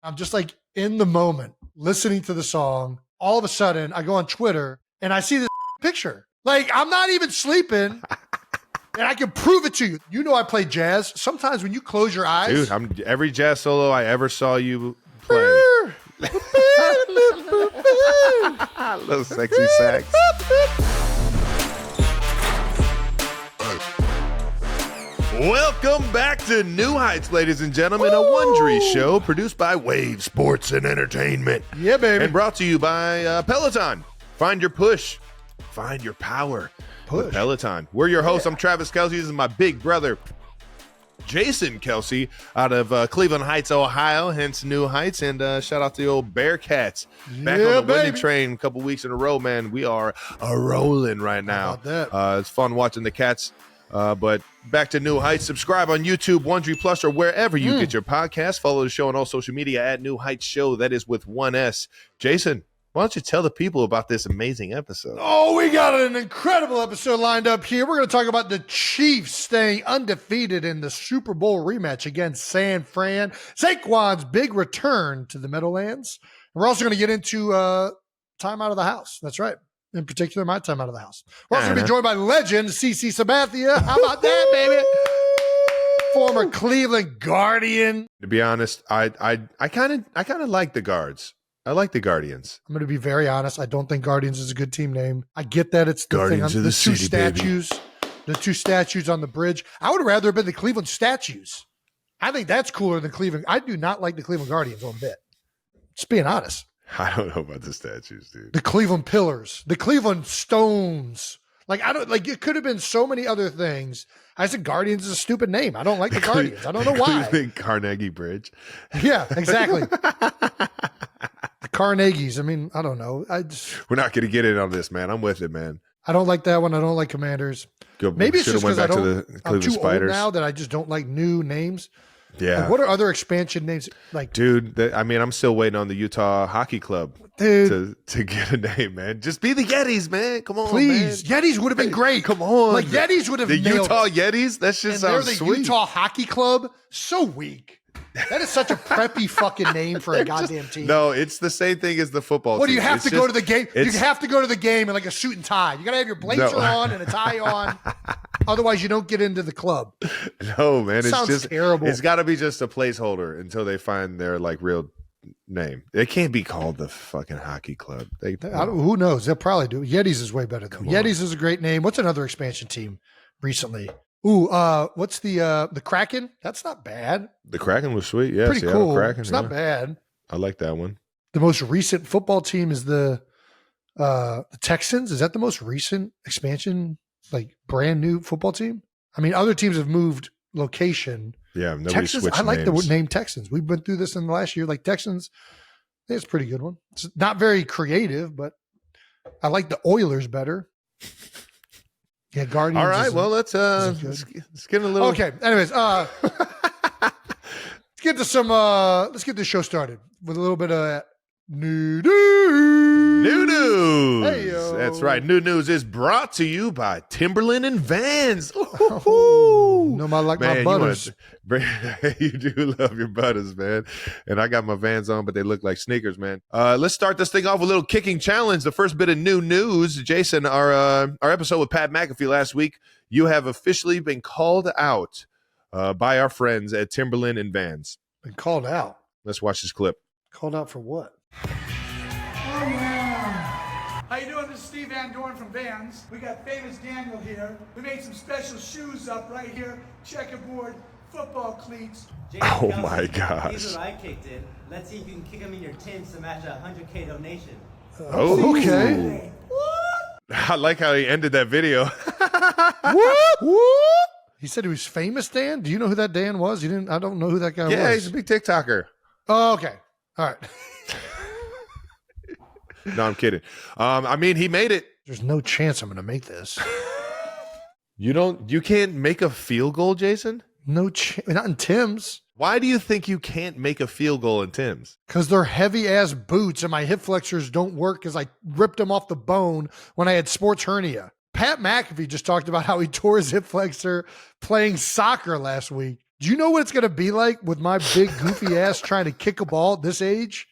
I'm just like in the moment listening to the song. All of a sudden I go on Twitter and I see this picture. Like I'm not even sleeping and I can prove it to you. You know, I play jazz. Sometimes when you close your eyes. Dude, every jazz solo I ever saw you play. Little sexy sax. Welcome back to New Heights, ladies and gentlemen, a Wondery show produced by Wave Sports and Entertainment. Yeah, baby. And brought to you by Peloton. Find your push. Find your power. With Peloton. We're your hosts. I'm Travis Kelsey. This is my big brother, Jason Kelsey, out of Cleveland Heights, Ohio, hence New Heights. And shout out to the old Bearcats. Back on the winning train a couple weeks in a row, man. We are rolling right now. It's fun watching the Cats. But back to New Heights. Subscribe on YouTube, Wondery Plus, or wherever you get your podcast. Follow the show on all social media at New Heights Show. That is with one S. Jason, why don't you tell the people about this amazing episode? Oh, we got an incredible episode lined up here. We're going to talk about the Chiefs staying undefeated in the Super Bowl rematch against San Fran. Saquon's big return to the Meadowlands. We're also going to get into time out of the house. That's right. In particular, my time out of the house. We're also going to be joined by legend CC Sabathia. How about that, baby? Former Cleveland Guardian. To be honest, I kind of like the Guards. I like the Guardians. I'm going to be very honest. I don't think Guardians is a good team name. I get that it's the Guardians thing on of the two city, statues, baby. The two statues on the bridge. I would have rather have been the Cleveland statues. I think that's cooler than Cleveland. I do not like the Cleveland Guardians one bit. Just being honest. I don't know about the statues, dude. The Cleveland Pillars, the Cleveland Stones. Like it could have been so many other things. I said Guardians is a stupid name. I don't like the Guardians. I don't know why. Cleveland Carnegie Bridge. Yeah, exactly. The Carnegies. I mean, I don't know. We're not going to get in on this, man. I'm with it, man. I don't like that one. I don't like Commanders. Maybe it's just because I'm too Spiders. old now that I just don't like new names. Yeah. Like, what are other expansion names? Like, dude, I'm still waiting on the Utah Hockey Club to get a name, man. Just be the Yetis, man. Come on, please. Man. Yetis would have been great. Come on. Like, Yetis would have the nailed Utah it. Yetis? That shit sounds sweet. They're the Utah Hockey Club? So weak. That is such a preppy fucking name for a goddamn team. No, it's the same thing as the football team. What, do you have to go to the game? You have to go to the game in like a suit and tie. You got to have your blazer on and a tie on. Otherwise, you don't get into the club. No, man. It's sounds just terrible. It's got to be just a placeholder until they find their like real name. It can't be called the fucking hockey club. Who knows? They'll probably do. Yetis is way better though. Yetis is a great name. What's another expansion team recently? Ooh, what's the Kraken? That's not bad. The Kraken was sweet. Yeah, pretty Seattle cool. Kraken, it's not bad. I like that one. The most recent football team is the Texans. Is that the most recent expansion, like brand new football team? I mean, other teams have moved location. Yeah, nobody Texans. switched I like names. the name Texans. We've been through this in the last year. Like Texans, I think it's a pretty good one. It's not very creative, but I like the Oilers better. Yeah, Guardians. All right, well, let's get a little. Okay. Anyways, let's get this show started with a little bit of new news. New news. Hey-yo. That's right. New news is brought to you by Timberland and Vans. My butters. You do love your butters, man. And I got my Vans on, but they look like sneakers, man. Let's start this thing off with a little kicking challenge. The first bit of new news, Jason, our episode with Pat McAfee last week, you have officially been called out by our friends at Timberland and Vans. Been called out? Let's watch this clip. Called out for what? Oh, yeah. How you doing? This is Steve Van Dorn from Vans. We got famous Daniel here. We made some special shoes up right here. Checkerboard, football cleats. Oh, my gosh. These are what I kicked in. Let's see if you can kick them in your tins to match a 100K donation. Oh, okay. I like how he ended that video. What? He said he was famous, Dan? Do you know who that Dan was? I don't know who that guy was. Yeah, he's a big TikToker. Oh, okay. All right. No, I'm kidding. I mean, he made it. There's no chance I'm going to make this. You can't make a field goal, Jason? No chance. Not in Tim's. Why do you think you can't make a field goal in Tim's? Because they're heavy-ass boots and my hip flexors don't work because I ripped them off the bone when I had sports hernia. Pat McAfee just talked about how he tore his hip flexor playing soccer last week. Do you know what it's going to be like with my big goofy ass trying to kick a ball at this age?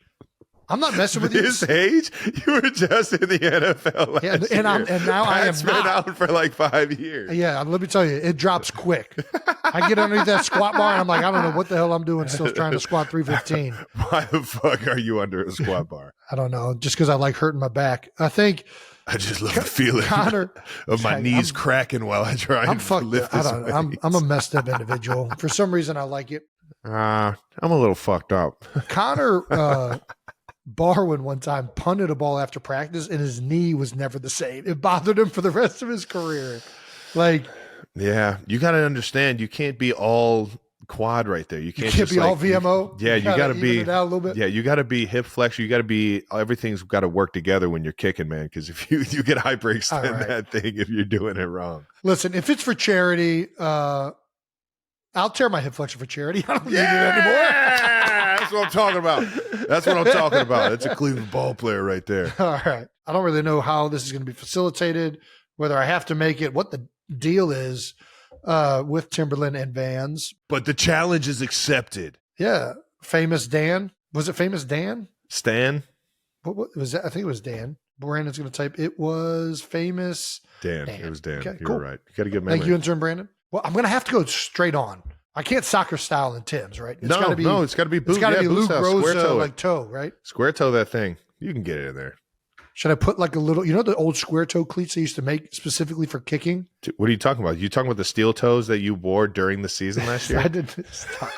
I'm not messing with you. This age, you were just in the NFL last year. And now I am Pat's been out for like 5 years. Yeah, let me tell you, it drops quick. I get underneath that squat bar, and I'm like, I don't know what the hell I'm doing still trying to squat 315. Why the fuck are you under a squat bar? I don't know, just because I like hurting my back. I think I just love the feeling of my knees cracking while I try and lift this weight. I'm a messed up individual. For some reason, I like it. I'm a little fucked up. Connor Barwin one time punted a ball after practice, and his knee was never the same. It bothered him for the rest of his career. Like, yeah, you got to understand, you can't be all quad right there. You can't be all VMO. Yeah, you got to be it out a little bit. Yeah, you got to be hip flexor. You got to be, everything's got to work together when you're kicking, man. Because if you get hyperextend that thing if you're doing it wrong. Listen, if it's for charity, I'll tear my hip flexor for charity. I don't need it anymore. That's what I'm talking about. That's what I'm talking about. It's a Cleveland ball player right there. All right. I don't really know how this is going to be facilitated, whether I have to make it, what the deal is with Timberland and Vans. But the challenge is accepted. Yeah. Famous Dan. Was it Famous Dan? Stan? What was that? I think it was Dan. Brandon's going to type. It was Famous Dan. It was Dan. Okay, you cool. were right. You got to get memory. Thank you, intern Brandon. Well, I'm going to have to go straight on. I can't soccer style in Tim's, right? It's got to be boot. It's got to be Luke Rose toe like toe, right? Square toe that thing. You can get it in there. Should I put like a little, the old square toe cleats they used to make specifically for kicking? What are you talking about? You talking about the steel toes that you wore during the season last year? I didn't stop.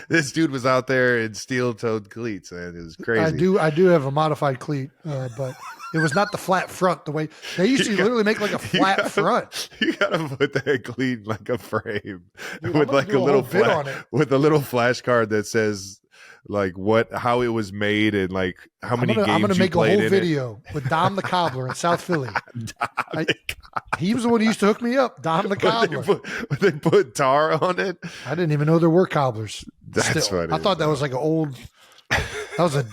This dude was out there in steel toed cleats, and it was crazy. I do have a modified cleat, but it was not the flat front. The way they used to literally make like a flat front. You gotta put that cleat in like a frame. Dude, with like a little bit on it. with a little flashcard that says like how it was made and like how many games I'm gonna you make a played whole in video with Dom the Cobbler in South Philly. He was the one who used to hook me up, Dom the Cobbler. They put tar on it. I didn't even know there were cobblers. That's funny. I thought that was like an old. That was a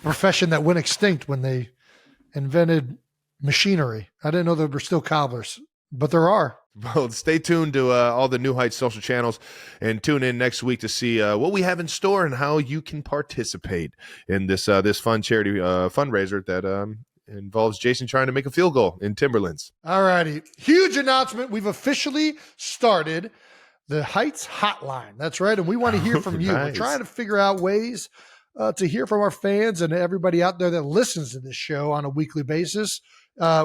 profession that went extinct when they invented machinery. I didn't know there were still cobblers, but there are. Well, stay tuned to all the New Heights social channels and tune in next week to see what we have in store and how you can participate in this fun charity fundraiser that involves Jason trying to make a field goal in Timberlands. All righty. Huge announcement. We've officially started the Heights Hotline. That's right. And we want to hear from you. Nice. We're trying to figure out ways to hear from our fans and everybody out there that listens to this show on a weekly basis.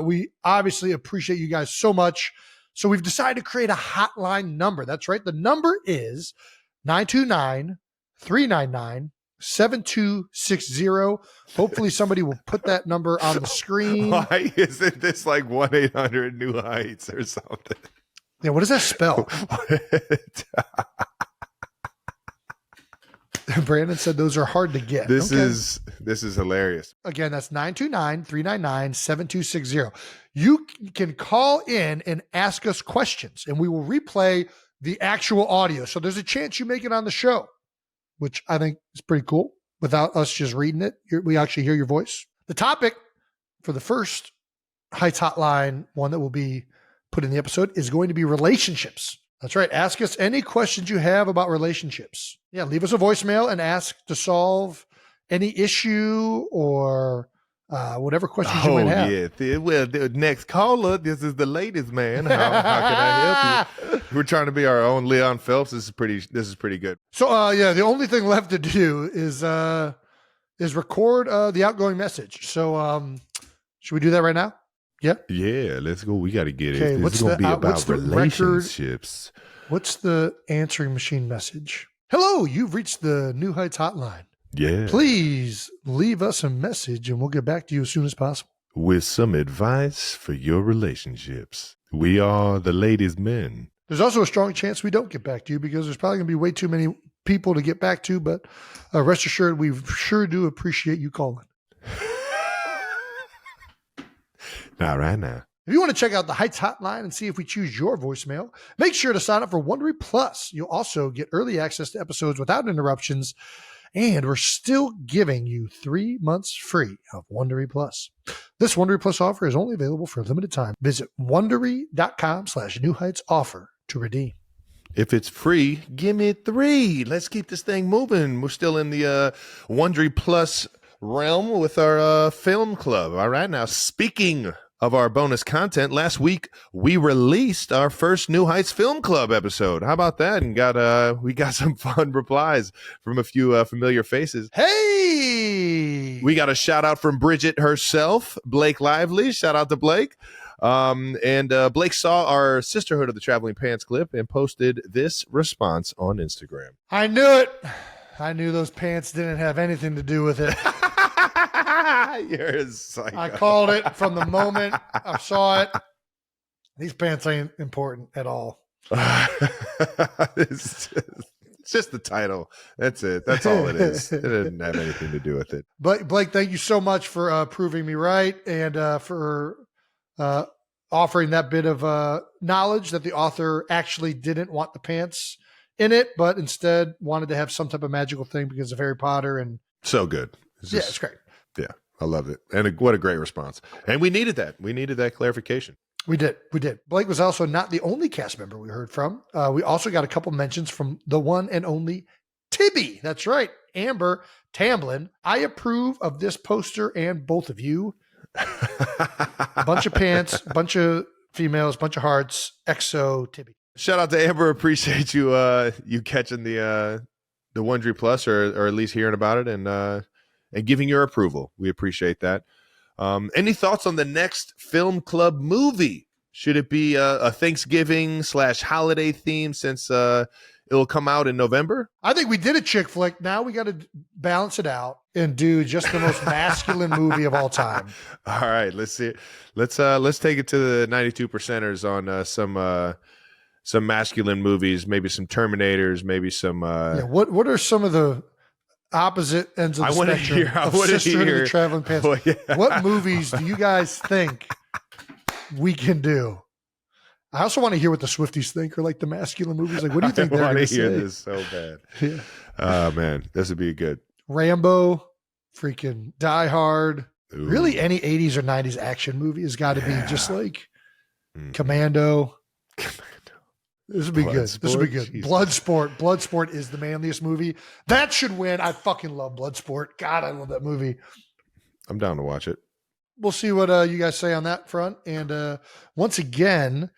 We obviously appreciate you guys so much. So we've decided to create a hotline number. That's right. The number is 929-399-7260. Hopefully somebody will put that number on the screen. Why isn't this like 1-800 New Heights or something? Yeah, what does that spell? Brandon said those are hard to get. This is hilarious. Again, that's 929-399-7260. You can call in and ask us questions, and we will replay the actual audio. So there's a chance you make it on the show, which I think is pretty cool. Without us just reading it, we actually hear your voice. The topic for the first Heights Hotline, one that will be put in the episode, is going to be relationships. That's right. Ask us any questions you have about relationships. Yeah, leave us a voicemail and ask to solve any issue or whatever questions you might have. Yeah. Well, the next caller, this is the ladies, man. How can I help you? We're trying to be our own Leon Phelps. This is pretty good. So, the only thing left to do is record the outgoing message. So, should we do that right now? Yeah. Yeah, let's go. We got to get it. This is going to be about relationships. What's the answering machine message? Hello, you've reached the New Heights Hotline. Yeah. Please leave us a message and we'll get back to you as soon as possible. With some advice for your relationships. We are the ladies' men. There's also a strong chance we don't get back to you because there's probably going to be way too many people to get back to, but rest assured, we sure do appreciate you calling. Not right now. If you want to check out the Heights Hotline and see if we choose your voicemail, make sure to sign up for Wondery Plus. You'll also get early access to episodes without interruptions, and we're still giving you 3 months free of Wondery Plus. This Wondery Plus offer is only available for a limited time. Visit Wondery.com/New Heights offer to redeem. If it's free, give me 3. Let's keep this thing moving. We're still in the Wondery Plus realm with our film club. All right, now speaking of our bonus content, last week we released our first New Heights Film Club episode. How about that? And we got some fun replies from a few familiar faces. Hey! We got a shout out from Bridget herself, Blake Lively. Shout out to Blake. And Blake saw our Sisterhood of the Traveling Pants clip and posted this response on Instagram. I knew it. I knew those pants didn't have anything to do with it. You're a psycho. I called it from the moment I saw it. These pants ain't important at all. It's just the title. That's it. That's all it is. It didn't have anything to do with it. But Blake, thank you so much for proving me right and for offering that bit of knowledge that the author actually didn't want the pants in it, but instead wanted to have some type of magical thing because of Harry Potter. And so good. It's great. Yeah, I loved it. And what a great response. And we needed that. We needed that clarification. We did. Blake was also not the only cast member we heard from. We also got a couple mentions from the one and only Tibby. That's right. Amber Tamblin. I approve of this poster and both of you. Bunch of pants, bunch of females, bunch of hearts. XO Tibby. Shout out to Amber. Appreciate you you catching the Wondery Plus or at least hearing about it and giving your approval. We appreciate that. Any thoughts on the next film club movie? Should it be a Thanksgiving / holiday theme since it'll come out in November? I think we did a chick flick. Now we got to balance it out and do just the most masculine movie of all time. All right, let's see it. Let's take it to the 92%ers on some masculine movies, maybe some Terminators, maybe some. What are some of the opposite ends of the spectrum of Sisterhood of the Traveling Pants? Oh, yeah. What movies do you guys think we can do? I also want to hear what the Swifties think, or like the masculine movies. Like, what do you think they're going to hear say? This so bad. Yeah. Oh man, this would be good. Rambo, freaking Die Hard. Ooh. Really, any 80s or 90s action movie has got to be just like Commando. This would be good. This would be good. Jesus. Bloodsport. Bloodsport is the manliest movie. That should win. I fucking love Bloodsport. God, I love that movie. I'm down to watch it. We'll see what you guys say on that front. And once again,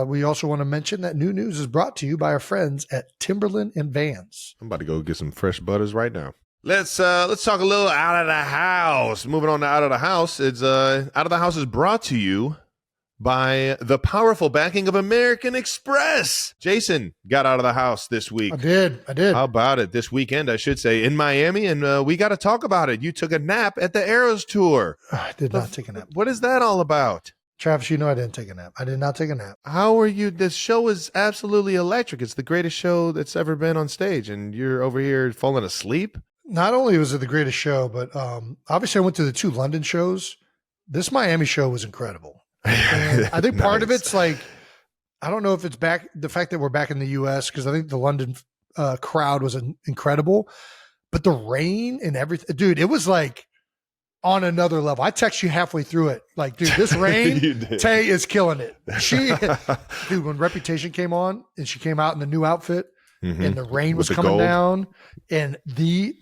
we also want to mention that New News is brought to you by our friends at Timberland and Vans. I'm about to go get some fresh butters right now. Let's talk a little Out of the House. Moving on to Out of the House. It's Out of the House is brought to you by the powerful backing of American Express. Jason got out of the house this week. I did. How about it? This weekend, I should say, in Miami, and we got to talk about it. You took a nap at the Arrows Tour. I did not take a nap. What is that all about? Travis, you know I didn't take a nap. I did not take a nap. How are you? This show is absolutely electric. It's the greatest show that's ever been on stage, and you're over here falling asleep? Not only was it the greatest show, but obviously I went to the 2 London shows. This Miami show was incredible. And I think part of it's like, I don't know if it's the fact that we're back in the US, because I think the London crowd was incredible, but the rain and everything, dude, it was like on another level. I text you halfway through it. Like, dude, this rain, Tay is killing it. Dude, when Reputation came on and she came out in the new outfit and the rain was coming down and the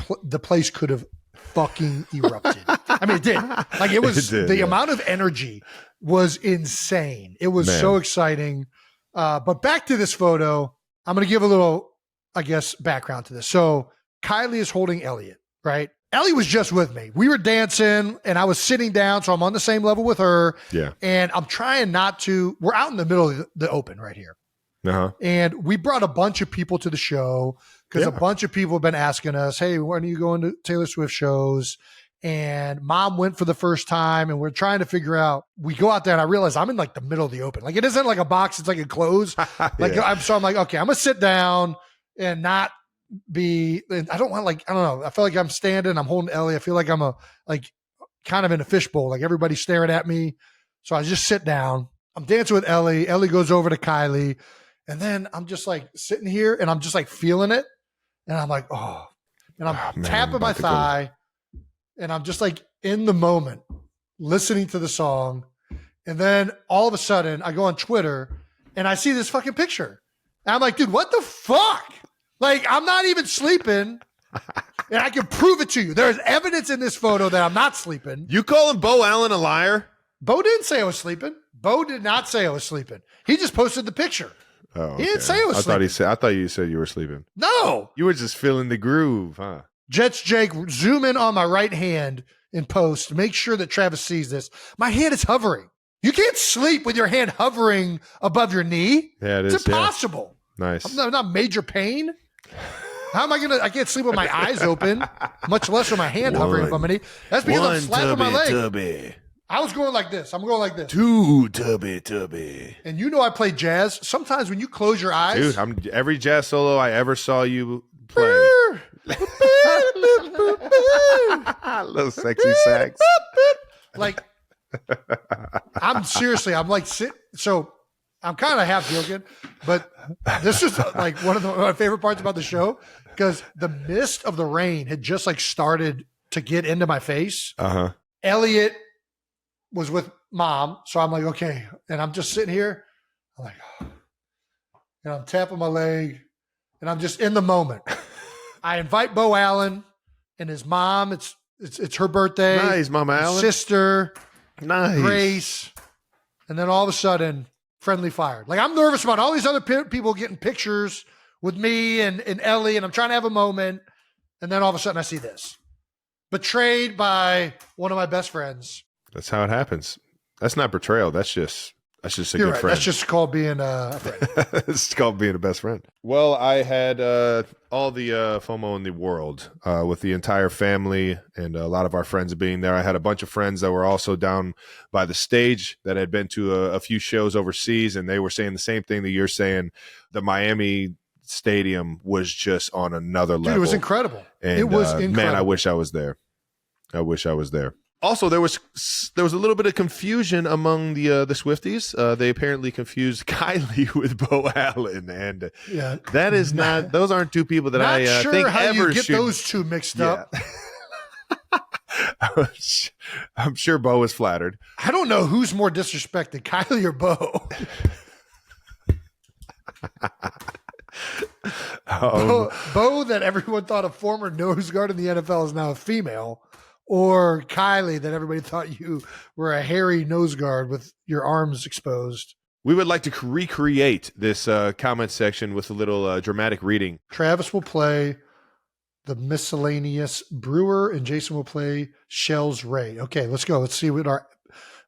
place could have fucking erupted. I mean, it did. Like, it was the amount of energy was insane. It was so exciting. But back to this photo, I'm going to give a little, I guess, background to this. So Kylie is holding Elliot, right? Ellie was just with me. We were dancing and I was sitting down. So I'm on the same level with her. Yeah. And I'm trying not to, we're out in the middle of the open right here. Uh-huh. And we brought a bunch of people to the show because a bunch of people have been asking us, hey, when are you going to Taylor Swift shows? And Mom went for the first time and we're trying to figure out, we go out there and I realize I'm in like the middle of the open. Like, it isn't like a box. It's like enclosed. Like, I'm like, okay, I'm going to sit down and not be, I don't want, like, I don't know. I feel like I'm standing, I'm holding Ellie. I feel like I'm kind of in a fishbowl. Like, everybody's staring at me. So I just sit down. I'm dancing with Ellie. Ellie goes over to Kylie. And then I'm just like sitting here and I'm just like feeling it. And I'm like, oh, and I'm tapping my thigh and I'm just like in the moment listening to the song. And then all of a sudden I go on Twitter and I see this fucking picture And I'm like, dude, what the fuck? Like, I'm not even sleeping. And I can prove it to you. There's evidence in this photo that I'm not sleeping. You calling Bo Allen a liar? Bo didn't say I was sleeping. Bo did not say I was sleeping. He just posted the picture. Oh, okay. He didn't say I was sleeping. I thought you said you were sleeping. No. You were just feeling the groove, huh? Jets Jake, zoom in on my right hand in post. Make sure that Travis sees this. My hand is hovering. You can't sleep with your hand hovering above your knee. Yeah, it is. It's impossible. Yeah. Nice. I'm not major pain. How am I I can't sleep with my eyes open, much less with my hand hovering above my knee. That's because I'm slapping my leg. Tubby. I was going like this. I'm going like this. Two tubby. And you know I play jazz. Sometimes when you close your eyes. Dude, every jazz solo I ever saw you play. Little sexy sax. Like, I'm like, so I'm kind of half joking, but this is like one of my favorite parts about the show because the mist of the rain had just like started to get into my face. Uh-huh. Elliot was with mom. So I'm like, okay. And I'm just sitting here. I'm like, and I'm tapping my leg and I'm just in the moment. I invite Bo Allen and his mom. It's her birthday. Nice, Mama Allen. Sister. Nice. Grace. And then all of a sudden, friendly fire. Like I'm nervous about all these other people getting pictures with me and Ellie, and I'm trying to have a moment. And then all of a sudden I see this. Betrayed by one of my best friends. That's how it happens. That's not betrayal. That's just a You're good right. friend. That's just called being a friend. It's called being a best friend. Well, I had all the FOMO in the world with the entire family and a lot of our friends being there. I had a bunch of friends that were also down by the stage that had been to a few shows overseas, and they were saying the same thing that you're saying. The Miami stadium was just on another level. Dude, it was incredible. And, it was incredible. Man, I wish I was there. Also, there was a little bit of confusion among the Swifties. They apparently confused Kylie with Bo Allen, and that is not; those aren't two people that I sure think how ever you get should. Those two mixed up. I'm sure Bo was flattered. I don't know who's more disrespected, Kylie or Bo. Bo, that everyone thought a former nose guard in the NFL is now a female. Or Kylie, that everybody thought you were a hairy nose guard with your arms exposed. We would like to recreate this comment section with a little dramatic reading. Travis will play the miscellaneous Brewer, and Jason will play Shells Ray. Okay, let's go. Let's see what our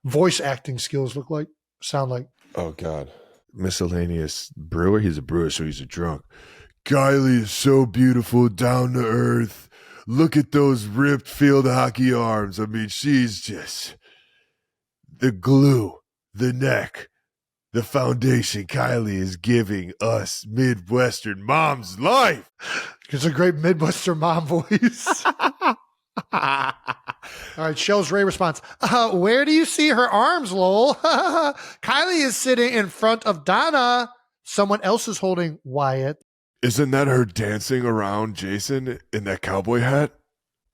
voice acting skills sound like. Oh, God. Miscellaneous Brewer? He's a brewer, so he's a drunk. Kylie is so beautiful, down to earth. Look at those ripped field hockey arms. I mean, she's just the glue, the neck, the foundation Kylie is giving us Midwestern moms life. It's a great Midwestern mom voice. All right, Shells Ray response. Where do you see her arms, lol? Kylie is sitting in front of Donna. Someone else is holding Wyatt. Isn't that her dancing around Jason in that cowboy hat?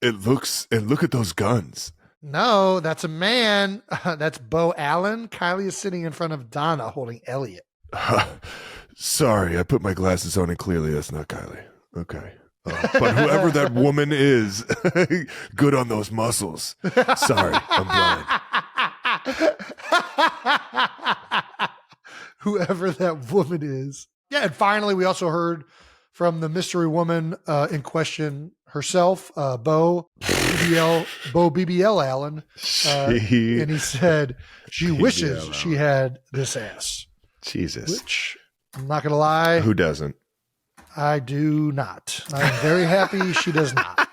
It looks, and look at those guns. No, that's a man. That's Bo Allen. Kylie is sitting in front of Donna holding Elliot. Sorry, I put my glasses on and clearly that's not Kylie. Okay. But whoever that woman is, good on those muscles. Sorry, I'm blind. Whoever that woman is. Yeah, and finally, we also heard from the mystery woman in question herself, Bo BBL Allen. And he said she wishes she had this ass. Jesus. Which, I'm not going to lie. Who doesn't? I do not. I'm very happy she does not.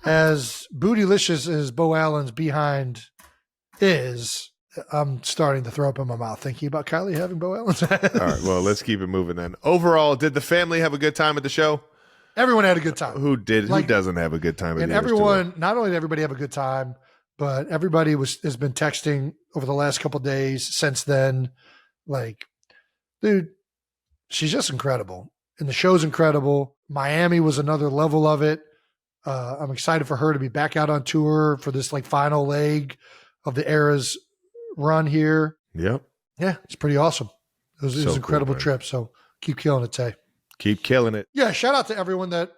As bootylicious as Bo Allen's behind is, I'm starting to throw up in my mouth thinking about Kylie having Bo Allen's ass. All right, well, let's keep it moving then. Overall, did the family have a good time at the show? Everyone had a good time. Who doesn't have a good time at and the everyone, not only did everybody have a good time, but everybody has been texting over the last couple of days since then. Like, dude, she's just incredible. And the show's incredible. Miami was another level of it. I'm excited for her to be back out on tour for this final leg of the Era's run here. Yep. Yeah, it's pretty awesome. It was an incredible cool, trip. So Keep killing it, Tay. Keep killing it. Yeah, shout out to everyone that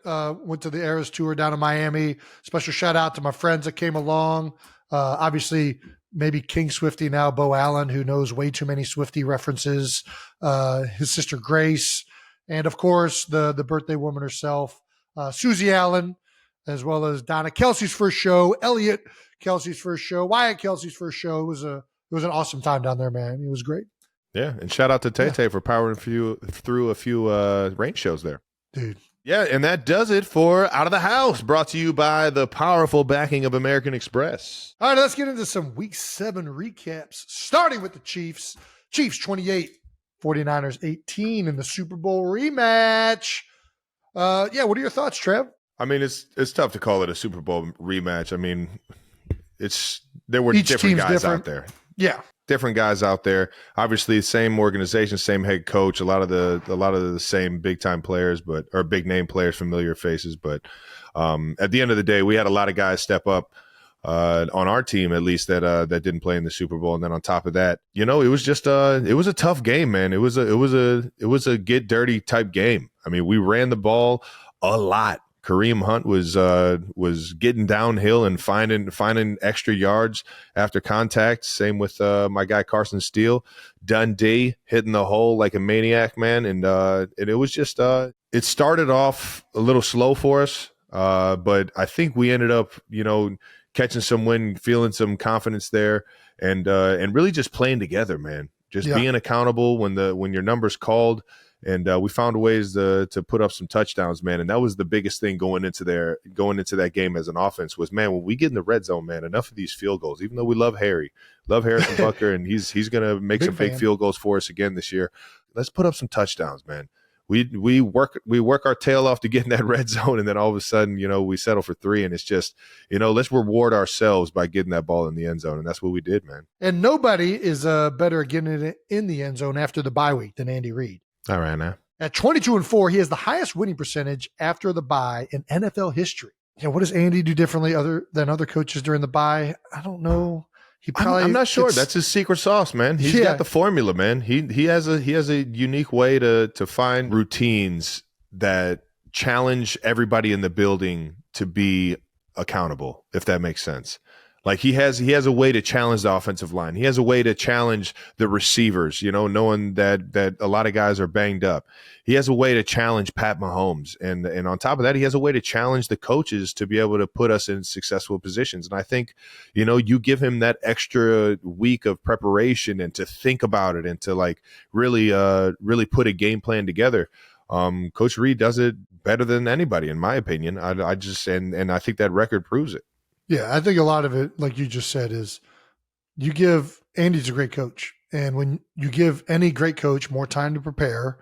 went to the Eras Tour down in Miami. Special shout out to my friends that came along. Obviously, maybe King Swifty now, Bo Allen, who knows way too many Swifty references. His sister Grace, and of course the birthday woman herself, Susie Allen, as well as Donna Kelsey's first show, Elliot Kelsey's first show, Wyatt Kelsey's first show. It was an awesome time down there, man. It was great. Yeah, and shout out to Tay for powering through a few rain shows there. Dude. Yeah, and that does it for Out of the House, brought to you by the powerful backing of American Express. All right, let's get into some Week 7 recaps, starting with the Chiefs. Chiefs 28, 49ers 18 in the Super Bowl rematch. What are your thoughts, Trev? I mean, it's tough to call it a Super Bowl rematch. I mean, there were Each different team's guys different. out there. Yeah. Different guys out there. Obviously, same organization, same head coach. A lot of the same big time players, or big name players, familiar faces. But at the end of the day, we had a lot of guys step up on our team, at least that didn't play in the Super Bowl. And then on top of that, it was just it was a tough game, man. It was a get dirty type game. I mean, we ran the ball a lot. Kareem Hunt was getting downhill and finding extra yards after contact. Same with my guy Carson Steele. Dundee hitting the hole like a maniac, man. And it was just it started off a little slow for us, but I think we ended up catching some wind, feeling some confidence there, and really just playing together, man. Just being accountable when your number's called. And we found ways to put up some touchdowns, man. And that was the biggest thing going into that game as an offense was, man, when we get in the red zone, man, enough of these field goals. Even though we love Harrison Butker, and he's going to make some big field goals for us again this year. Let's put up some touchdowns, man. We work our tail off to get in that red zone, and then all of a sudden, we settle for 3, and it's just, let's reward ourselves by getting that ball in the end zone, and that's what we did, man. And nobody is better at getting it in the end zone after the bye week than Andy Reid. All right, now. At 22-4, he has the highest winning percentage after the bye in NFL history. Yeah, what does Andy do differently than other coaches during the bye? I don't know. I'm not sure. That's his secret sauce, man. He's got the formula, man. He has a unique way to find routines that challenge everybody in the building to be accountable, if that makes sense. Like he has a way to challenge the offensive line. He has a way to challenge the receivers, knowing that a lot of guys are banged up. He has a way to challenge Pat Mahomes. And on top of that, he has a way to challenge the coaches to be able to put us in successful positions. And I think, you give him that extra week of preparation and to think about it and to really put a game plan together. Coach Reid does it better than anybody, in my opinion. I think that record proves it. Yeah, I think a lot of it, like you just said, is Andy's a great coach. And when you give any great coach more time to prepare,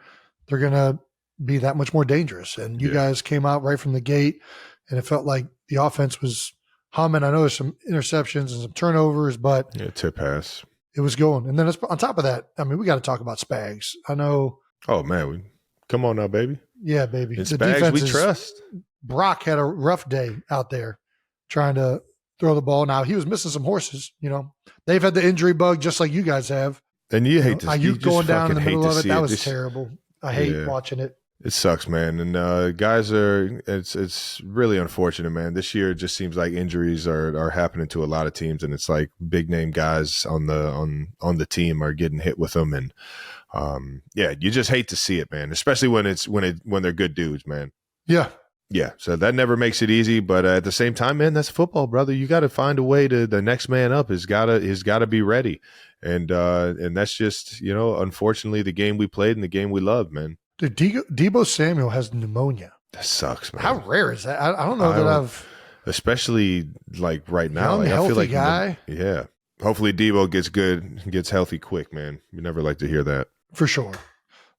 they're going to be that much more dangerous. And you guys came out right from the gate, and it felt like the offense was humming. I know there's some interceptions and some turnovers, but tip pass. It was going. And then on top of that, I mean, we got to talk about Spags. I know. Oh, man. Come on now, baby. Yeah, baby. The Spags we trust. Brock had a rough day out there trying to throw the ball. Now, he was missing some horses, They've had the injury bug just like you guys have. And you hate to see you going down in the middle of it. That was it. Terrible. I hate watching it. It sucks, man. And guys it's really unfortunate, man. This year it just seems like injuries are happening to a lot of teams, and it's like big name guys on the team are getting hit with them. And you just hate to see it, man, especially when they're good dudes, man. Yeah. Yeah, so that never makes it easy, but at the same time, man, that's football, brother. You got to find a way to the next man up has got to be ready, and that's just unfortunately the game we played and the game we loved, man. Dude, Deebo Samuel has pneumonia. That sucks, man. How rare is that? I don't know especially like right now. Young, I feel like guy. Hopefully Deebo gets healthy quick, man. We never like to hear that for sure.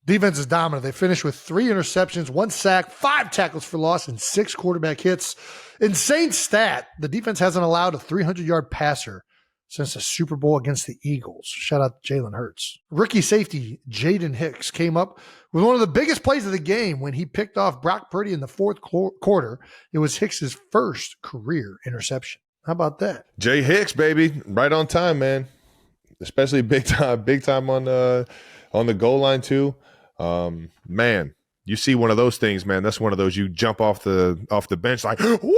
Defense is dominant. They finished with 3 interceptions, 1 sack, 5 tackles for loss, and 6 quarterback hits. Insane stat. The defense hasn't allowed a 300-yard passer since the Super Bowl against the Eagles. Shout out to Jalen Hurts. Rookie safety Jaden Hicks came up with one of the biggest plays of the game when he picked off Brock Purdy in the fourth quarter. It was Hicks's first career interception. How about that? Jay Hicks, baby. Right on time, man. Especially big time on the goal line too. Man, you see one of those things, man. That's one of those you jump off the bench like, woo!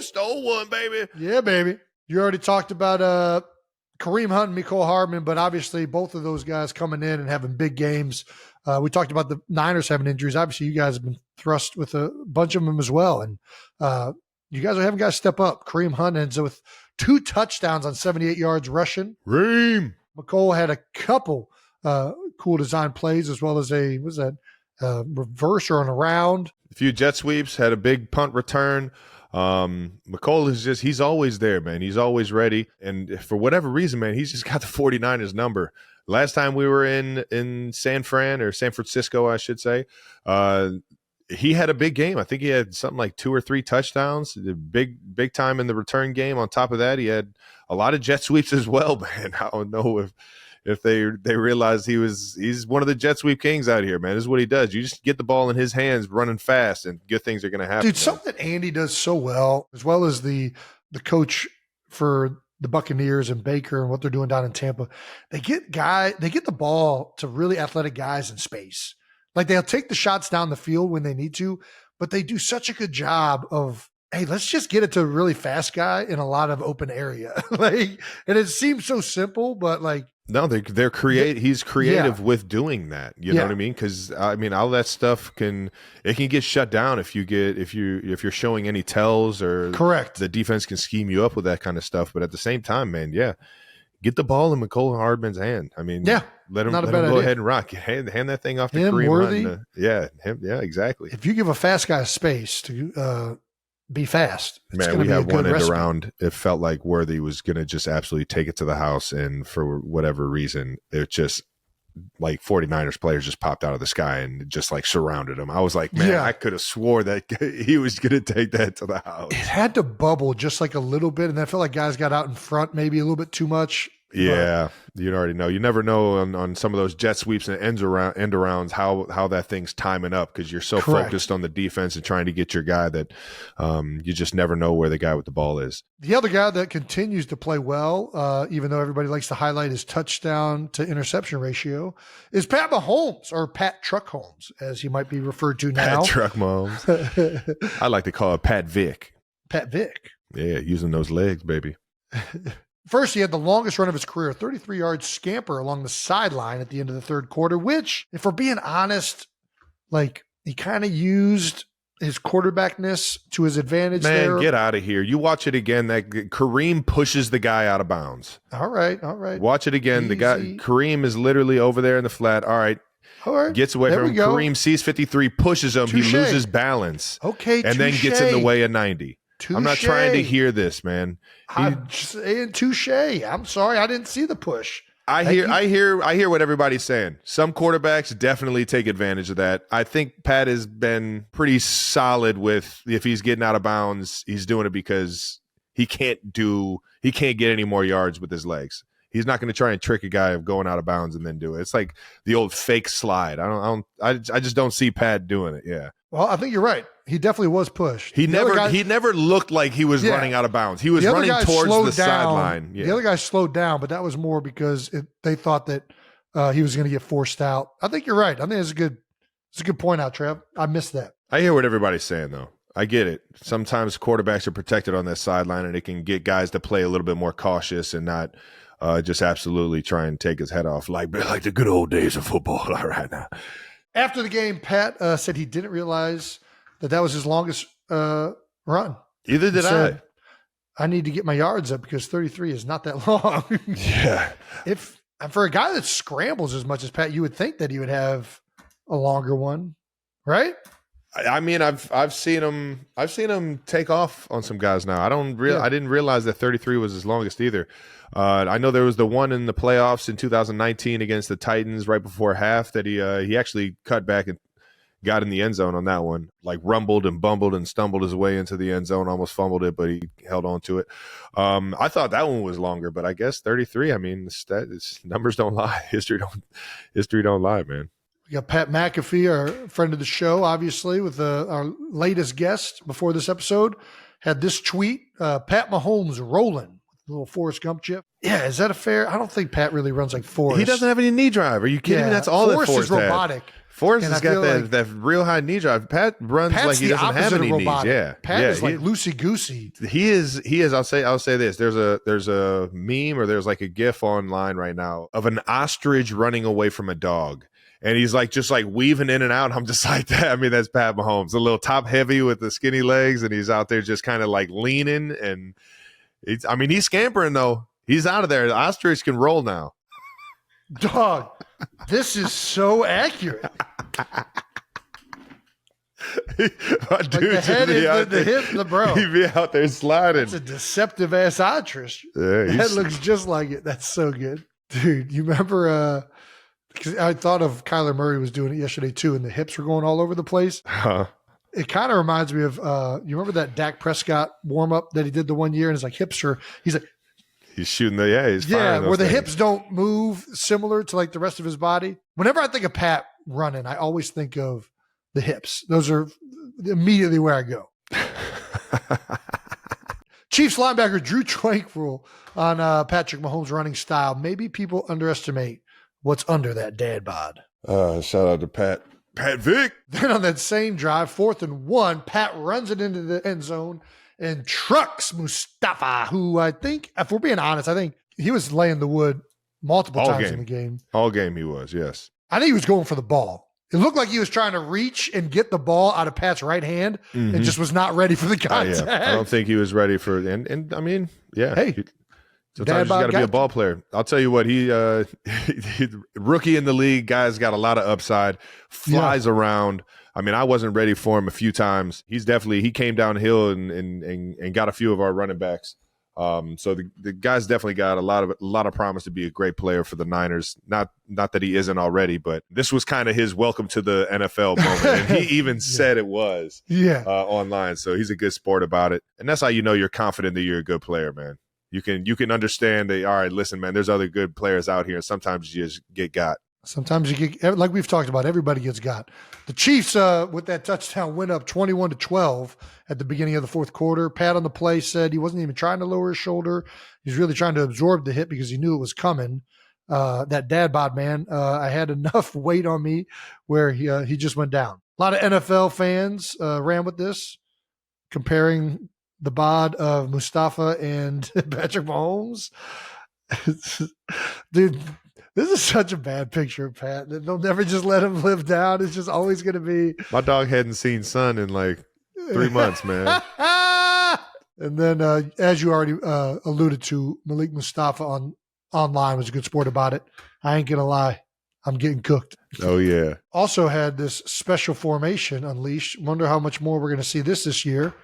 Stole one, baby. Yeah, baby. You already talked about Kareem Hunt and Mecole Hardman, but obviously both of those guys coming in and having big games. We talked about the Niners having injuries. Obviously, you guys have been thrust with a bunch of them as well. And you guys are having guys step up. Kareem Hunt ends up with 2 touchdowns on 78 yards rushing. Ream. Mecole had a couple cool design plays as well as a reverse or an around. A few jet sweeps, had a big punt return. Mecole is he's always there, man. He's always ready. And for whatever reason, man, he's just got the 49ers number. Last time we were in San Francisco, I should say, he had a big game. I think he had something like 2 or 3 touchdowns, big time in the return game. On top of that, he had a lot of jet sweeps as well, man. I don't know if they realized he's one of the jet sweep kings out here, man. This is what he does. You just get the ball in his hands running fast and good things are going to happen. Dude, something that Andy does so well as the coach for the Buccaneers and Baker and what they're doing down in Tampa, they get the ball to really athletic guys in space. Like they'll take the shots down the field when they need to, but they do such a good job of, hey, let's just get it to a really fast guy in a lot of open area. And it seems so simple, but no, they're creative. He's creative with doing that. You know what I mean? Because I mean, all that stuff can get shut down if you're showing any tells or correct. The defense can scheme you up with that kind of stuff. But at the same time, man, get the ball in Mecole Hardman's hand. I mean, let him go ahead and rock. Hand that thing off to Kareem Hunt. Yeah, exactly. If you give a fast guy space to be fast, man, we had one end around. It felt like Worthy was going to just absolutely take it to the house, and for whatever reason, it just like 49ers players just popped out of the sky and just like surrounded him. I was like, man, I could have swore that he was going to take that to the house. It had to bubble just like a little bit, and I felt like guys got out in front maybe a little bit too much. Yeah, you already know. You never know on some of those jet sweeps and end arounds how that thing's timing up because you're so focused on the defense and trying to get your guy that you just never know where the guy with the ball is. The other guy that continues to play well, even though everybody likes to highlight his touchdown to interception ratio, is Pat Mahomes, or Pat Truck Holmes, as he might be referred to now. Pat Truck Mahomes. I like to call it Pat Vic. Pat Vic. Yeah, using those legs, baby. First, he had the longest run of his career, a 33-yard scamper along the sideline at the end of the third quarter, which, if we're being honest, he kind of used his quarterbackness to his advantage there. Man, get out of here. You watch it again. That Kareem pushes the guy out of bounds. All right. Watch it again. Easy. The guy, Kareem is literally over there in the flat. All right. Gets away from him. Kareem sees 53, pushes him. Touché. He loses balance. Okay, and then gets in the way of 90. Touché. I'm not trying to hear this, man. I'm saying touche. I'm sorry, I didn't see the push. I hear what everybody's saying. Some quarterbacks definitely take advantage of that. I think Pat has been pretty solid with if he's getting out of bounds, he's doing it because he can't get any more yards with his legs. He's not going to try and trick a guy of going out of bounds and then do it. It's like the old fake slide. I just don't see Pat doing it. Yeah. Well, I think you're right. He definitely was pushed. He never looked like he was running out of bounds. He was running towards the sideline. Yeah. The other guy slowed down, but that was more because they thought that he was going to get forced out. I think you're right. I think it's a good point out, Trev. I missed that. I hear what everybody's saying, though. I get it. Sometimes quarterbacks are protected on that sideline, and it can get guys to play a little bit more cautious and not just absolutely try and take his head off like the good old days of football right now. After the game, Pat said he didn't realize that was his longest run. Either did I. I need to get my yards up because 33 is not that long. Yeah. For a guy that scrambles as much as Pat, you would think that he would have a longer one, right? I mean, I've seen him take off on some guys now. I didn't realize that 33 was his longest either. I know there was the one in the playoffs in 2019 against the Titans right before half that he actually cut back and got in the end zone on that one, like rumbled and bumbled and stumbled his way into the end zone, almost fumbled it, but he held on to it. I thought that one was longer, but I guess 33. I mean, numbers don't lie. History don't lie, man. We got Pat McAfee, our friend of the show, obviously, with our latest guest before this episode, had this tweet, Pat Mahomes rolling little Forrest Gump chip. Yeah, is that a fair? I don't think Pat really runs like Forrest. He doesn't have any knee drive. Are you kidding me? That's all Forrest that Forrest is robotic. had. Forrest And has I feel got like that real high knee drive. Pat runs Pat's like he the doesn't have opposite any of knees. robotic. Yeah, Pat is like loosey goosey. He is. I'll say this. There's a meme or there's like a GIF online right now of an ostrich running away from a dog. And he's like just like weaving in and out. I'm just like that. I mean, that's Pat Mahomes, a little top heavy with the skinny legs, and he's out there just kind of like leaning. And he's scampering though. He's out of there. The ostrich can roll now. Dog, this is so accurate. Like the head is the hip, the bro. He'd be out there sliding. It's a deceptive ass ostrich. Yeah, that looks just like it. That's so good, dude. You remember? Because I thought of Kyler Murray was doing it yesterday too, and the hips were going all over the place. Huh. It kind of reminds me of you remember that Dak Prescott warm up that he did the one year, and his like hips are. He's like. He's shooting he's firing where the things. hips don't move similar to like the rest of his body. Whenever I think of Pat running, I always think of the hips. Those are immediately where I go. Chiefs linebacker Drew Tranquil on Patrick Mahomes' running style. Maybe people underestimate what's under that dad bod. Shout out to Pat Vick. Then on that same drive, 4th and 1, Pat runs it into the end zone and trucks Mustafa, who I think, if we're being honest, I think he was laying the wood multiple times in the game. All game he was, yes. I think he was going for the ball. It looked like he was trying to reach and get the ball out of Pat's right hand and just was not ready for the contact. I don't think he was ready for it. And I mean, yeah. Hey. Sometimes you got to be a ball player. I'll tell you what, he rookie in the league, guy's got a lot of upside, flies around. I mean, I wasn't ready for him a few times. He came downhill and got a few of our running backs. So the guy's definitely got a lot of promise to be a great player for the Niners. Not that he isn't already, but this was kind of his welcome to the NFL moment. And he even said it was online. So he's a good sport about it. And that's how you know you're confident that you're a good player, man. You can understand that, all right, listen, man, there's other good players out here. And sometimes you just get got. Sometimes you get, like we've talked about, everybody gets got. The Chiefs, with that touchdown, went up 21-12 at the beginning of the fourth quarter. Pat on the play said he wasn't even trying to lower his shoulder. He's really trying to absorb the hit because he knew it was coming. That dad bod, man, I had enough weight on me where he just went down. A lot of NFL fans ran with this, comparing the bod of Mustafa and Patrick Mahomes. Dude, this is such a bad picture of Pat. They'll never just let him live down. It's just always going to be. My dog hadn't seen sun in like 3 months, man. And then, as you already alluded to, Malik Mustafa online was a good sport about it. I ain't going to lie. I'm getting cooked. Oh, yeah. Also had this special formation unleashed. Wonder how much more we're going to see this year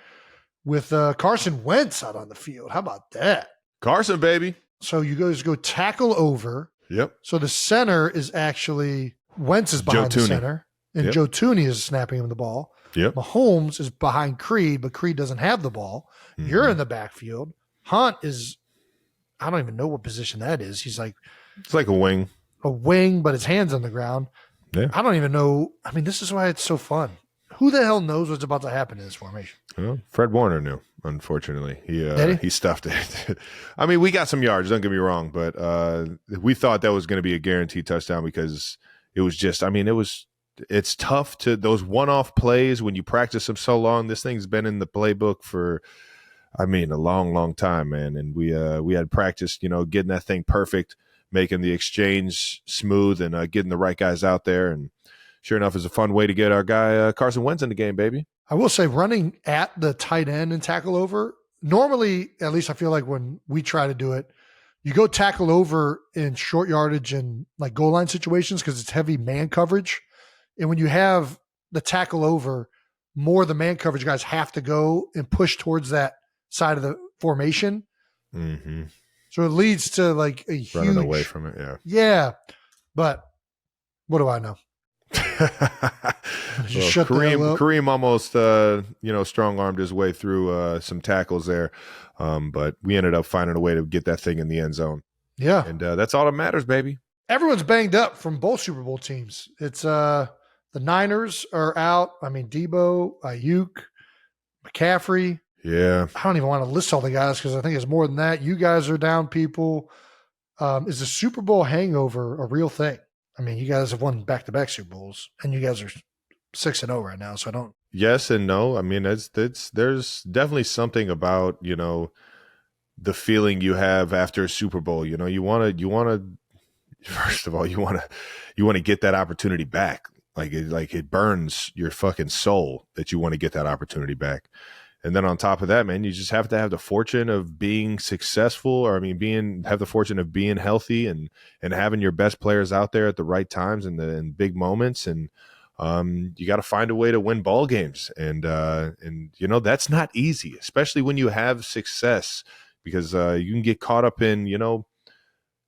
with Carson Wentz out on the field. How about that? Carson, baby. So you guys go tackle over. Yep. So the center is actually Wentz is behind the center, and Joe Tooney is snapping him the ball. Yep. Mahomes is behind Creed, but Creed doesn't have the ball. Mm-hmm. You're in the backfield. Hunt is, I don't even know what position that is. He's like, it's like a wing, but his hand's on the ground. Yeah. I don't even know. I mean, this is why it's so fun. Who the hell knows what's about to happen in this formation? Well, Fred Warner knew, unfortunately. He stuffed it. I mean, we got some yards, don't get me wrong, but we thought that was going to be a guaranteed touchdown because it was just, I mean, it's tough to, those one-off plays when you practice them so long. This thing's been in the playbook for, I mean, a long, long time, man. And we had practice, getting that thing perfect, making the exchange smooth and getting the right guys out there. And sure enough, it's a fun way to get our guy Carson Wentz in the game, baby. I will say running at the tight end and tackle over, normally, at least I feel like when we try to do it, you go tackle over in short yardage and like goal line situations because it's heavy man coverage. And when you have the tackle over, more the man coverage guys have to go and push towards that side of the formation. Mm-hmm. So it leads to like a huge... running away from it, yeah. Yeah. But what do I know? Kareem almost strong-armed his way through some tackles there, but we ended up finding a way to get that thing in the end zone. Yeah, and that's all that matters, baby. Everyone's banged up from both Super Bowl teams. It's the Niners are out. I mean, Debo, Ayuk, McCaffrey. Yeah. I don't even want to list all the guys because I think it's more than that. You guys are down people. Is the Super Bowl hangover a real thing? I mean, you guys have won back-to-back Super Bowls, and you guys are 6-0 right now, so I don't. Yes and no. I mean, there's definitely something about, the feeling you have after a Super Bowl. You want to first of all, you want to get that opportunity back. Like it burns your fucking soul that you want to get that opportunity back. And then on top of that, man, you just have to have the fortune of being successful, or have the fortune of being healthy and having your best players out there at the right times and in big moments. And you got to find a way to win ball games. And that's not easy, especially when you have success, because you can get caught up in,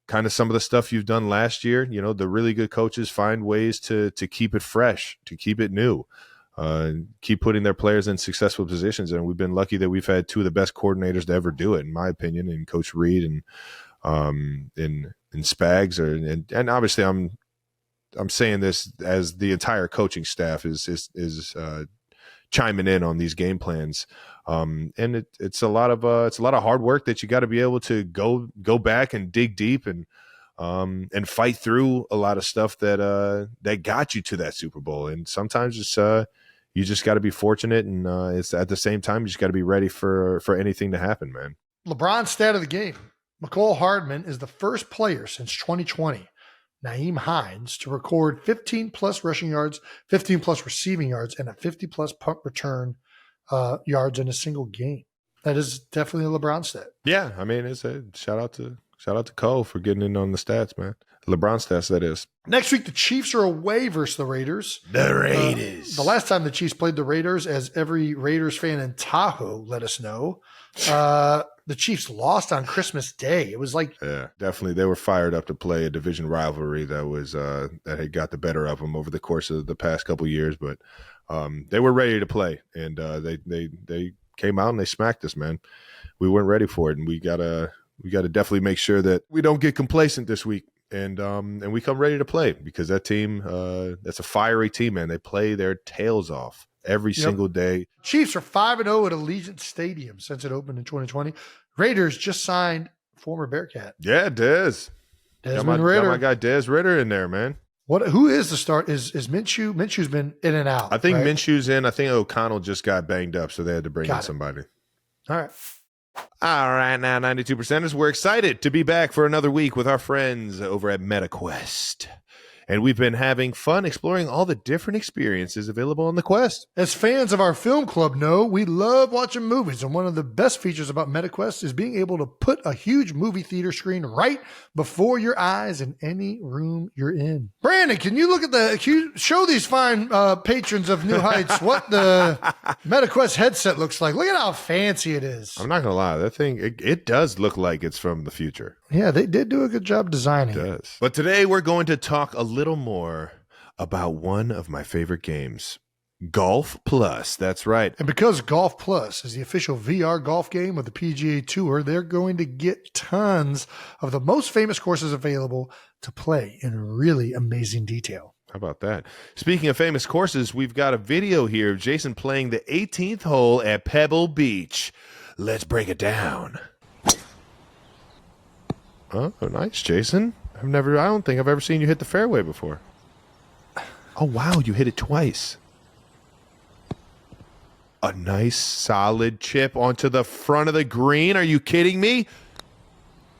kind of some of the stuff you've done last year. The really good coaches find ways to keep it fresh, to keep it new. Keep putting their players in successful positions, and we've been lucky that we've had two of the best coordinators to ever do it, in my opinion, in Coach Reed and in Spags, and obviously I'm saying this as the entire coaching staff is chiming in on these game plans, and it's a lot of hard work that you got to be able to go back and dig deep and fight through a lot of stuff that got you to that Super Bowl, and sometimes it's you just got to be fortunate, and it's at the same time you just got to be ready for anything to happen, man. LeBron's stat of the game: McCole Hardman is the first player since 2020, Nyheim Hines, to record 15-plus rushing yards, 15-plus receiving yards, and a 50-plus punt return yards in a single game. That is definitely a LeBron stat. Yeah, I mean, it's a shout out to Cole for getting in on the stats, man. LeBron stats, that is. Next week, the Chiefs are away versus the Raiders. The Raiders. The last time the Chiefs played the Raiders, as every Raiders fan in Tahoe let us know, the Chiefs lost on Christmas Day. It was like, yeah, definitely. They were fired up to play a division rivalry that was that had got the better of them over the course of the past couple of years, but they were ready to play, and they came out and they smacked us, man. We weren't ready for it, and we gotta definitely make sure that we don't get complacent this week, and we come ready to play, because that team, that's a fiery team, man. They play their tails off every single day. Chiefs are 5-0 at Allegiant Stadium since it opened in 2020. Raiders just signed former Bearcat. Yeah, Desmond Ritter. Got my guy Des Ritter in there, man. Who is the start? Is Minshew? Minshew's been in and out. I think Minshew's in. I think O'Connell just got banged up, so they had to bring in somebody. All right. All right, now 92%ers, we're excited to be back for another week with our friends over at MetaQuest. And we've been having fun exploring all the different experiences available on the Quest. As fans of our film club know, we love watching movies, and one of the best features about MetaQuest is being able to put a huge movie theater screen right before your eyes in any room you're in. Brandon, can you look at show these fine patrons of New Heights what the MetaQuest headset looks like? Look at how fancy it is. I'm not going to lie. That thing, it does look like it's from the future. Yeah, they did do a good job designing it. Does. But today we're going to talk a little more about one of my favorite games, Golf Plus. That's right. And because Golf Plus is the official VR golf game of the PGA Tour, they're going to get tons of the most famous courses available to play in really amazing detail. How about that? Speaking of famous courses, we've got a video here of Jason playing the 18th hole at Pebble Beach. Let's break it down. Oh, nice, Jason. I don't think I've ever seen you hit the fairway before. Oh, wow, you hit it twice. A nice, solid chip onto the front of the green. Are you kidding me?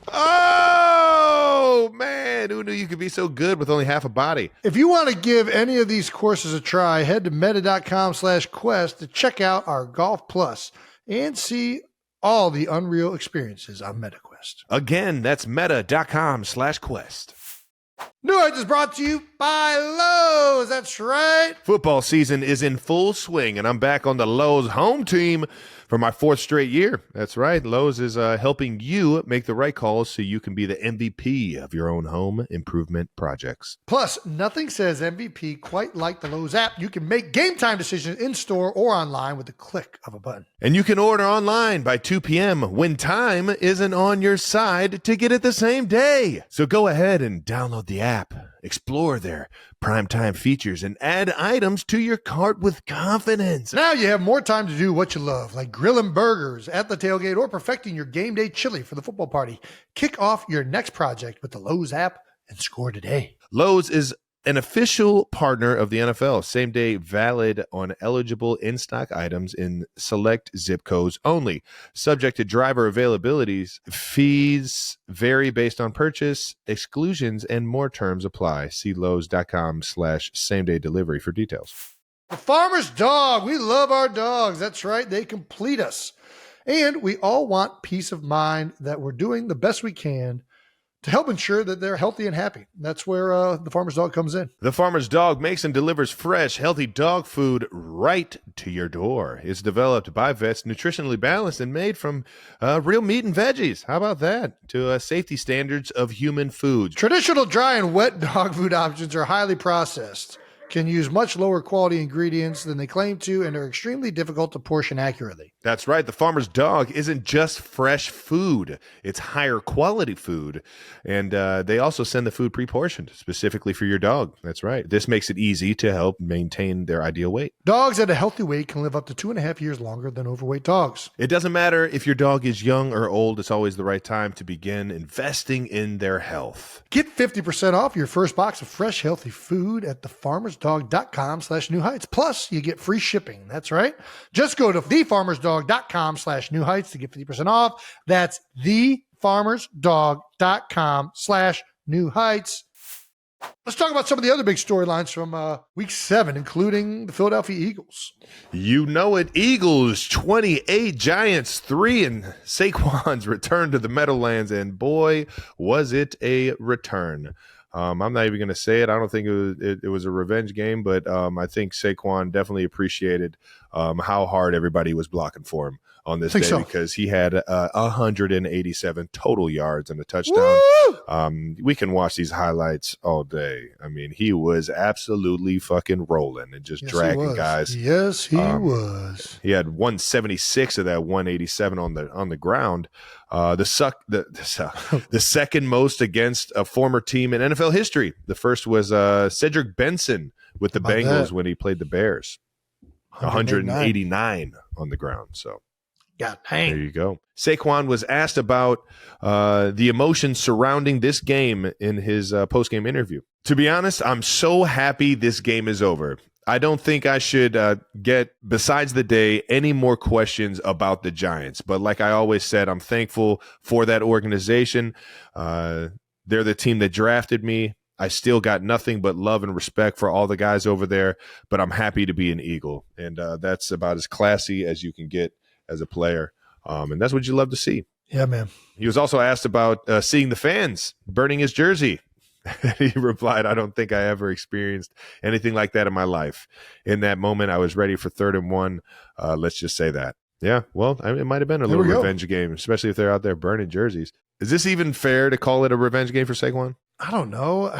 Oh, man, who knew you could be so good with only half a body? If you want to give any of these courses a try, head to meta.com/quest to check out our Golf Plus and see all the unreal experiences on MetaQuest. Again, that's meta.com/quest. New Heights is brought to you by Lowe's. That's right. Football season is in full swing, and I'm back on the Lowe's home team for my 4th straight year. That's right. Lowe's is helping you make the right calls so you can be the MVP of your own home improvement projects. Plus, nothing says MVP quite like the Lowe's app. You can make game time decisions in-store or online with the click of a button. And you can order online by 2 p.m. when time isn't on your side to get it the same day. So go ahead and download the app Explore their primetime features and add items to your cart with confidence. Now you have more time to do what you love, like grilling burgers at the tailgate or perfecting your game day chili for the football party. Kick off your next project with the Lowe's app and score today. Lowe's is an official partner of the NFL. Same day valid on eligible in-stock items in select zip codes only. Subject to driver availabilities. Fees vary based on purchase. Exclusions and more terms apply. See Lowe's.com/same-day delivery for details. The Farmer's Dog. We love our dogs. That's right. They complete us. And we all want peace of mind that we're doing the best we can to help ensure that they're healthy and happy. That's where the Farmer's Dog comes in. The Farmer's Dog makes and delivers fresh, healthy dog food right to your door. It's developed by vets, nutritionally balanced, and made from real meat and veggies. How about that? To safety standards of human foods. Traditional dry and wet dog food options are highly processed, can use much lower quality ingredients than they claim to, and are extremely difficult to portion accurately. That's right. The Farmer's Dog isn't just fresh food. It's higher quality food. And they also send the food pre-portioned specifically for your dog. That's right. This makes it easy to help maintain their ideal weight. Dogs at a healthy weight can live up to 2.5 years longer than overweight dogs. It doesn't matter if your dog is young or old. It's always the right time to begin investing in their health. Get 50% off your first box of fresh, healthy food at thefarmersdog.com/New Heights. Plus, you get free shipping. That's right. Just go to thefarmersdog.com/New Heights to get 50% off. That's thefarmersdog.com/New Heights. Let's talk about some of the other big storylines from week 7, including the Philadelphia Eagles. You know it. Eagles 28, Giants 3, and Saquon's return to the Meadowlands. And boy, was it a return. I'm not even going to say it. I don't think it was a revenge game, but I think Saquon definitely appreciated how hard everybody was blocking for him on this day, because he had 187 total yards and a touchdown. We can watch these highlights all day. I mean, he was absolutely fucking rolling and just dragging guys. Yes, he was. He had 176 of that 187 on the ground. The second most against a former team in NFL history. The first was Cedric Benson with the Bengals when he played the Bears. 189 on the ground. So God dang. There you go. Saquon was asked about the emotions surrounding this game in his post-game interview. To be honest, I'm so happy this game is over. I don't think I should get, besides the day, any more questions about the Giants. But like I always said, I'm thankful for that organization. They're the team that drafted me. I still got nothing but love and respect for all the guys over there, but I'm happy to be an Eagle. And that's about as classy as you can get as a player. And that's what you love to see. Yeah, man. He was also asked about seeing the fans burning his jersey. He replied, "I don't think I ever experienced anything like that in my life. In that moment, I was ready for 3rd and 1. Let's just say that." Yeah, well, it might have been a little revenge game, especially if they're out there burning jerseys. Is this even fair to call it a revenge game for Saquon? I don't know.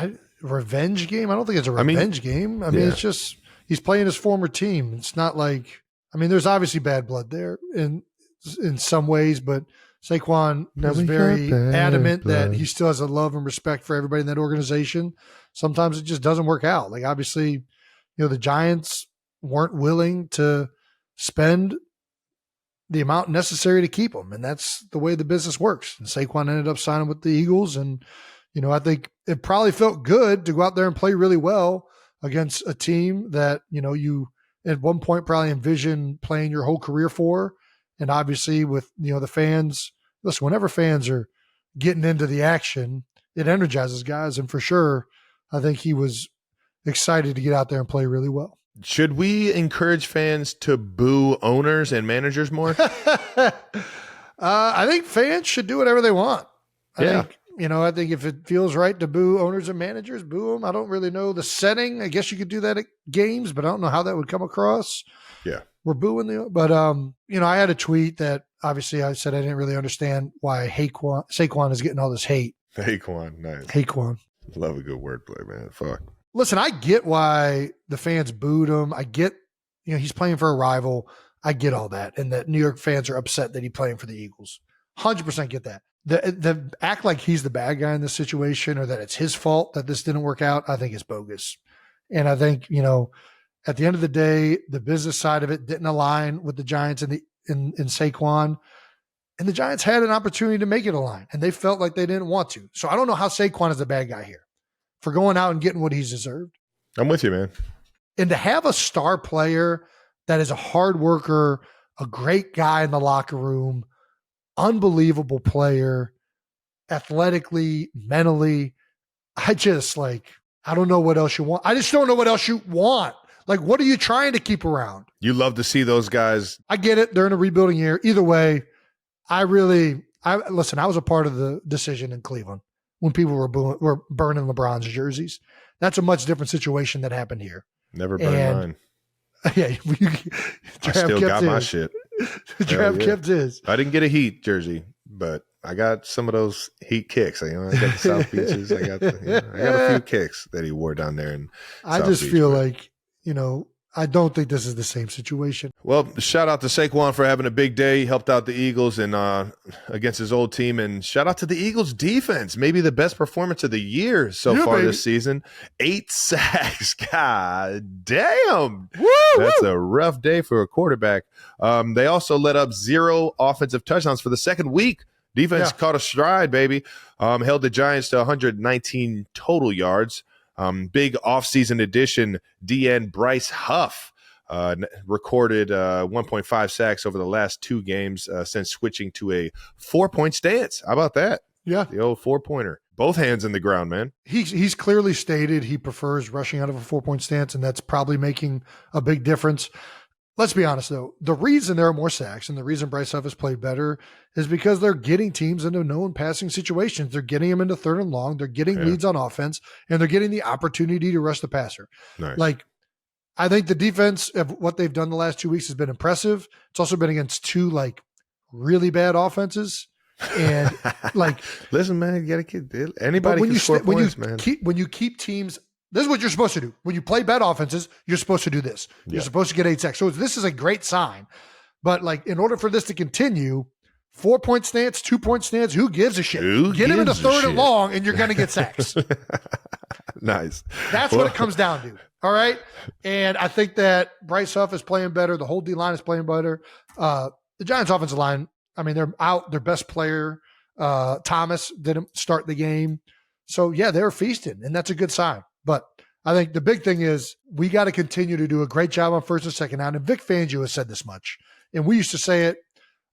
Revenge game? I don't think it's a revenge game. I mean, it's just he's playing his former team. It's not like, I mean, there's obviously bad blood there in some ways, but Saquon was very adamant that he still has a love and respect for everybody in that organization. Sometimes it just doesn't work out. Like, obviously, the Giants weren't willing to spend the amount necessary to keep him, and that's the way the business works. And Saquon ended up signing with the Eagles, and I think it probably felt good to go out there and play really well against a team that you at one point probably envisioned playing your whole career for. And obviously with, the fans, listen, whenever fans are getting into the action, it energizes guys. And for sure, I think he was excited to get out there and play really well. Should we encourage fans to boo owners and managers more? I think fans should do whatever they want. I think if it feels right to boo owners and managers, boo them. I don't really know the setting. I guess you could do that at games, but I don't know how that would come across. Yeah. We're booing but I had a tweet that obviously I said I didn't really understand why Saquon is getting all this hate. Saquon, nice. Saquon. Love a good wordplay, man. Fuck. Listen, I get why the fans booed him. I get, he's playing for a rival. I get all that. And that New York fans are upset that he's playing for the Eagles. 100% get that. The act like he's the bad guy in this situation or that it's his fault that this didn't work out, I think is bogus. And I think, at the end of the day, the business side of it didn't align with the Giants in Saquon. And the Giants had an opportunity to make it align, and they felt like they didn't want to. So I don't know how Saquon is the bad guy here for going out and getting what he's deserved. I'm with you, man. And to have a star player that is a hard worker, a great guy in the locker room, unbelievable player, athletically, mentally, I don't know what else you want. I just don't know what else you want. Like, what are you trying to keep around? You love to see those guys. I get it. They're in a rebuilding year. Either way, I was a part of the decision in Cleveland when people were burning LeBron's jerseys. That's a much different situation that happened here. Never burned mine. Yeah, I still got my shit. Trav kept his. I didn't get a Heat jersey, but I got some of those Heat kicks. I got the South Beaches. I got a few kicks that he wore down there. I just feel like, I don't think this is the same situation. Well, shout out to Saquon for having a big day. He helped out the Eagles and against his old team. And shout out to the Eagles defense. Maybe the best performance of the year so far this season. 8 sacks. God damn. Woo, that's a rough day for a quarterback. They also let up 0 offensive touchdowns for the second week. Defense caught a stride, baby. Held the Giants to 119 total yards. Big offseason addition, DN Bryce Huff recorded 1.5 sacks over the last 2 games since switching to a 4-point stance. How about that? Yeah. The old 4-pointer. Both hands in the ground, man. He's clearly stated he prefers rushing out of a 4-point stance, and that's probably making a big difference. Let's be honest, though. The reason there are more sacks and the reason Bryce Huff has played better is because they're getting teams into known passing situations. They're getting them into 3rd and long. They're getting leads on offense, and they're getting the opportunity to rush the passer. Nice. Like, I think the defense of what they've done the last 2 weeks has been impressive. It's also been against 2 really bad offenses. And listen, man, you got to keep anybody can score points, man. When you keep teams. This is what you're supposed to do. When you play bad offenses, you're supposed to do this. You're supposed to get 8 sacks. So this is a great sign. But in order for this to continue, 4-point stance, 2-point stance, who gives a shit? Get him into 3rd and long, and you're going to get sacks. Nice. That's what it comes down to. All right? And I think that Bryce Huff is playing better. The whole D-line is playing better. The Giants' offensive line, they're out. Their best player, Thomas, didn't start the game. So, yeah, they're feasting, and that's a good sign. But I think the big thing is we got to continue to do a great job on 1st and 2nd down. And Vic Fangio has said this much. And we used to say it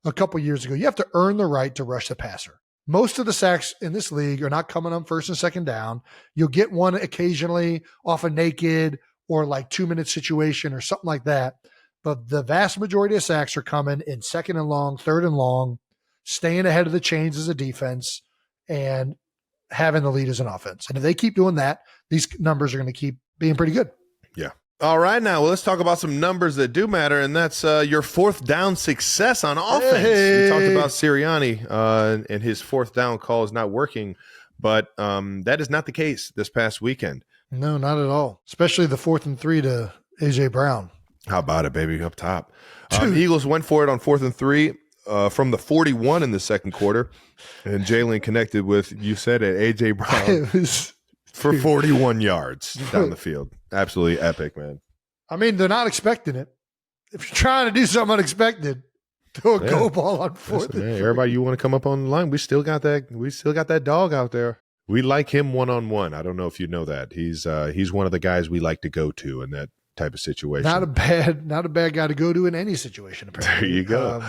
a couple years ago. You have to earn the right to rush the passer. Most of the sacks in this league are not coming on 1st and 2nd down. You'll get one occasionally off a naked or 2-minute situation or something like that. But the vast majority of sacks are coming in 2nd and long, 3rd and long, staying ahead of the chains as a defense, and having the lead as an offense. And if they keep doing that, these numbers are going to keep being pretty good. Yeah. All right, now let's talk about some numbers that do matter, and that's your 4th down success on offense. We talked about Sirianni and his 4th down call is not working, but that is not the case this past weekend. No, not at all. Especially the 4th and 3 to A.J. Brown. How about it, baby, up top? Eagles went for it on 4th and 3. From the 41 in the second quarter, and Jalen connected with, you said it, A.J. Brown for 41 yards down the field. Absolutely epic, man. They're not expecting it. If you're trying to do something unexpected, throw a go ball on 4th. Listen, man, everybody, you want to come up on the line? We still got that dog out there. We like him one-on-one. I don't know if you know that. He's one of the guys we like to go to in that type of situation. Not a bad guy to go to in any situation, apparently. There you go.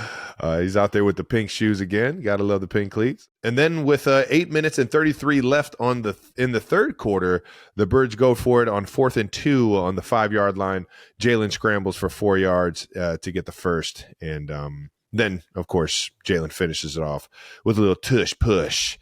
He's out there with the pink shoes again. Gotta love the pink cleats. And then with 8 minutes and 33 left in the 3rd quarter, the Birds go for it on 4th and 2 on the 5-yard line. Jalen scrambles for 4 yards to get the first. And then, of course, Jalen finishes it off with a little tush push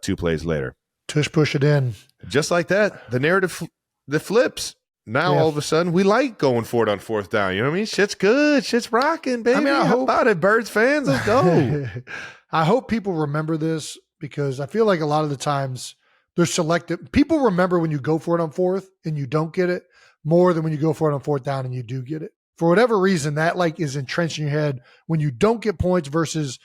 2 plays later. Tush push it in. Just like that, the narrative that flips. Now, all of a sudden, we like going for it on 4th down. You know what I mean? Shit's good. Shit's rocking, baby. I hope about it, Birds fans. Let's go. I hope people remember this because I feel like a lot of the times they're selective. People remember when you go for it on 4th and you don't get it more than when you go for it on 4th down and you do get it. For whatever reason, that is entrenched in your head when you don't get points versus,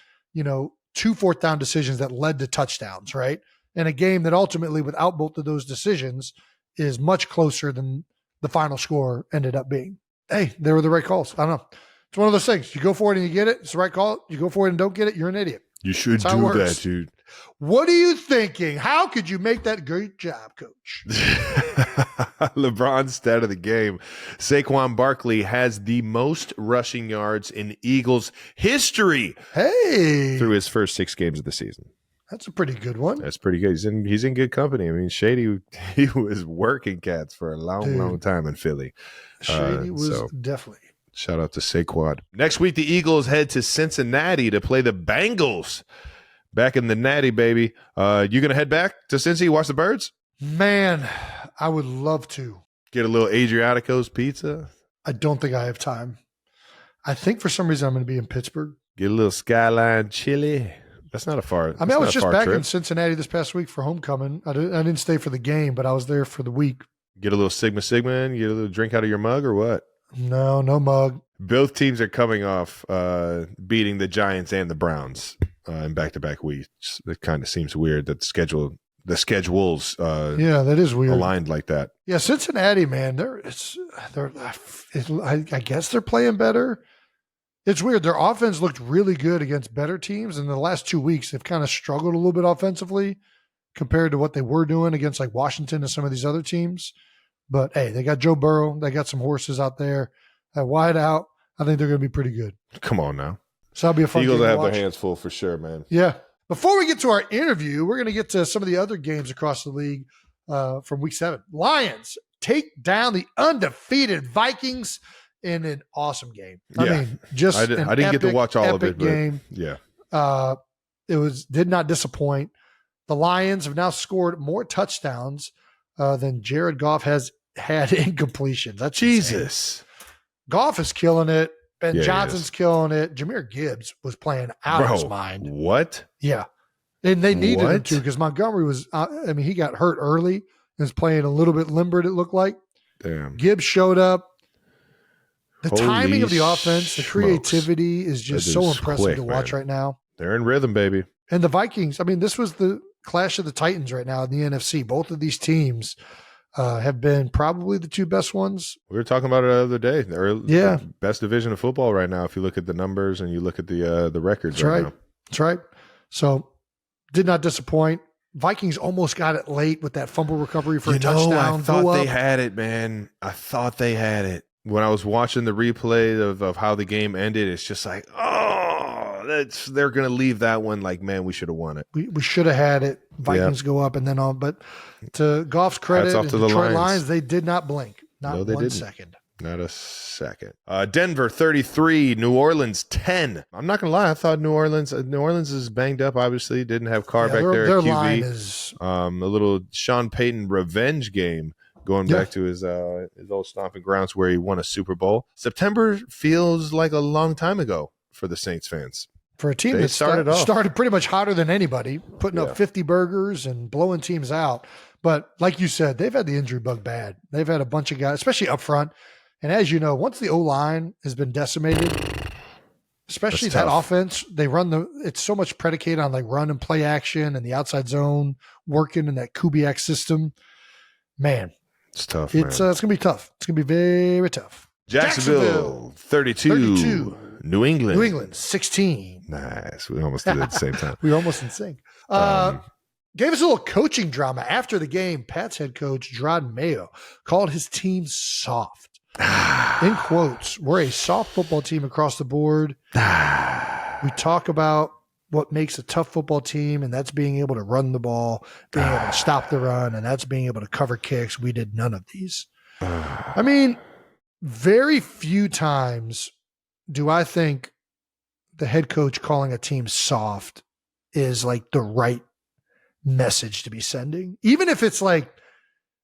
2 fourth down decisions that led to touchdowns, right? In a game that ultimately, without both of those decisions, is much closer than the final score ended up being. Hey, they were the right calls. I don't know. It's one of those things. You go for it and you get it. It's the right call. You go for it and don't get it. You're an idiot. You should do that, dude. What are you thinking? How could you make that great job, coach? LeBron's stat of the game. Saquon Barkley has the most rushing yards in Eagles history. Hey. Through his first 6 games of the season. That's a pretty good one. That's pretty good. He's in good company. I mean, Shady, he was working cats for a long time in Philly. Shady was definitely. Shout out to Saquon. Next week, the Eagles head to Cincinnati to play the Bengals. Back in the Natty, baby. You going to head back to Cincy, watch the Birds? Man, I would love to. Get a little Adriatico's pizza? I don't think I have time. I think for some reason I'm going to be in Pittsburgh. Get a little Skyline chili. That's not a far I was just back in Cincinnati this past week for homecoming. I didn't stay for the game, but I was there for the week. Get a little Sigma and get a little drink out of your mug or what? No mug. Both teams are coming off beating the Giants and the Browns in back-to-back weeks. It kind of seems weird that the schedules that is weird, aligned like that. Yeah, Cincinnati, man, I guess they're playing better. It's weird. Their offense looked really good against better teams, and the last 2 weeks they've kind of struggled a little bit offensively compared to what they were doing against like Washington and some of these other teams. But hey, they got Joe Burrow. They got some horses out there. At wide out, I think they're going to be pretty good. Come on now. So that'll be a fun game to watch. Eagles have their hands full for sure, man. Yeah. Before we get to our interview, we're going to get to some of the other games across the league from week 7. Lions take down the undefeated Vikings in an awesome game. Yeah. I mean, just I didn't get to watch all of it, but game. Yeah. It did not disappoint. The Lions have now scored more touchdowns than Jared Goff has had incompletions. That's Jesus. Insane. Goff is killing it. Ben Johnson's killing it. Jahmyr Gibbs was playing out of his mind. What? Yeah. And they needed him to because Montgomery was, he got hurt early and was playing a little bit limbered, it looked like. Damn. Gibbs showed up. The timing of the offense, the creativity is just so impressive to watch right now. They're in rhythm, baby. And the Vikings, this was the clash of the Titans right now in the NFC. Both of these teams have been probably the 2 best ones. We were talking about it the other day. They're best division of football right now if you look at the numbers and you look at the records now. That's right. So did not disappoint. Vikings almost got it late with that fumble recovery for a touchdown. I thought they had it, man. I thought they had it. When I was watching the replay of how the game ended, it's just like, they're going to leave that one like, man, we should have won it. We should have had it. Vikings go up and then on. But to Goff's credit, and Detroit Lions, they did not blink. Not 1 second. Not a second. Denver 33, New Orleans 10. I'm not gonna lie, I thought New Orleans is banged up. Obviously, didn't have Carr back there. Their at QB. line is a little Sean Payton revenge game, going back to his old stomping grounds where he won a Super Bowl. September feels like a long time ago for the Saints fans. For a team that started pretty much hotter than anybody, putting up 50 burgers and blowing teams out. But like you said, they've had the injury bug bad. They've had a bunch of guys, especially up front. And as you know, once the O-line has been decimated, especially that offense, it's so much predicated on like run and play action and the outside zone working in that Kubiak system. Man, it's tough. It's going to be tough. It's going to be very tough. Jacksonville 32. New England 16. Nice. We almost did it at the same time. We were almost in sync. Gave us a little coaching drama after the game. Pat's head coach, Gerard Mayo, called his team soft. In quotes, we're a soft football team across the board. We talk about what makes a tough football team, and that's being able to run the ball, being able to stop the run, and that's being able to cover kicks. We did none of these. Very few times do I think the head coach calling a team soft is like the right message to be sending. Even if it's like,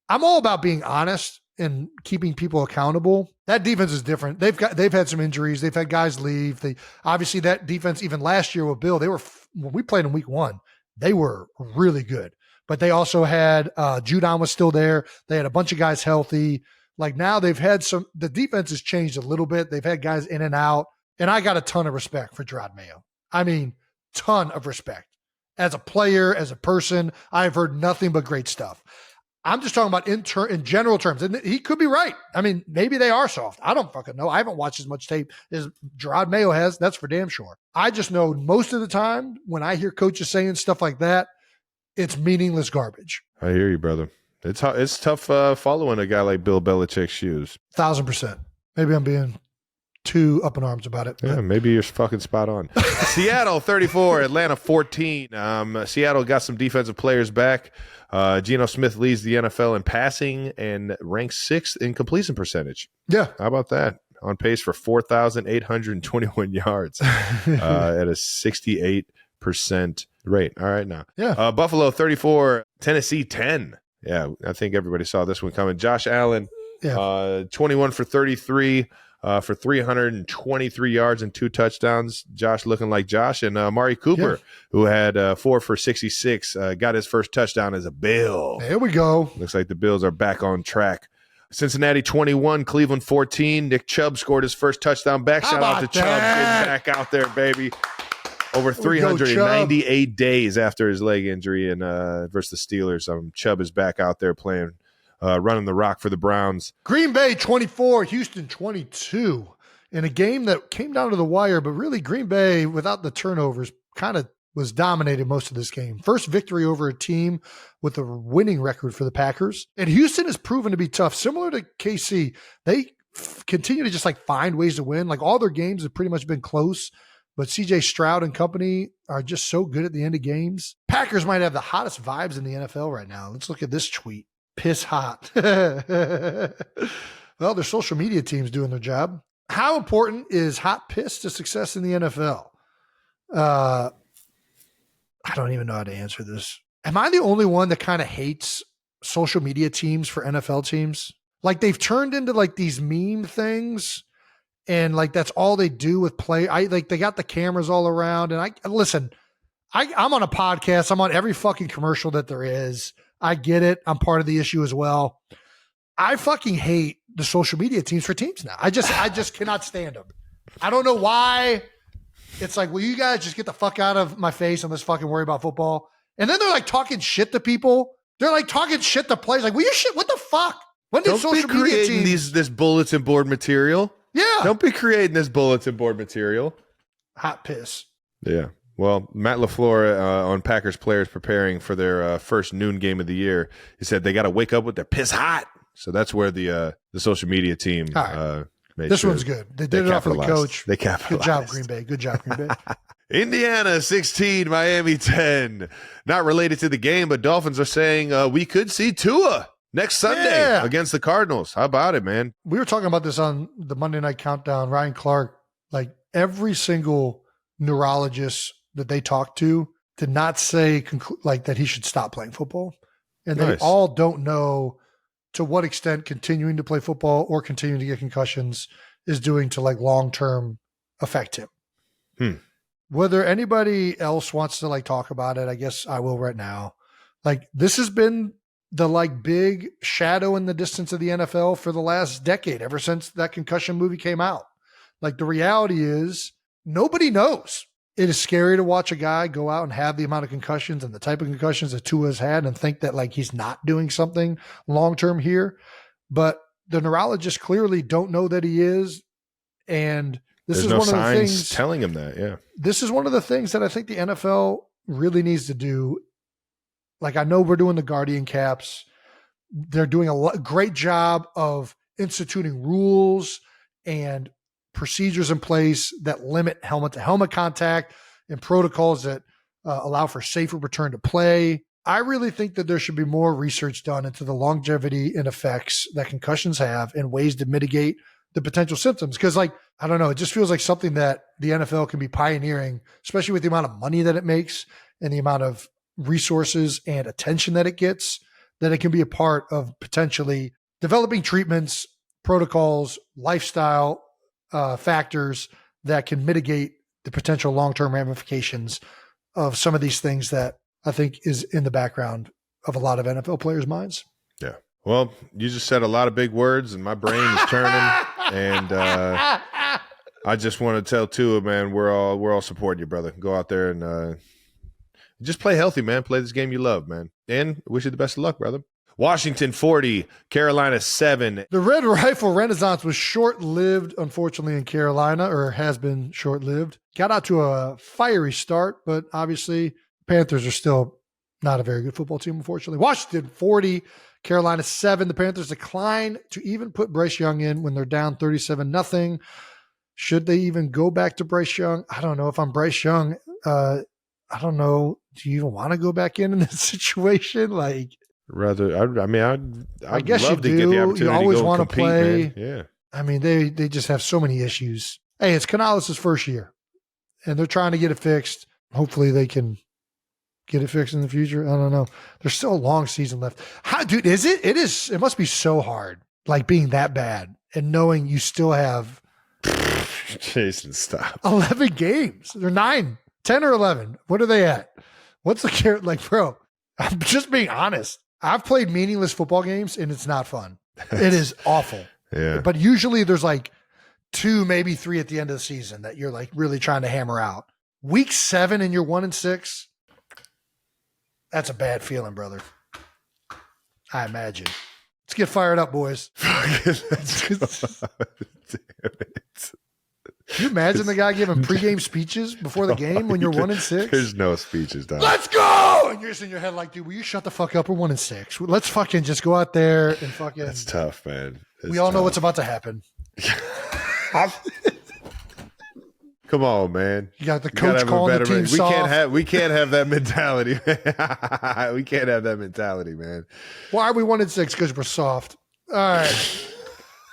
I'm all about being honest and keeping people accountable. That defense is different. They've had some injuries. They've had guys leave. Obviously that defense, even last year with Bill, when we played in week 1, they were really good, but they also had Judon was still there. They had a bunch of guys healthy. Like now they've had the defense has changed a little bit. They've had guys in and out, and I got a ton of respect for Gerard Mayo. ton of respect. As a player, as a person, I've heard nothing but great stuff. I'm just talking about in general terms. And he could be right. I mean, maybe they are soft. I don't fucking know. I haven't watched as much tape as Gerard Mayo has. That's for damn sure. I just know most of the time when I hear coaches saying stuff like that, it's meaningless garbage. I hear you, brother. It's tough following a guy like Bill Belichick's shoes. 1,000%. Maybe I'm being too up in arms about it. Yeah, maybe you're fucking spot on. Seattle 34, Atlanta 14. Seattle got some defensive players back. Geno Smith leads the NFL in passing and ranks 6th in completion percentage. Yeah. How about that? On pace for 4,821 yards at a 68% rate. All right, now. Yeah. Buffalo 34, Tennessee 10. Yeah, I think everybody saw this one coming. Josh Allen, 21 for 33 for 323 yards and 2 touchdowns. Josh looking like Josh. And Amari Cooper, who had 4 for 66, got his first touchdown as a Bill. There we go. Looks like the Bills are back on track. Cincinnati 21, Cleveland 14. Nick Chubb scored his first touchdown back. Shout out to Chubb getting back out there, baby. Over 398 days after his leg injury and versus the Steelers. Chubb is back out there playing, running the rock for the Browns. Green Bay 24, Houston 22. In a game that came down to the wire, but really Green Bay, without the turnovers, kind of was dominated most of this game. First victory over a team with a winning record for the Packers. And Houston has proven to be tough. Similar to KC, they continue to just like find ways to win. Like all their games have pretty much been close. But CJ Stroud and company are just so good at the end of games. Packers might have the hottest vibes in the NFL right now. Let's look at this tweet. Piss hot. Well, their social media team's doing their job. How important is hot piss to success in the NFL? I don't even know how to answer this. Am I the only one that kind of hates social media teams for NFL teams? Like they've turned into like these meme things. And like that's all they do with play. They got the cameras all around. And I'm on a podcast. I'm on every fucking commercial that there is. I get it. I'm part of the issue as well. I fucking hate the social media teams for teams now. I just cannot stand them. I don't know why. It's like, will you guys just get the fuck out of my face and let's fucking worry about football? And then they're like talking shit to people. They're like talking shit to players. Like, will you shit? What the fuck? When did social media teams this bulletin board material? Yeah. Don't be creating this bulletin board material. Hot piss. Yeah. Well, Matt LaFleur on Packers players preparing for their first noon game of the year, he said they got to wake up with their piss hot. So that's where the social media team made this sure one's good. They did it off for the coach. They capitalized. Good job, Green Bay. Good job, Green Bay. Indiana 16, Miami 10. Not related to the game, but Dolphins are saying we could see Tua next Sunday against the Cardinals. How about it, man? We were talking about this on the Monday Night Countdown. Ryan Clark, like every single neurologist that they talked to did not say like that he should stop playing football. And they all don't know to what extent continuing to play football or continuing to get concussions is doing to like long-term affect him. Whether anybody else wants to like talk about it, I guess I will right now. Like this has been the like big shadow in the distance of the NFL for the last decade, ever since that concussion movie came out. Like the reality is nobody knows. It is scary to watch a guy go out and have the amount of concussions and the type of concussions that Tua has had and think that like he's not doing something long-term here. But the neurologists clearly don't know that he is. And this is one of the things telling him that. Yeah. This is one of the things that I think the NFL really needs to do. Like I know we're doing the Guardian caps. They're doing a great job of instituting rules and procedures in place that limit helmet-to-helmet contact and protocols that allow for safer return to play. I really think that there should be more research done into the longevity and effects that concussions have and ways to mitigate the potential symptoms. Because like, I don't know, it just feels like something that the NFL can be pioneering, especially with the amount of money that it makes and the amount of resources and attention that it gets, that it can be a part of potentially developing treatments, protocols, lifestyle factors that can mitigate the potential long-term ramifications of some of these things that I think is in the background of a lot of NFL players' minds. Yeah. Well, you just said a lot of big words and my brain is turning and I just want to tell Tua, man, we're all supporting you, brother. Go out there and just play healthy, man. Play this game you love, man. And wish you the best of luck, brother. Washington 40, Carolina 7. The Red Rifle Renaissance was short-lived, unfortunately, in Carolina, or has been short-lived. Got out to a fiery start, but obviously Panthers are still not a very good football team, unfortunately. Washington 40, Carolina 7. The Panthers decline to even put Bryce Young in when they're down 37-0. Should they even go back to Bryce Young? I don't know. If I'm Bryce Young, I don't know. Do you even want to go back in this situation? Like, I guess love you to get the do. opportunity You always to go want to compete, play. man. Yeah. I mean, they just have so many issues. Hey, it's Canales' first year, and they're trying to get it fixed. Hopefully they can get it fixed in the future. I don't know. There's still a long season left. How, dude, is it? It is. It must be so hard, like being that bad and knowing you still have Jason, stop. 11 games. They're 9, 10 or 11. What are they at? What's the care? Like, bro, I'm just being honest. I've played meaningless football games and it's not fun. It is awful. Yeah. But usually there's like 2, maybe 3 at the end of the season that you're like really trying to hammer out. Week 7 and you're 1-6. That's a bad feeling, brother. I imagine. Let's get fired up, boys. Damn it. Can you imagine the guy giving pregame speeches before the game when you're 1-6? There's no speeches, dog. Let's go! And you're just in your head like, dude, will you shut the fuck up? We're 1-6. Let's fucking just go out there and fucking. That's tough, man. We all know what's about to happen. Come on, man. You got the coach calling the team soft. We can't have that mentality. We can't have that mentality, man. Why are we 1-6? Because we're soft. All right.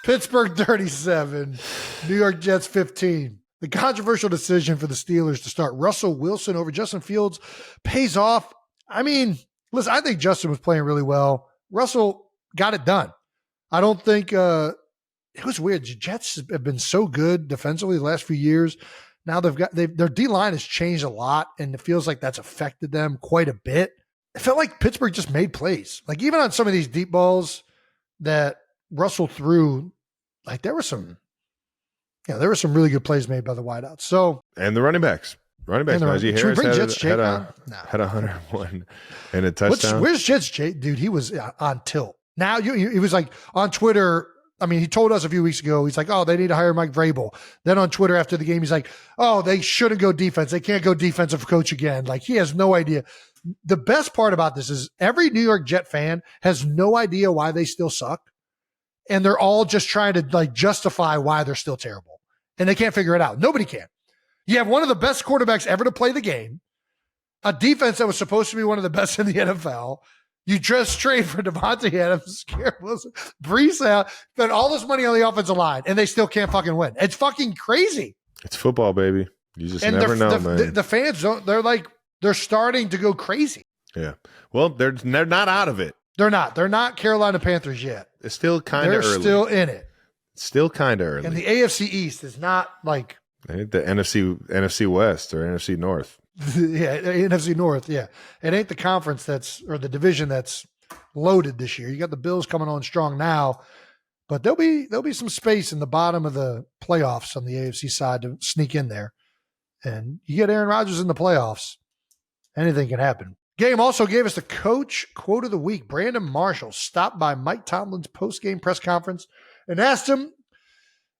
Pittsburgh 37, New York Jets 15. The controversial decision for the Steelers to start Russell Wilson over Justin Fields pays off. I mean, listen, I think Justin was playing really well. Russell got it done. I don't think it was weird. The Jets have been so good defensively the last few years. Now their D-line has changed a lot, and it feels like that's affected them quite a bit. It felt like Pittsburgh just made plays. Like even on some of these deep balls that Russell threw, like there were some really good plays made by the wideouts. So and the running backs. Najee Harris had a 101 and a touchdown. Where's Jets Jake? Dude, he was on tilt. Now he was like on Twitter. I mean, he told us a few weeks ago, he's like, oh, they need to hire Mike Vrabel. Then on Twitter after the game, he's like, oh, they shouldn't go defense. They can't go defensive coach again. Like he has no idea. The best part about this is every New York Jet fan has no idea why they still suck. And they're all just trying to like justify why they're still terrible. And they can't figure it out. Nobody can. You have one of the best quarterbacks ever to play the game, a defense that was supposed to be one of the best in the NFL. You just trade for Devontae Adams, Garrett Wilson, Brees out, spend all this money on the offensive line, and they still can't fucking win. It's fucking crazy. It's football, baby. You just never know, man. The fans don't. They're starting to go crazy. Yeah. Well, they're not out of it. They're not. They're not Carolina Panthers yet. It's still kind of early. They're still in it. Still kind of early. And the AFC East is not like I think the NFC West or NFC North. Yeah, NFC North. Yeah, it ain't the conference or the division that's loaded this year. You got the Bills coming on strong now, but there'll be some space in the bottom of the playoffs on the AFC side to sneak in there. And you get Aaron Rodgers in the playoffs, anything can happen. Game also gave us the coach quote of the week. Brandon Marshall stopped by Mike Tomlin's post-game press conference and asked him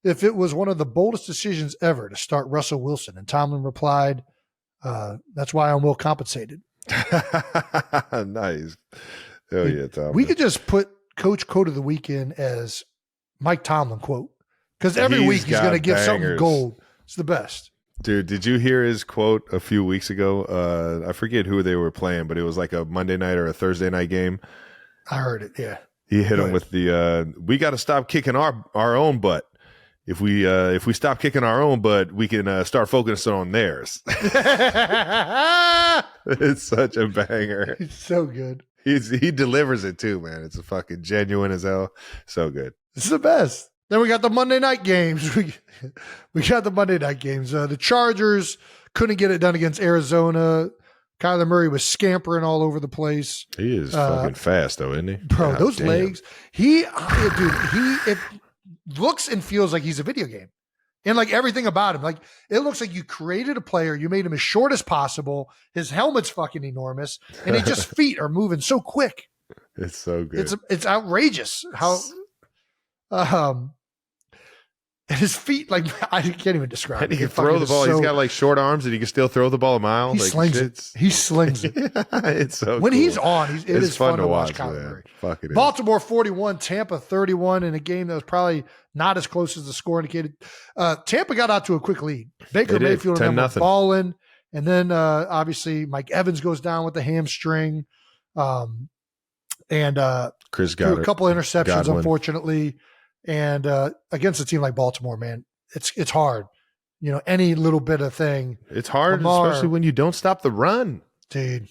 if it was one of the boldest decisions ever to start Russell Wilson. And Tomlin replied, that's why I'm well compensated. Nice. Hell yeah, Tomlin. We could just put coach quote of the week in as Mike Tomlin quote. Because every week he's going to give something gold. It's the best. Dude, did you hear his quote a few weeks ago? I forget who they were playing, but it was like a Monday night or a Thursday night game. I heard it, yeah. He hit him with the, we got to stop kicking our own butt. If we stop kicking our own butt, we can start focusing on theirs. It's such a banger. It's so good. He delivers it too, man. It's a fucking genuine as hell. So good. This is the best. Then we got the Monday night games. We got the Monday night games. The Chargers couldn't get it done against Arizona. Kyler Murray was scampering all over the place. He is fucking fast, though, isn't he? Bro, God, those legs. It looks and feels like he's a video game. And like everything about him, like it looks like you created a player, you made him as short as possible. His helmet's fucking enormous, and his just feet are moving so quick. It's so good. It's outrageous how and his feet, like I can't even describe and it. he can throw the ball. He's got like short arms, and he can still throw the ball a mile. He like, slings it. He slings it. It's so when cool. he's on, it is fun to watch. Fuck it is. Baltimore 41, Tampa 31 in a game that was probably not as close as the score indicated. Tampa got out to a quick lead. Baker Mayfield and them were balling, and then obviously Mike Evans goes down with the hamstring, and Chris threw got a couple interceptions, Godwin. unfortunately. And against a team like Baltimore, man, it's hard. You know, any little bit of thing. It's hard, Lamar, especially when you don't stop the run. Dude,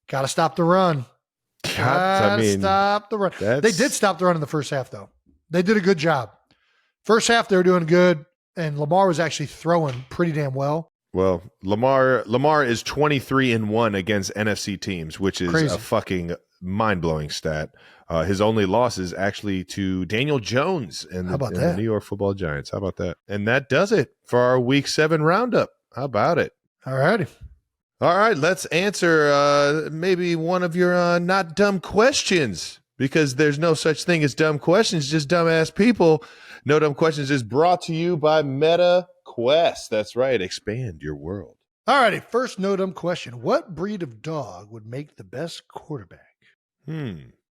got to stop the run. Stop the run. They did stop the run in the first half, though. They did a good job. First half, they were doing good, and Lamar was actually throwing pretty damn well. Well, Lamar is 23-1 against NFC teams, which is crazy. A fucking mind-blowing stat. His only loss is actually to Daniel Jones and the New York Football Giants. How about that? And that does it for our Week 7 roundup. How about it? All righty. All right, let's answer maybe one of your not dumb questions, because there's no such thing as dumb questions, just dumbass people. No Dumb Questions is brought to you by MetaQuest. That's right. Expand your world. All righty. First no dumb question. What breed of dog would make the best quarterback?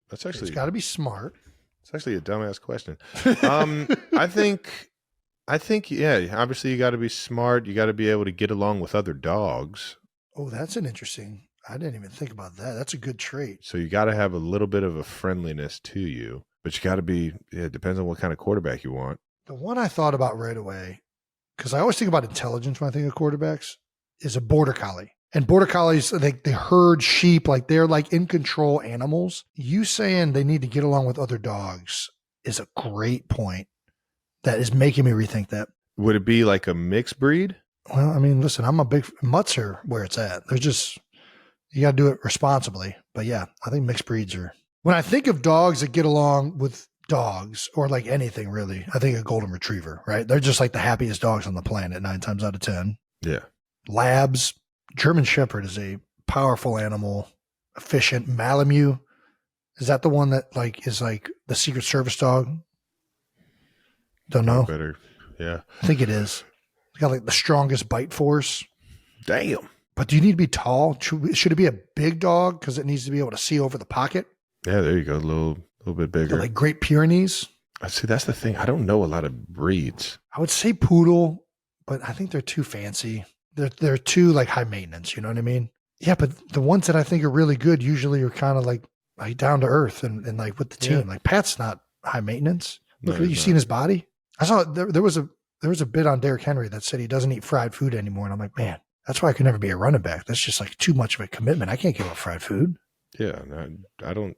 That's actually, it's got to be smart. It's actually a dumbass question. I think, yeah, obviously you got to be smart. You got to be able to get along with other dogs. Oh, that's an interesting. I didn't even think about that. That's a good trait. So you got to have a little bit of a friendliness to you, but you got to be, it depends on what kind of quarterback you want. The one I thought about right away, because I always think about intelligence when I think of quarterbacks, is a border collie. And border collies, they herd sheep, like they're like in control animals. You saying they need to get along with other dogs is a great point that is making me rethink that. Would it be like a mixed breed? Well, I mean, listen, I'm a big mutts are where it's at. There's just, you got to do it responsibly. But yeah, I think mixed breeds are. When I think of dogs that get along with dogs or like anything really, I think a golden retriever, right? They're just like the happiest dogs on the planet 9 times out of 10. Yeah. Labs. German Shepherd is a powerful animal, efficient. Malamute, is that the one that like is like the Secret Service dog? Don't know. Better, yeah. I think it is. It's got like the strongest bite force. Damn. But do you need to be tall? Should it be a big dog because it needs to be able to see over the pocket? Yeah, there you go. A little bit bigger. Like Great Pyrenees. I see. That's the thing. I don't know a lot of breeds. I would say poodle, but I think they're too fancy. They're too like high maintenance. You know what I mean? Yeah, but the ones that I think are really good usually are kind of like down to earth and like with the team. Yeah. Like Pat's not high maintenance. Look, No, you seen his body? I saw there was a bit on Derrick Henry that said he doesn't eat fried food anymore, and I'm like, man, that's why I could never be a running back. That's just like too much of a commitment. I can't give up fried food. Yeah, I don't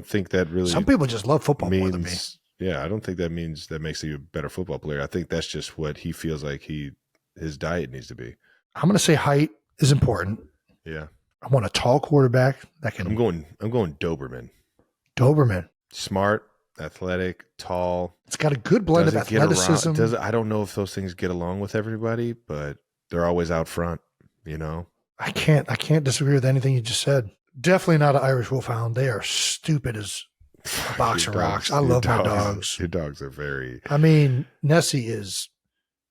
think that really. Some people just love football means, more than me. Yeah, I don't think that means that makes you a better football player. I think that's just what he feels like his diet needs to be. I'm going to say height is important. Yeah. I want a tall quarterback that can. I'm going Doberman. Doberman. Smart, athletic, tall. It's got a good blend of athleticism. I don't know if those things get along with everybody, but they're always out front, you know? I can't disagree with anything you just said. Definitely not an Irish Wolfhound. They are stupid as a box of rocks. I love my dogs. Your dogs are very. I mean, Nessie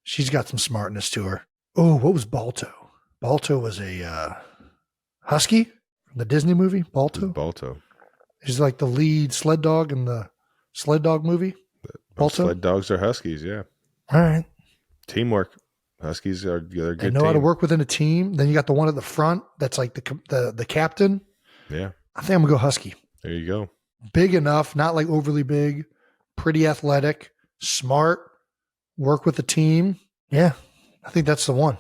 she's got some smartness to her. Oh, what was Balto? Balto was a husky from the Disney movie, Balto. Balto. He's like the lead sled dog in the sled dog movie. Balto. Sled dogs are huskies, yeah. All right. Teamwork. Huskies they're good. They know how to work within a team. Then you got the one at the front that's like the captain. Yeah. I think I'm gonna go husky. There you go. Big enough, not like overly big, pretty athletic, smart, work with the team. Yeah, I think that's the one.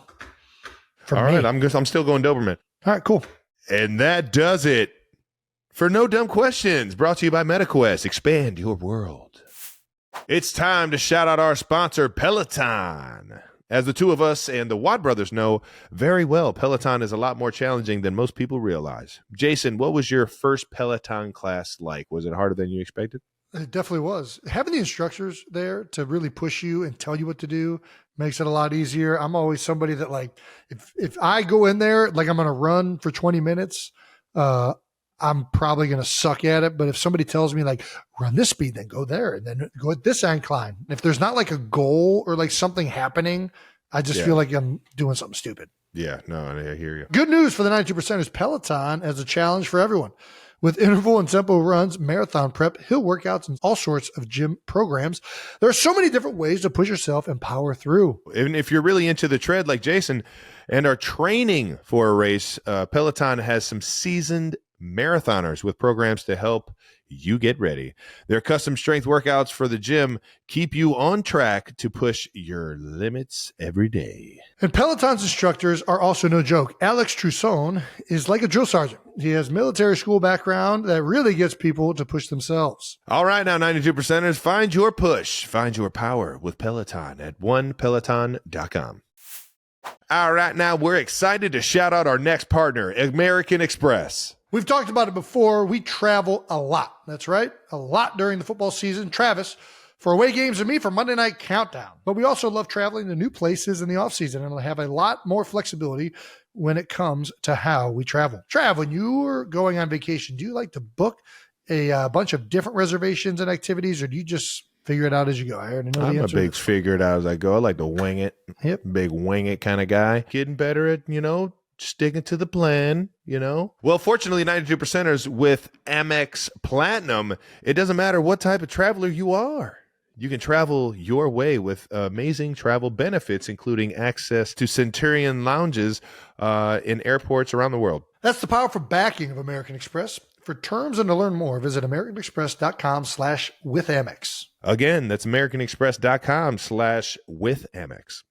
All right, I'm still going Doberman. All right, cool. And that does it for No Dumb Questions, brought to you by MetaQuest. Expand your world. It's time to shout out our sponsor, Peloton. As the two of us and the Watt brothers know very well, Peloton is a lot more challenging than most people realize. Jason, what was your first Peloton class like? Was it harder than you expected? It definitely was. Having the instructors there to really push you and tell you what to do makes it a lot easier. I'm always somebody that, like, if I go in there, like I'm going to run for 20 minutes, I'm probably going to suck at it. But if somebody tells me, like, run this speed, then go there, and then go at this incline. If there's not like a goal or like something happening, I just feel like I'm doing something stupid. Yeah, no, I hear you. Good news for the 92%ers. Peloton as a challenge for everyone. With interval and tempo runs, marathon prep, hill workouts, and all sorts of gym programs, there are so many different ways to push yourself and power through. Even if you're really into the tread like Jason and are training for a race, Peloton has some seasoned marathoners with programs to help you get ready. Their custom strength workouts for the gym keep you on track to push your limits every day. And Peloton's instructors are also no joke. Alex Trousson is like a drill sergeant. He has military school background that really gets people to push themselves. All right, now 92%ers, find your push, find your power with Peloton at onepeloton.com. All right, now we're excited to shout out our next partner, American Express. We've talked about it before. We travel a lot. That's right. A lot during the football season. Travis, for away games and me for Monday Night Countdown. But we also love traveling to new places in the offseason and have a lot more flexibility when it comes to how we travel. Trav, when you're going on vacation, do you like to book a bunch of different reservations and activities, or do you just figure it out as you go? I already know the I'm a answer. big figure it out as I go. I like to wing it. Yep. Big wing it kind of guy. Getting better at, sticking to the plan, Well, fortunately, 92%ers with Amex Platinum, it doesn't matter what type of traveler you are. You can travel your way with amazing travel benefits, including access to Centurion lounges in airports around the world. That's the powerful backing of American Express. For terms and to learn more, visit americanexpress.com/withAmex. Again, that's americanexpress.com/withAmex.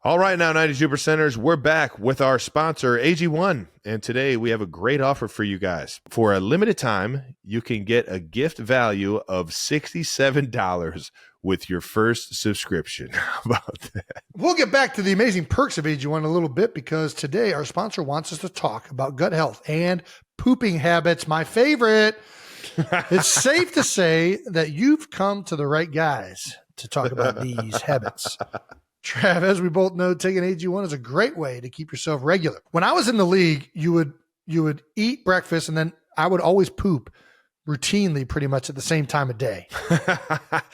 All right, now 92%ers, we're back with our sponsor, AG1. And today we have a great offer for you guys. For a limited time, you can get a gift value of $67 with your first subscription. How about that? We'll get back to the amazing perks of AG1 in a little bit, because today our sponsor wants us to talk about gut health and pooping habits, my favorite. It's safe to say that you've come to the right guys to talk about these habits. Trav, as we both know, taking AG1 is a great way to keep yourself regular. When I was in the league, you would eat breakfast, and then I would always poop routinely pretty much at the same time of day.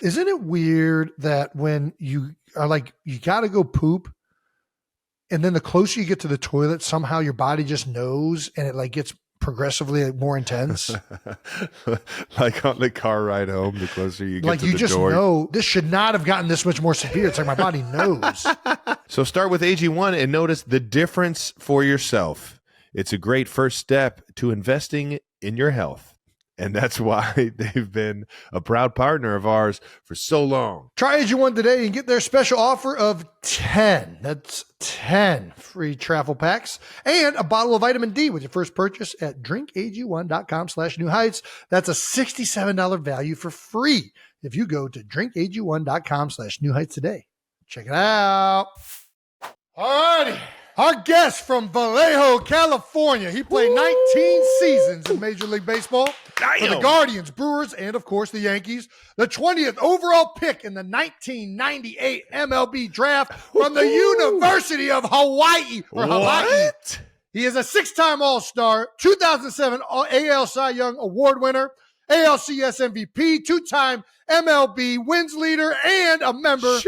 Isn't it weird that when you are like, you got to go poop, and then the closer you get to the toilet, somehow your body just knows, and it like gets progressively more intense? Like on the car ride home, the closer you get like to you the just door. know this should not have gotten this much more severe. It's like my body knows. So start with AG1 and notice the difference for yourself. It's a great first step to investing in your health. And that's why they've been a proud partner of ours for so long. Try AG1 today and get their special offer of 10. That's 10 free travel packs and a bottle of vitamin D with your first purchase at drinkag1.com/newheights. That's a $67 value for free if you go to drinkag1.com/newheights today. Check it out. All righty. Our guest from Vallejo, California. He played 19 seasons in Major League Baseball for the Guardians, Brewers, and, of course, the Yankees. The 20th overall pick in the 1998 MLB draft from the University of Hawaii. Hawaii. He is a 6-time All-Star, 2007 AL Cy Young Award winner, ALCS MVP, 2-time MLB wins leader, and a member of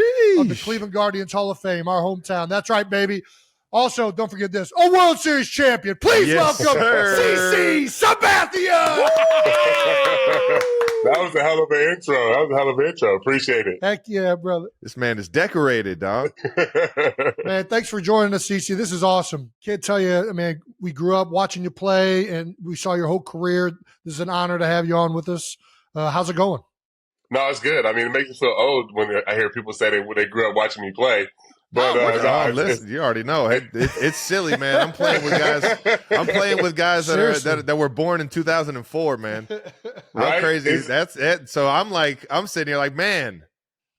the Cleveland Guardians Hall of Fame, our hometown. That's right, baby. Also, don't forget this, a World Series champion. Please welcome CC Sabathia. That was a hell of an intro. Appreciate it. Heck yeah, brother. This man is decorated, dog. Man, thanks for joining us, CC. This is awesome. Can't tell you, man, we grew up watching you play, and we saw your whole career. This is an honor to have you on with us. How's it going? No, it's good. I mean, it makes me feel old when I hear people say they grew up watching me play. But listen, you already know it's silly, man. I'm playing with guys. that were born in 2004, man. Right? How crazy that's it. So I'm sitting here like, man,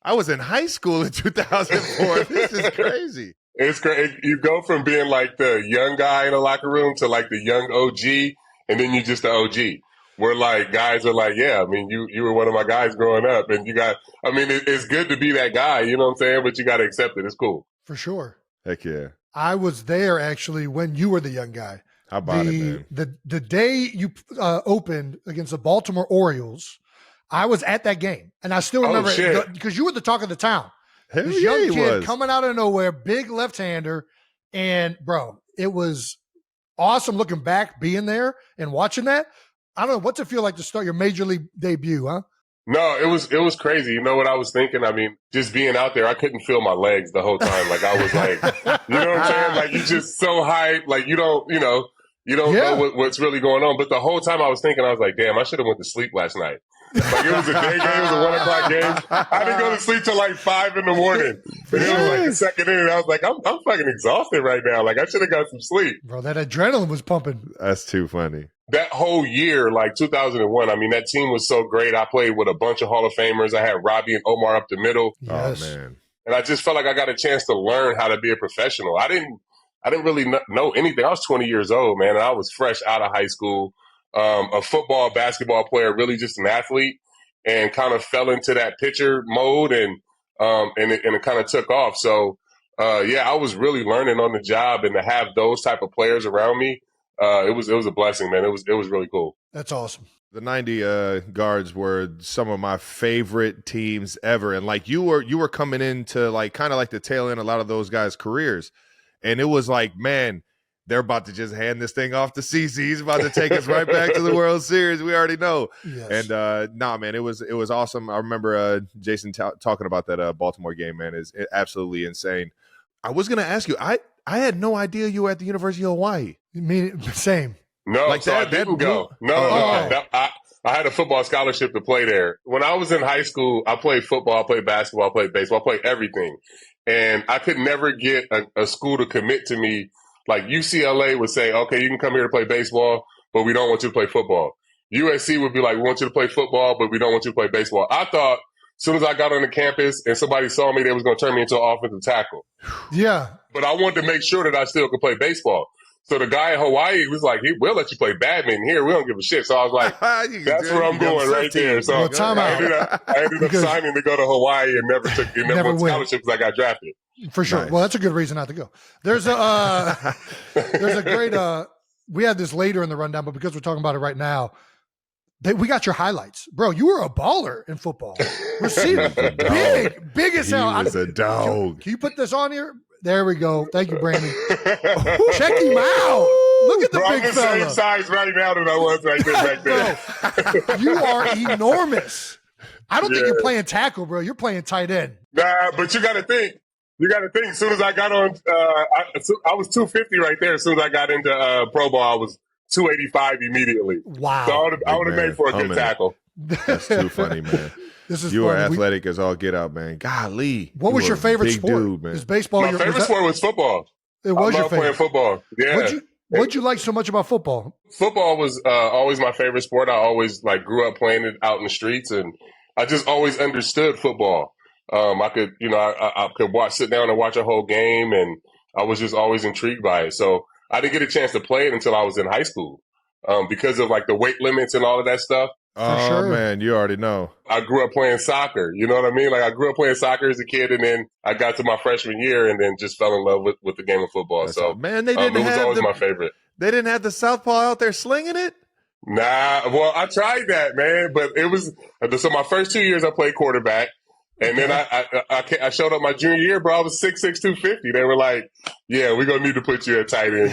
I was in high school in 2004. This is crazy. It's great. You go from being like the young guy in the locker room to like the young OG, and then you're just the OG. where like guys are like, yeah, I mean, you were one of my guys growing up, and it's good to be that guy, you know what I'm saying? But you got to accept it. It's cool. For sure. Heck yeah. I was there actually when you were the young guy. How about it, man? The day you opened against the Baltimore Orioles, I was at that game, and I still remember it because you were the talk of the town. Hell this yeah, young kid was coming out of nowhere, big left-hander, and bro, it was awesome looking back, being there and watching that. I don't know what's it feel like to start your major league debut, huh? No, it was crazy. You know what I was thinking? I mean, just being out there, I couldn't feel my legs the whole time. Like I was like, you know what I'm saying? Like you're just so hyped. Like you don't know what's really going on. But the whole time I was thinking, I was like, damn, I should have went to sleep last night. Like it was a day game, it was a 1 o'clock game. I didn't go to sleep till like 5 a.m. And it was like the second inning. I was like, I'm fucking exhausted right now. Like I should have got some sleep. Bro, that adrenaline was pumping. That's too funny. That whole year, like 2001, I mean, that team was so great. I played with a bunch of Hall of Famers. I had Robbie and Omar up the middle. Yes. Oh man. And I just felt like I got a chance to learn how to be a professional. I didn't really know anything. I was 20 years old, man, and I was fresh out of high school, a football, basketball player, really just an athlete, and kind of fell into that pitcher mode, and it kind of took off. So, I was really learning on the job, and to have those type of players around me, it was a blessing, man. It was really cool. That's awesome. The 90 guards were some of my favorite teams ever. And like you were coming into like kind of like the tail end of a lot of those guys' careers. And it was like, man, they're about to just hand this thing off to CC. He's about to take us right back to the World Series. We already know. Yes. And man, it was awesome. I remember Jason talking about that Baltimore game, man. It's absolutely insane. I was going to ask you, I had no idea you were at the University of Hawaii. Same. No, like so I didn't go. No. I had a football scholarship to play there. When I was in high school, I played football, I played basketball, I played baseball, I played everything. And I could never get a school to commit to me. Like UCLA would say, okay, you can come here to play baseball, but we don't want you to play football. USC would be like, we want you to play football, but we don't want you to play baseball. I thought as soon as I got on the campus and somebody saw me, they was going to turn me into an offensive tackle. Yeah. But I wanted to make sure that I still could play baseball. So the guy in Hawaii was like, we'll let you play badminton here. We don't give a shit. So I was like, that's where I'm going right there. So I ended up signing to go to Hawaii and never won scholarship because I got drafted. For sure. Nice. Well, that's a good reason not to go. There's a great, we had this later in the rundown, but because we're talking about it right now, we got your highlights. Bro, you were a baller in football. Receiver, big as hell. He was a dog. Can you put this on here? There we go. Thank you, Brandon. Check him out. Look at the big I'm the fella. same size right now that I was right there back then. You are enormous. I don't think you're playing tackle, bro. You're playing tight end. Nah, but you got to think. As soon as I got on, I was 250 right there. As soon as I got into pro ball, I was 285 immediately. Wow. So I would have made for a good tackle. That's too funny, man. You were athletic as all get out, man. Golly. What was your favorite sport? Dude, man. Is baseball My favorite sport was football. It was I your love favorite. playing football. Yeah. What'd you like so much about football? Football was always my favorite sport. I always grew up playing it out in the streets, and I just always understood football. I could, I could sit down and watch a whole game, and I was just always intrigued by it. So I didn't get a chance to play it until I was in high school, because of the weight limits and all of that stuff. Oh, sure. Man, you already know. I grew up playing soccer. You know what I mean? I grew up playing soccer as a kid, and then I got to my freshman year and then just fell in love with the game of football. So, man, they didn't it was have always my favorite. They didn't have the southpaw out there slinging it? Nah, well, I tried that, man, but it was – so my first 2 years I played quarterback, and then I showed up my junior year, bro. I was 6'6", 250. They were like, yeah, we're going to need to put you at tight end.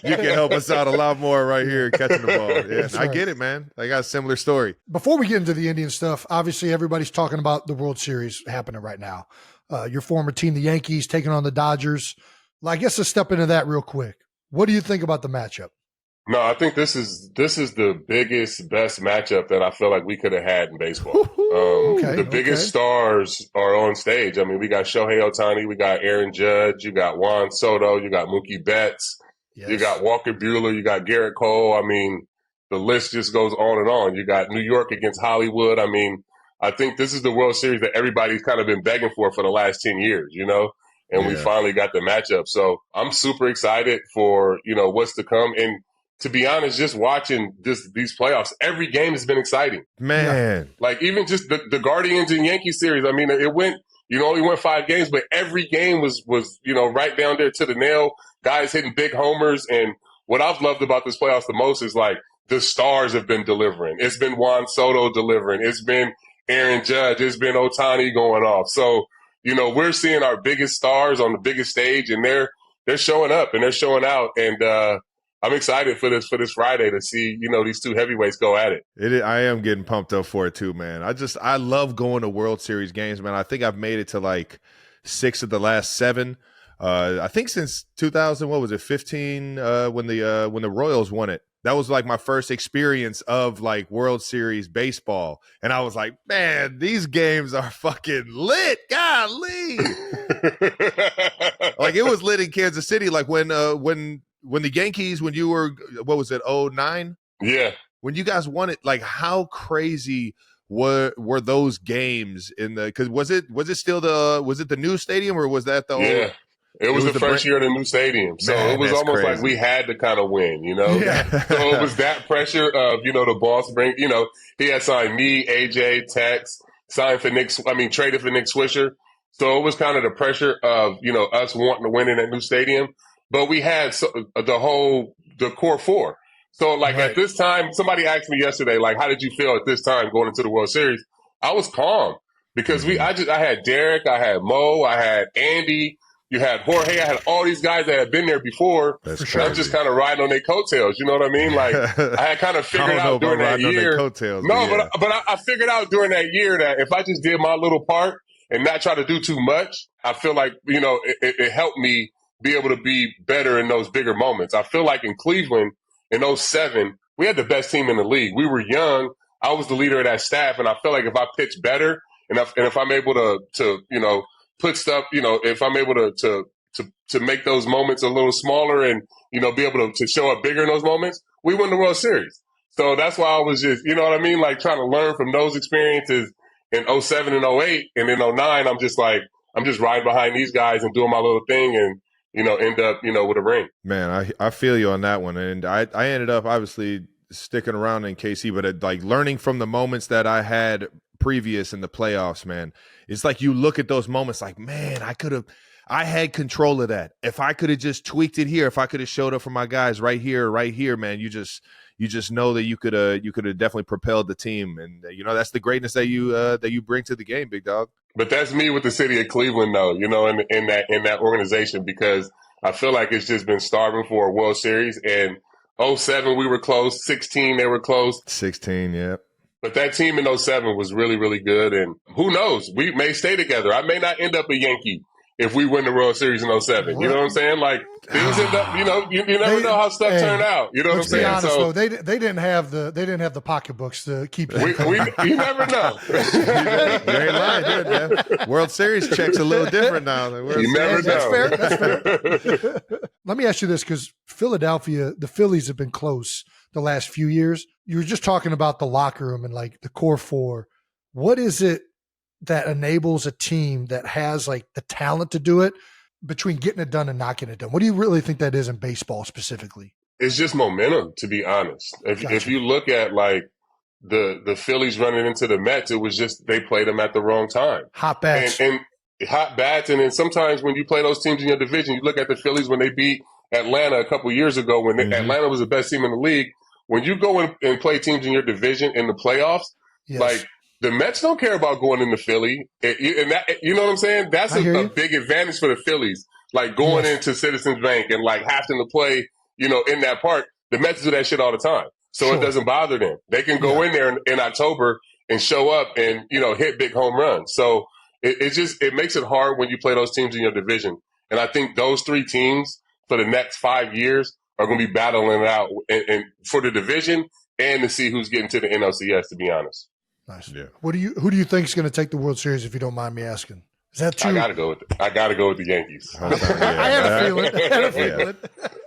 You can help us out a lot more right here catching the ball. Yeah, Right. I get it, man. I got a similar story. Before we get into the Indian stuff, obviously everybody's talking about the World Series happening right now. Your former team, the Yankees, taking on the Dodgers. I guess let's step into that real quick. What do you think about the matchup? No, I think this is the biggest, best matchup that I feel like we could have had in baseball. The biggest stars are on stage. I mean, we got Shohei Ohtani, we got Aaron Judge, you got Juan Soto, you got Mookie Betts, you got Walker Buehler, you got Garrett Cole. I mean, the list just goes on and on. You got New York against Hollywood. I mean, I think this is the World Series that everybody's kind of been begging for the last 10 years, and we finally got the matchup. So I'm super excited for, what's to come. And to be honest, just watching these playoffs, every game has been exciting. Man. Like even just the Guardians and Yankees series. I mean, it went, only went 5 games, but every game was, right down there to the nail. Guys hitting big homers. And what I've loved about this playoffs the most is like the stars have been delivering. It's been Juan Soto delivering. It's been Aaron Judge. It's been Ohtani going off. So, we're seeing our biggest stars on the biggest stage, and they're showing up and they're showing out. And, I'm excited for this Friday to see, these 2 heavyweights go at it. I am getting pumped up for it too, man. I love going to World Series games, man. I think I've made it to like 6 of the last 7. I think since 2015, when the Royals won it. That was like my first experience of like World Series baseball. And I was like, man, these games are fucking lit. Golly. Like it was lit in Kansas City. Like when the Yankees, when you were, what was it, 09? Yeah. When you guys won it, like how crazy were those games because was it the new stadium or was that the old? It was the first year of the new stadium. So it was almost crazy. Like we had to kind of win, Yeah. So it was that pressure of, the boss he had signed me, AJ, Tex, traded for Nick Swisher. So it was kind of the pressure of, us wanting to win in that new stadium. But we had the core 4. So like at this time, somebody asked me yesterday, like, how did you feel at this time going into the World Series? I was calm because I had Derek, I had Mo, I had Andy, you had Jorge, I had all these guys that had been there before. And I'm just kind of riding on their coattails. You know what I mean? Like I had kind of figured out during that year. But I figured out during that year that if I just did my little part and not try to do too much, I feel like, it helped me be able to be better in those bigger moments. I feel like in Cleveland in 07, we had the best team in the league. We were young. I was the leader of that staff. And I feel like if I pitch better and if I'm able to put stuff, if I'm able to make those moments a little smaller and, be able to show up bigger in those moments, we win the World Series. So that's why I was just, like trying to learn from those experiences in 07 and 08. And in 09, I'm just riding behind these guys and doing my little thing and, end up, with a ring. Man, I feel you on that one. And I ended up obviously sticking around in KC, but like learning from the moments that I had previous in the playoffs, man. It's like you look at those moments like, man, I had control of that. If I could have just tweaked it here, if I could have showed up for my guys right here, man, you just know that you could have definitely propelled the team. And that's the greatness that you bring to the game, big dog. But that's me with the city of Cleveland, though, in that organization, because I feel like it's just been starving for a World Series. And 07, we were close. 16, they were close. 16, yeah. But that team in 07 was really, really good. And who knows? We may stay together. I may not end up a Yankee if we win the World Series in 07. You know what I'm saying? Like, things end up, you never know how stuff turned out. You know what I'm saying? Let's be honest, though, they didn't have the pocketbooks to keep you. You never know. You ain't lying, dude, man. World Series checks a little different now. You never know. That's fair. Let me ask you this, because Philadelphia, the Phillies have been close the last few years. You were just talking about the locker room and like the core 4. What is it that enables a team that has like the talent to do it between getting it done and not getting it done? What do you really think that is in baseball specifically? It's just momentum, to be honest. If you look at like the Phillies running into the Mets, it was just they played them at the wrong time. Hot bats. And hot bats. And then sometimes when you play those teams in your division, you look at the Phillies when they beat Atlanta a couple years ago when Atlanta was the best team in the league. When you go and play teams in your division in the playoffs, like the Mets don't care about going into Philly. And that, you know what I'm saying? That's a big advantage for the Phillies. Like going into Citizens Bank and like having to play, in that park. The Mets do that shit all the time. So it doesn't bother them. They can go in there in October and show up and, hit big home runs. So it makes it hard when you play those teams in your division. And I think those 3 teams for the next 5 years are going to be battling it out and for the division and to see who's getting to the NLCS, to be honest. Nice. Yeah. Who do you think is going to take the World Series, if you don't mind me asking? Is that too? I gotta go with the Yankees. I had a feeling.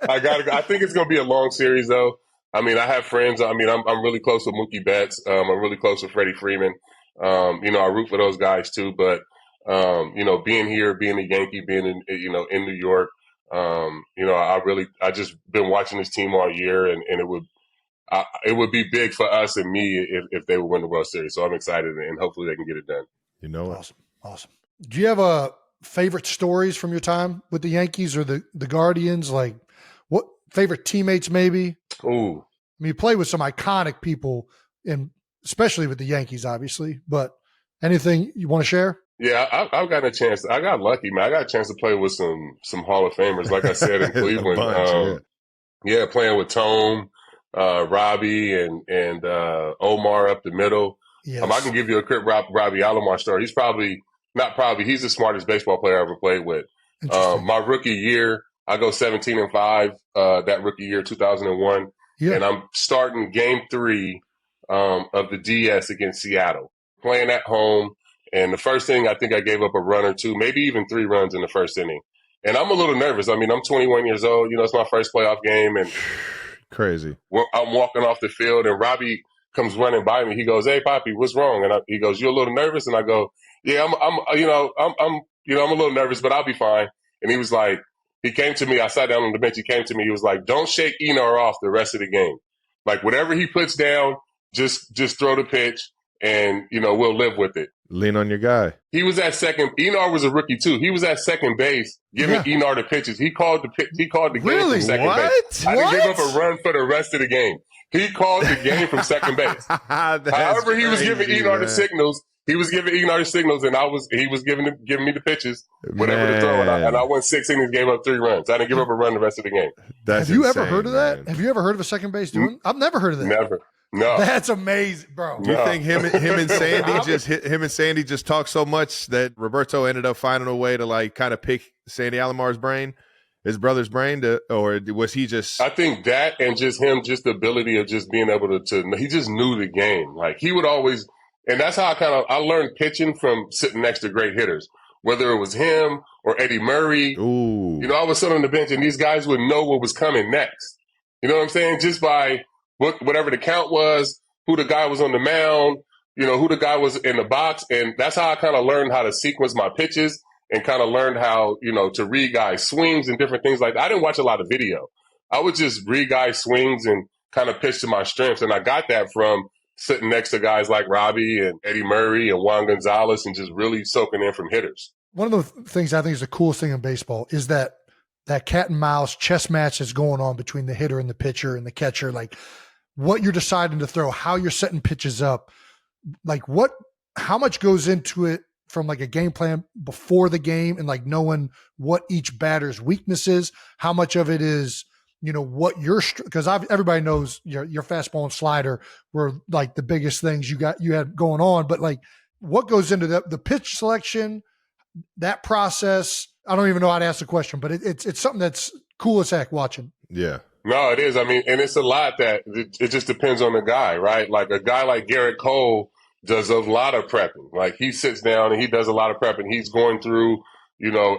I gotta go. I think it's gonna be a long series, though. I mean, I have friends. I mean, I'm really close with Mookie Betts. I'm really close with Freddie Freeman. I root for those guys too. But being here, being a Yankee, being in New York, I just been watching this team all year, and it would be big for us and me if they would win the World Series. So I'm excited, and hopefully they can get it done. You know it. Awesome. Do you have a favorite stories from your time with the Yankees or the Guardians? Like what favorite teammates maybe? Ooh. I mean, you play with some iconic people, and especially with the Yankees, obviously, but anything you want to share? Yeah, I've gotten a chance. I got lucky, man. I got a chance to play with some Hall of Famers, like I said, in Cleveland. Bunch, playing with Tome, Robbie, and Omar up the middle. Yes. I can give you a quick Robbie Alomar story. He's he's the smartest baseball player I ever played with. My rookie year, I go 17-5 that rookie year, 2001. Yeah. And I'm starting game 3 of the DS against Seattle, playing at home. And the first inning, I think I gave up a run or 2, maybe even 3 runs in the first inning. And I'm a little nervous. I mean, I'm 21 years old. It's my first playoff game. And crazy. I'm walking off the field, and Robbie comes running by me. He goes, "Hey, Poppy, what's wrong?" And he goes, "You're a little nervous?" And I go, "Yeah, I'm a little nervous, but I'll be fine." And he was like, he came to me. I sat down on the bench. He came to me. He was like, "Don't shake Enar off the rest of the game. Like whatever he puts down, just throw the pitch, and we'll live with it." Lean on your guy. He was at second. Enar was a rookie too. He was at second base, giving Enar the pitches. He called the game from second base. I didn't give up a run for the rest of the game. He called the game from second base. However, he was giving Enar the signals. He was giving Enar the signals, and he was giving me the pitches, whatever to throw. And I won 6 innings, gave up 3 runs. I didn't give up a run the rest of the game. Have you ever heard of that? Have you ever heard of a second base doing? I've never heard of that. Never. No, that's amazing, bro. Do you think him and Sandy just talked so much that Roberto ended up finding a way to like kind of pick Sandy Alomar's brain, his brother's brain, or was he just? I think that, and just him, just the ability of just being able to he just knew the game. Like he would always, and that's how I learned pitching from sitting next to great hitters, whether it was him or Eddie Murray. Ooh. I was sitting on the bench, and these guys would know what was coming next. You know what I'm saying? Just by whatever the count was, who the guy was on the mound, who the guy was in the box. And that's how I kind of learned how to sequence my pitches and kind of learned how, to read guys' swings and different things like that. I didn't watch a lot of video. I would just read guys' swings and kind of pitch to my strengths. And I got that from sitting next to guys like Robbie and Eddie Murray and Juan Gonzalez and just really soaking in from hitters. One of the things I think is the coolest thing in baseball is that cat and mouse chess match that's going on between the hitter and the pitcher and the catcher. Like, what you're deciding to throw, how you're setting pitches up, like how much goes into it from like a game plan before the game and like knowing what each batter's weakness is, how much of it is, what because everybody knows your fastball and slider were like the biggest things you had going on, but like what goes into the pitch selection, that process. I don't even know how to ask the question, but it's something that's cool as heck watching. Yeah. No, it is. I mean, and it's a lot that it just depends on the guy, right? Like a guy like Garrett Cole does a lot of prepping. Like he sits down and he does a lot of prepping. He's going through,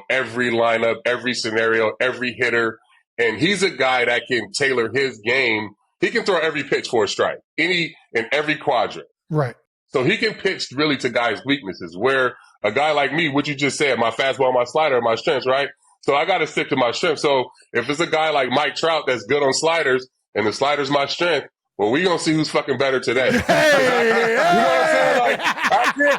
every lineup, every scenario, every hitter. And he's a guy that can tailor his game. He can throw every pitch for a strike, in every quadrant. Right. So he can pitch really to guys' weaknesses, where a guy like me, what you just said, my fastball, my slider, my strengths, right? So I got to stick to my strength. So if it's a guy like Mike Trout that's good on sliders and the slider's my strength, well, we're going to see who's fucking better today. Hey, you know what I'm saying? Like,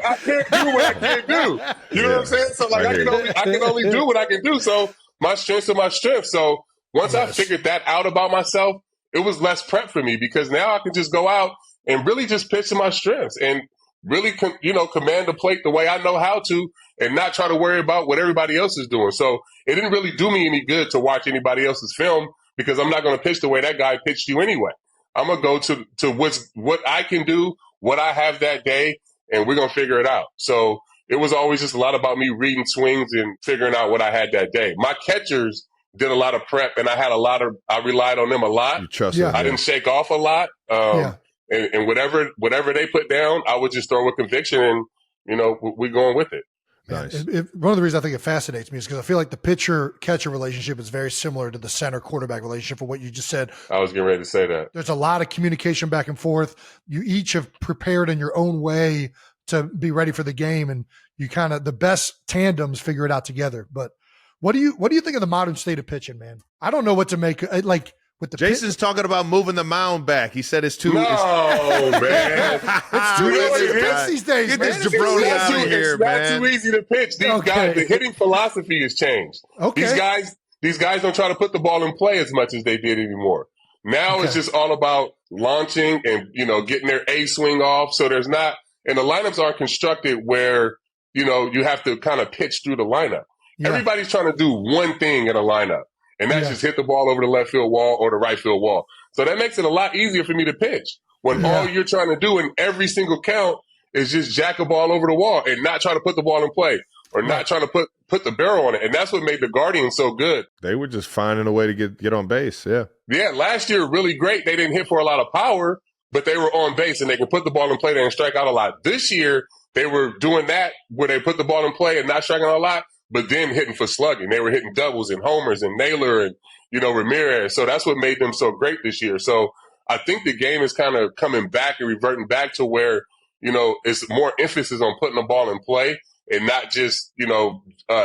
I can't do what I can't do. You know what I'm saying? So like I can only do what I can do. So my strengths are my strengths. So once I figured that out about myself, it was less prep for me because now I can just go out and really just pitch to my strengths and really, command the plate the way I know how to and not try to worry about what everybody else is doing. So it didn't really do me any good to watch anybody else's film because I'm not going to pitch the way that guy pitched you anyway. I'm going to go to what I can do, what I have that day, and we're going to figure it out. So it was always just a lot about me reading swings and figuring out what I had that day. My catchers did a lot of prep, and I relied on them a lot. You trust them, I didn't shake off a lot. And whatever they put down, I would just throw with conviction and, we're going with it. Nice. One of the reasons I think it fascinates me is because I feel like the pitcher-catcher relationship is very similar to the center-quarterback relationship for what you just said. I was getting ready to say that. There's a lot of communication back and forth. You each have prepared in your own way to be ready for the game, and you kind of – the best tandems figure it out together. But What do you think of the modern state of pitching, man? I don't know what to make. Like with the Jason's talking about moving the mound back. He said it's too. No, man. It's too easy to pitch these days. Get man. this jabroni out of here, It's man. not too easy to pitch. These guys, the hitting philosophy has changed. Okay. These guys don't try to put the ball in play as much as they did anymore. Now it's just all about launching and, getting their A swing off. So there's not, and the lineups aren't constructed where, you have to kind of pitch through the lineup. Yeah. Everybody's trying to do one thing in a lineup, and that's just hit the ball over the left field wall or the right field wall. So that makes it a lot easier for me to pitch when all you're trying to do in every single count is just jack a ball over the wall and not try to put the ball in play or not trying to put the barrel on it. And that's what made the Guardians so good. They were just finding a way to get on base. Yeah. Yeah. Last year, really great. They didn't hit for a lot of power, but they were on base and they could put the ball in play there and strike out a lot. This year, they were doing that where they put the ball in play and not striking out a lot, but then hitting for slugging. They were hitting doubles and homers and Naylor and, Ramirez. So that's what made them so great this year. So I think the game is kind of coming back and reverting back to where, it's more emphasis on putting the ball in play and not just,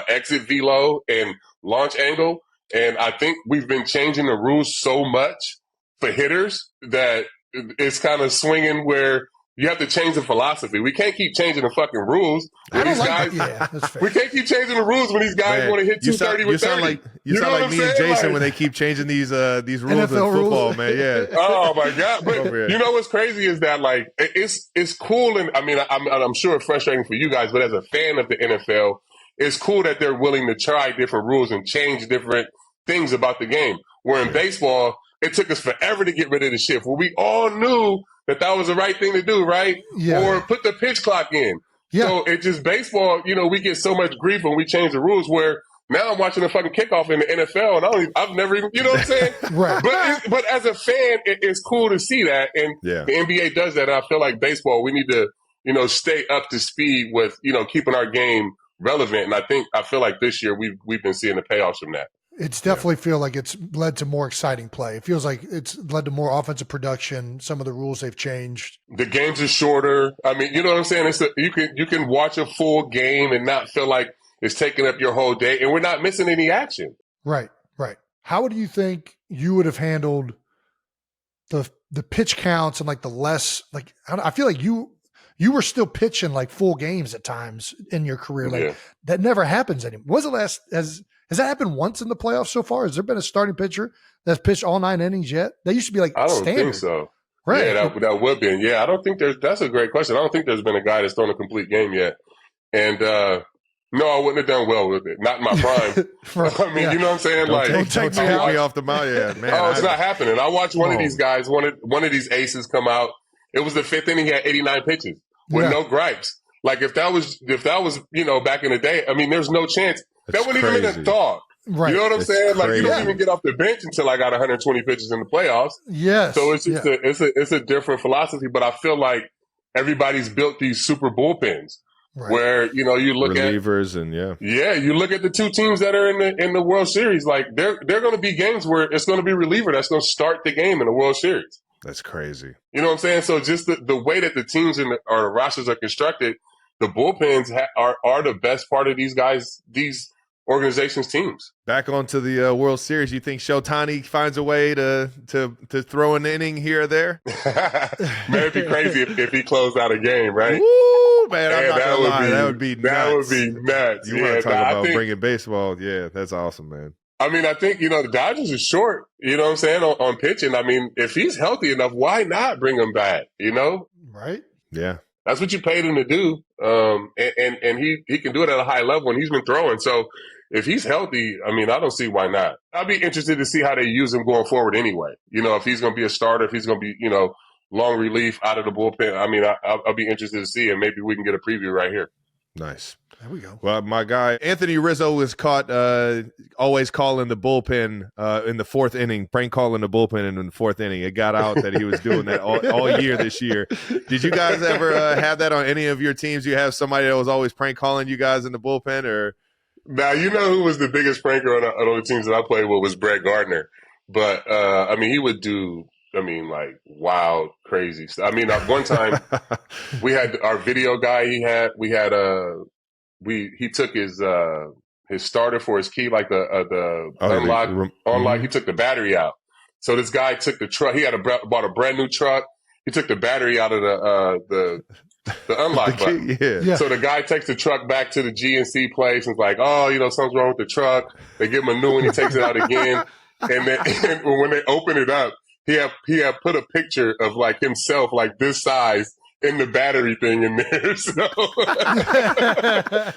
exit velo and launch angle. And I think we've been changing the rules so much for hitters that it's kind of swinging where you have to change the philosophy. We can't keep changing the fucking rules. I don't like that. That's fair. We can't keep changing the rules when these guys want to hit 230 with 30. You sound like me and Jason when they keep changing these rules NFL in football, rules. Man. Yeah. Oh my God! But what's crazy is that it's cool, and I mean I'm sure it's frustrating for you guys, but as a fan of the NFL, it's cool that they're willing to try different rules and change different things about the game. Where in baseball, it took us forever to get rid of the shift. Where we all knew that was the right thing to do, right? Yeah. Or put the pitch clock in. Yeah. So it's just baseball, we get so much grief when we change the rules where now I'm watching a fucking kickoff in the NFL and I've never even, you know what I'm saying? Right. But as a fan, it's cool to see that. And the NBA does that. And I feel like baseball, we need to, stay up to speed with, keeping our game relevant. And I feel like this year we've been seeing the payoffs from that. It's definitely feel like it's led to more exciting play. It feels like it's led to more offensive production. Some of the rules they've changed. The games are shorter. I mean, you know what I'm saying? You can watch a full game and not feel like it's taking up your whole day, and we're not missing any action. Right. How do you think you would have handled the pitch counts and the less I feel like you were still pitching full games at times in your career. That never happens anymore. Was it Has that happened once in the playoffs so far? Has there been a starting pitcher that's pitched all 9 innings yet? That used to be I don't standard. think so. Right. Yeah, that would be. Yeah, I don't think that's a great question. I don't think there's been a guy that's thrown a complete game yet. And no, I wouldn't have done well with it. Not in my prime. I mean, you know what I'm saying? Don't take me off the mound. Yeah, man. Oh, it's not happening. I watched one of these guys, one of these aces come out. It was the 5th inning. He had 89 pitches with no gripes. If that was back in the day, I mean, there's no chance. That wouldn't even been a thought. Right. You know what I'm saying? Crazy. You don't even get off the bench until I got 120 pitches in the playoffs. Yes. So it's just it's a different philosophy, but I feel like everybody's built these super bullpens where, you look relievers at and you look at the two teams that are in the World Series, they're going to be games where it's going to be a reliever that's going to start the game in the World Series. That's crazy. You know what I'm saying? So just the way that the teams or the rosters are constructed, the bullpens are the best part of these organizations' teams. Back onto the World Series, you think Showtani finds a way to throw an inning here or there? Man, it'd be crazy if he closed out a game, right? Woo, man, I'm not gonna lie. That would be nuts. That would be nuts. You want to talk about bringing baseball? Yeah, that's awesome, man. I mean, I think, the Dodgers are short, you know what I'm saying, on pitching. I mean, if he's healthy enough, why not bring him back, Right? Yeah. That's what you paid him to do. And he can do it at a high level, and he's been throwing. So if he's healthy, I mean, I don't see why not. I'll be interested to see how they use him going forward anyway. If he's going to be a starter, if he's going to be, long relief out of the bullpen. I mean, I'll be interested to see, and maybe we can get a preview right here. Nice. There we go. Well, my guy, Anthony Rizzo was caught always calling the bullpen in the 4th inning, prank calling the bullpen in the 4th inning. It got out that he was doing that all year this year. Did you guys ever have that on any of your teams? You have somebody that was always prank calling you guys in the bullpen, or? Now, who was the biggest pranker on the teams that I played with was Brett Gardner. But, I mean, he would do, wild, crazy stuff. I mean, one time we had our video guy he took his his starter for his key, like the unlock. He took the battery out. So this guy took the truck. He had bought a brand new truck. He took the battery out of the unlock button. Yeah. So the guy takes the truck back to the GNC place and is like, oh, something's wrong with the truck. They give him a new one. He takes it out again. And then when they open it up, he had put a picture of like himself, like this size, in the battery thing in there. So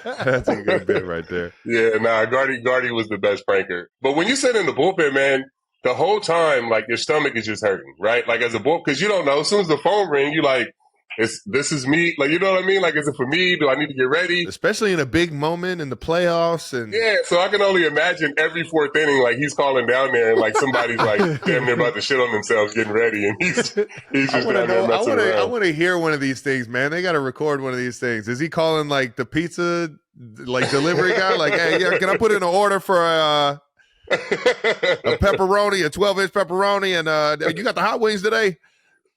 that's a good bit right there. Yeah, Gardy was the best pranker. But when you sit in the bullpen, man, the whole time, like, your stomach is just hurting, right? Like, as a bull, because you don't know. As soon as the phone rings, you like, this is me. Like, you know what I mean? Like, is it for me? Do I need to get ready? Especially in a big moment in the playoffs. And yeah, so I can only imagine every fourth inning, like, he's calling down there and, like, somebody's, like, damn near about to shit on themselves getting ready. And he's just down there messing around. I want to hear one of these things, man. They got to record one of these things. Is he calling, like, the pizza, like, delivery guy? Like, hey, yeah, can I put in an order for a pepperoni, a 12-inch pepperoni, and you got the hot wings today?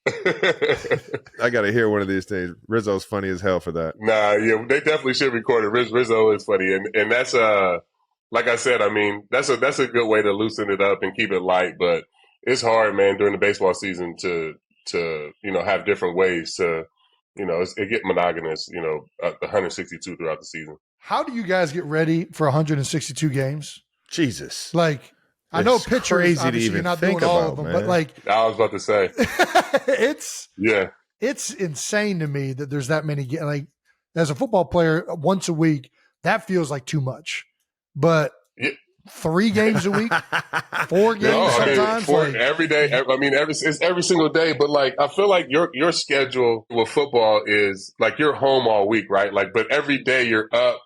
I got to hear one of these things. Rizzo's funny as hell for that. Nah, yeah, they definitely should record it. Rizzo is funny, and that's like I said, I mean, that's a good way to loosen it up and keep it light. But it's hard, man, during the baseball season to have different ways to it get monogamous. 162 throughout the season. How do you guys get ready for 162 games? Jesus, like. I know pitchers, obviously you're not doing all of them, man. But like I was about to say, it's insane to me that there's that many. Like, as a football player, once a week, that feels like too much. But 3 games a week, 4 games sometimes, every day. I mean, it's every single day. But like, I feel like your schedule with football is like you're home all week, right? Like, but every day you're up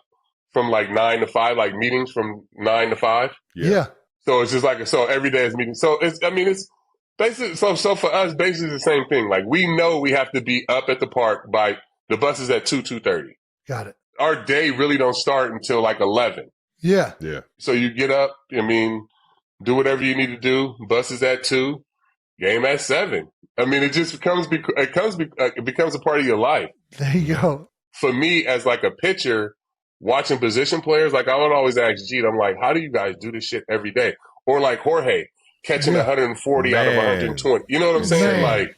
from like 9 to 5, like meetings from 9 to 5. Yeah. So it's just like, every day is meeting. So it's basically, so for us, basically the same thing. Like, we know we have to be up at the park by the bus is at 2:30. Got it. Our day really don't start until like 11. Yeah. Yeah. So you get up, do whatever you need to do. Bus is at 2, game at 7. I mean, it just becomes a part of your life. There you go. For me, as like a pitcher, watching position players, like I would always ask Jeet, I'm like, how do you guys do this shit every day? Or like Jorge catching 140 out of 120. You know what I'm saying? Like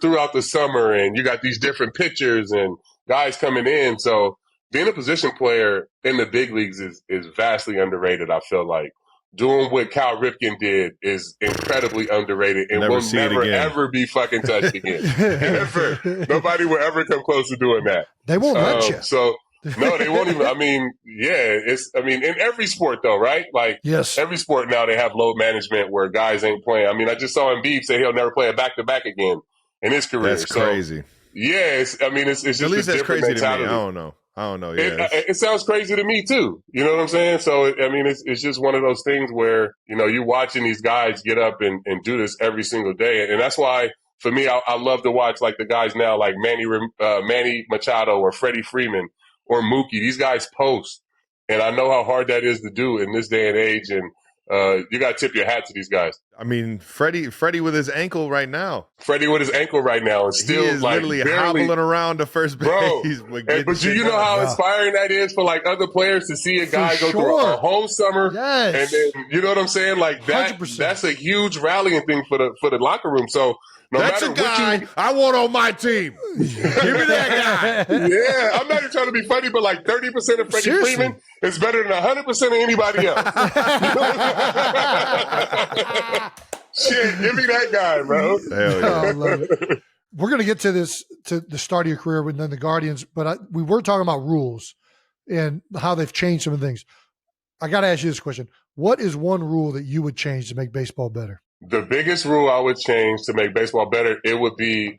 throughout the summer, and you got these different pitchers and guys coming in. So being a position player in the big leagues is vastly underrated. I feel like doing what Cal Ripken did is incredibly underrated and will never ever be fucking touched again. Ever. Nobody will ever come close to doing that. They won't let you. So. No, they won't even. I mean, in every sport though, right? Like, yes, every sport now they have load management where guys ain't playing. I mean, I just saw Embiid say he'll never play a back-to-back again in his career. That's crazy. Yeah, it's just at least that's crazy mentality. To me. I don't know. Yeah, it sounds crazy to me too. You know what I'm saying? So, it's just one of those things where, you're watching these guys get up and do this every single day. And that's why, for me, I love to watch like the guys now, like Manny Machado or Freddie Freeman or Mookie. These guys post, and I know how hard that is to do in this day and age. And you got to tip your hat to these guys. I mean, Freddie with his ankle right now. And still he is like literally hobbling around to first base. But do you know how inspiring that is for like other players to see a guy go through a whole summer? Yes. And then, you know what I'm saying? Like that, 100%. That's a huge rallying thing for the locker room. So that's a guy I want on my team. Give me that guy. Yeah, I'm not even trying to be funny, but like 30% of Freddie Freeman is better than 100% of anybody else. Shit, give me that guy, bro. Hell yeah. I love it. We're going to get to the start of your career and then the Guardians, but we were talking about rules and how they've changed some of the things. I got to ask you this question. What is one rule that you would change to make baseball better? The biggest rule I would change to make baseball better, it would be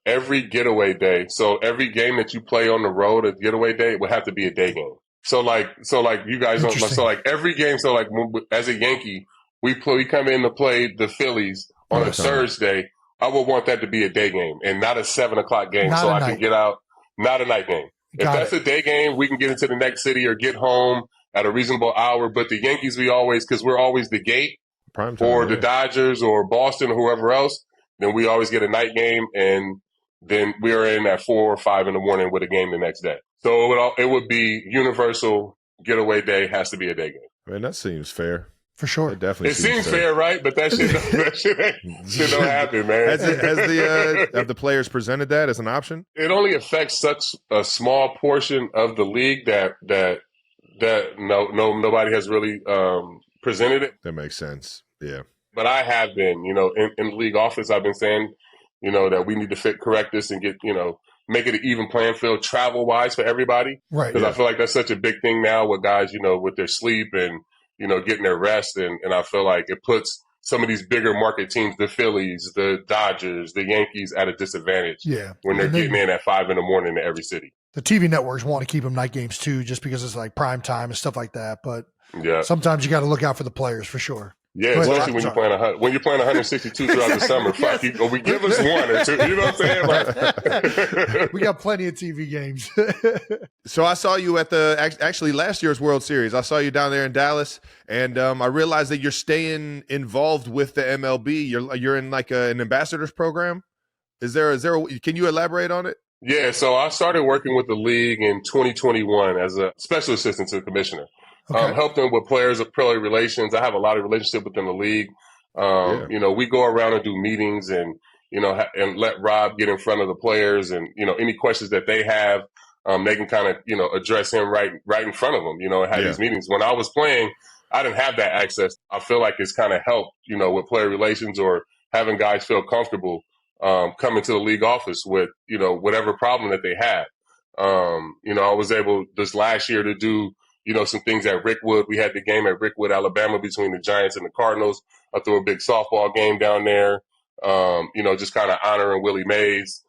every getaway day. So every game that you play on the road, a getaway day, would have to be a day game. So like you guys don't. So like every game. So like as a Yankee, we come in to play the Phillies on a Thursday. I would want that to be a day game and not a 7:00 game, so I can get out. Not a night game. If that's a day game, we can get into the next city or get home at a reasonable hour. But the Yankees, because we're always the gate. Or the Dodgers or Boston or whoever else, then we always get a night game, and then we are in at 4 or 5 in the morning with a game the next day. So it would be universal getaway day has to be a day game. Man, that seems fair. For sure. It definitely seems fair, right? But that shit don't happen, man. Have the players presented that as an option? It only affects such a small portion of the league that nobody has really presented it. That makes sense. Yeah. But I have been, in the league office, I've been saying, that we need to correct this and get, make it an even playing field travel-wise for everybody. Right. Because I feel like that's such a big thing now with guys, with their sleep and, getting their rest. And I feel like it puts some of these bigger market teams, the Phillies, the Dodgers, the Yankees at a disadvantage. Yeah. When they're getting in at 5 a.m. to every city. The TV networks want to keep them night games too, just because it's like prime time and stuff like that. But yeah, sometimes you got to look out for the players for sure. Yeah, especially when you're playing 162 throughout the summer. Fuck, we give us one or two. You know what I'm saying? Like, we got plenty of TV games. So I saw you at actually last year's World Series. I saw you down there in Dallas, and I realized that you're staying involved with the MLB. You're in like an ambassadors program. Can you elaborate on it? Yeah, so I started working with the league in 2021 as a special assistant to the commissioner. Okay. Help them with player relations. I have a lot of relationship within the league. We go around and do meetings and, and let Rob get in front of the players and, any questions that they have, they can kind of, address him right in front of them, and have these meetings. When I was playing, I didn't have that access. I feel like it's kind of helped, with player relations or having guys feel comfortable coming to the league office with, whatever problem that they had. I was able this last year to do, some things at Rickwood. We had the game at Rickwood, Alabama between the Giants and the Cardinals. I threw a big softball game down there, just kind of honoring Willie Mays.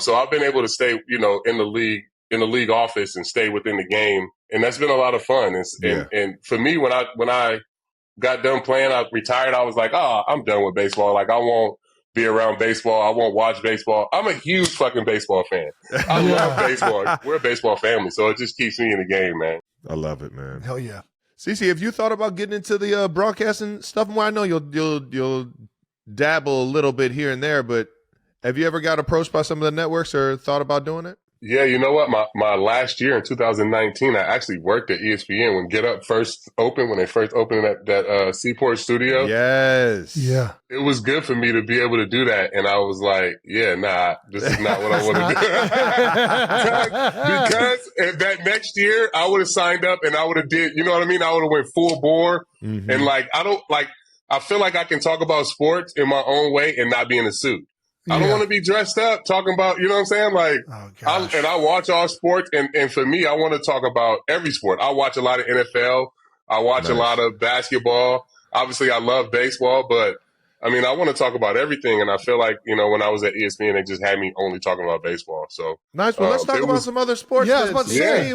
So I've been able to stay, in the league office and stay within the game. And that's been a lot of fun. And for me, when I got done playing, I retired, I was like, I'm done with baseball. Like, I won't be around baseball. I won't watch baseball. I'm a huge fucking baseball fan. I love baseball. We're a baseball family. So it just keeps me in the game, man. I love it, man. Hell yeah. CC, have you thought about getting into the broadcasting stuff more? I know you'll dabble a little bit here and there, but have you ever got approached by some of the networks or thought about doing it? Yeah, you know what? My last year in 2019, I actually worked at ESPN when Get Up first opened, when they first opened that Seaport studio. Yes. Yeah. It was good for me to be able to do that. And I was like, this is not what I want to do. Because that next year, I would have signed up and I would have did, you know what I mean? I would have went full bore. Mm-hmm. And I feel like I can talk about sports in my own way and not be in a suit. I don't want to be dressed up talking about, you know what I'm saying? Like, I watch all sports. And for me, I want to talk about every sport. I watch a lot of NFL. I watch a lot of basketball. Obviously, I love baseball, but I mean, I want to talk about everything. And I feel like, when I was at ESPN, they just had me only talking about baseball. So nice. Well, let's talk about some other sports. Yeah, I was about to say.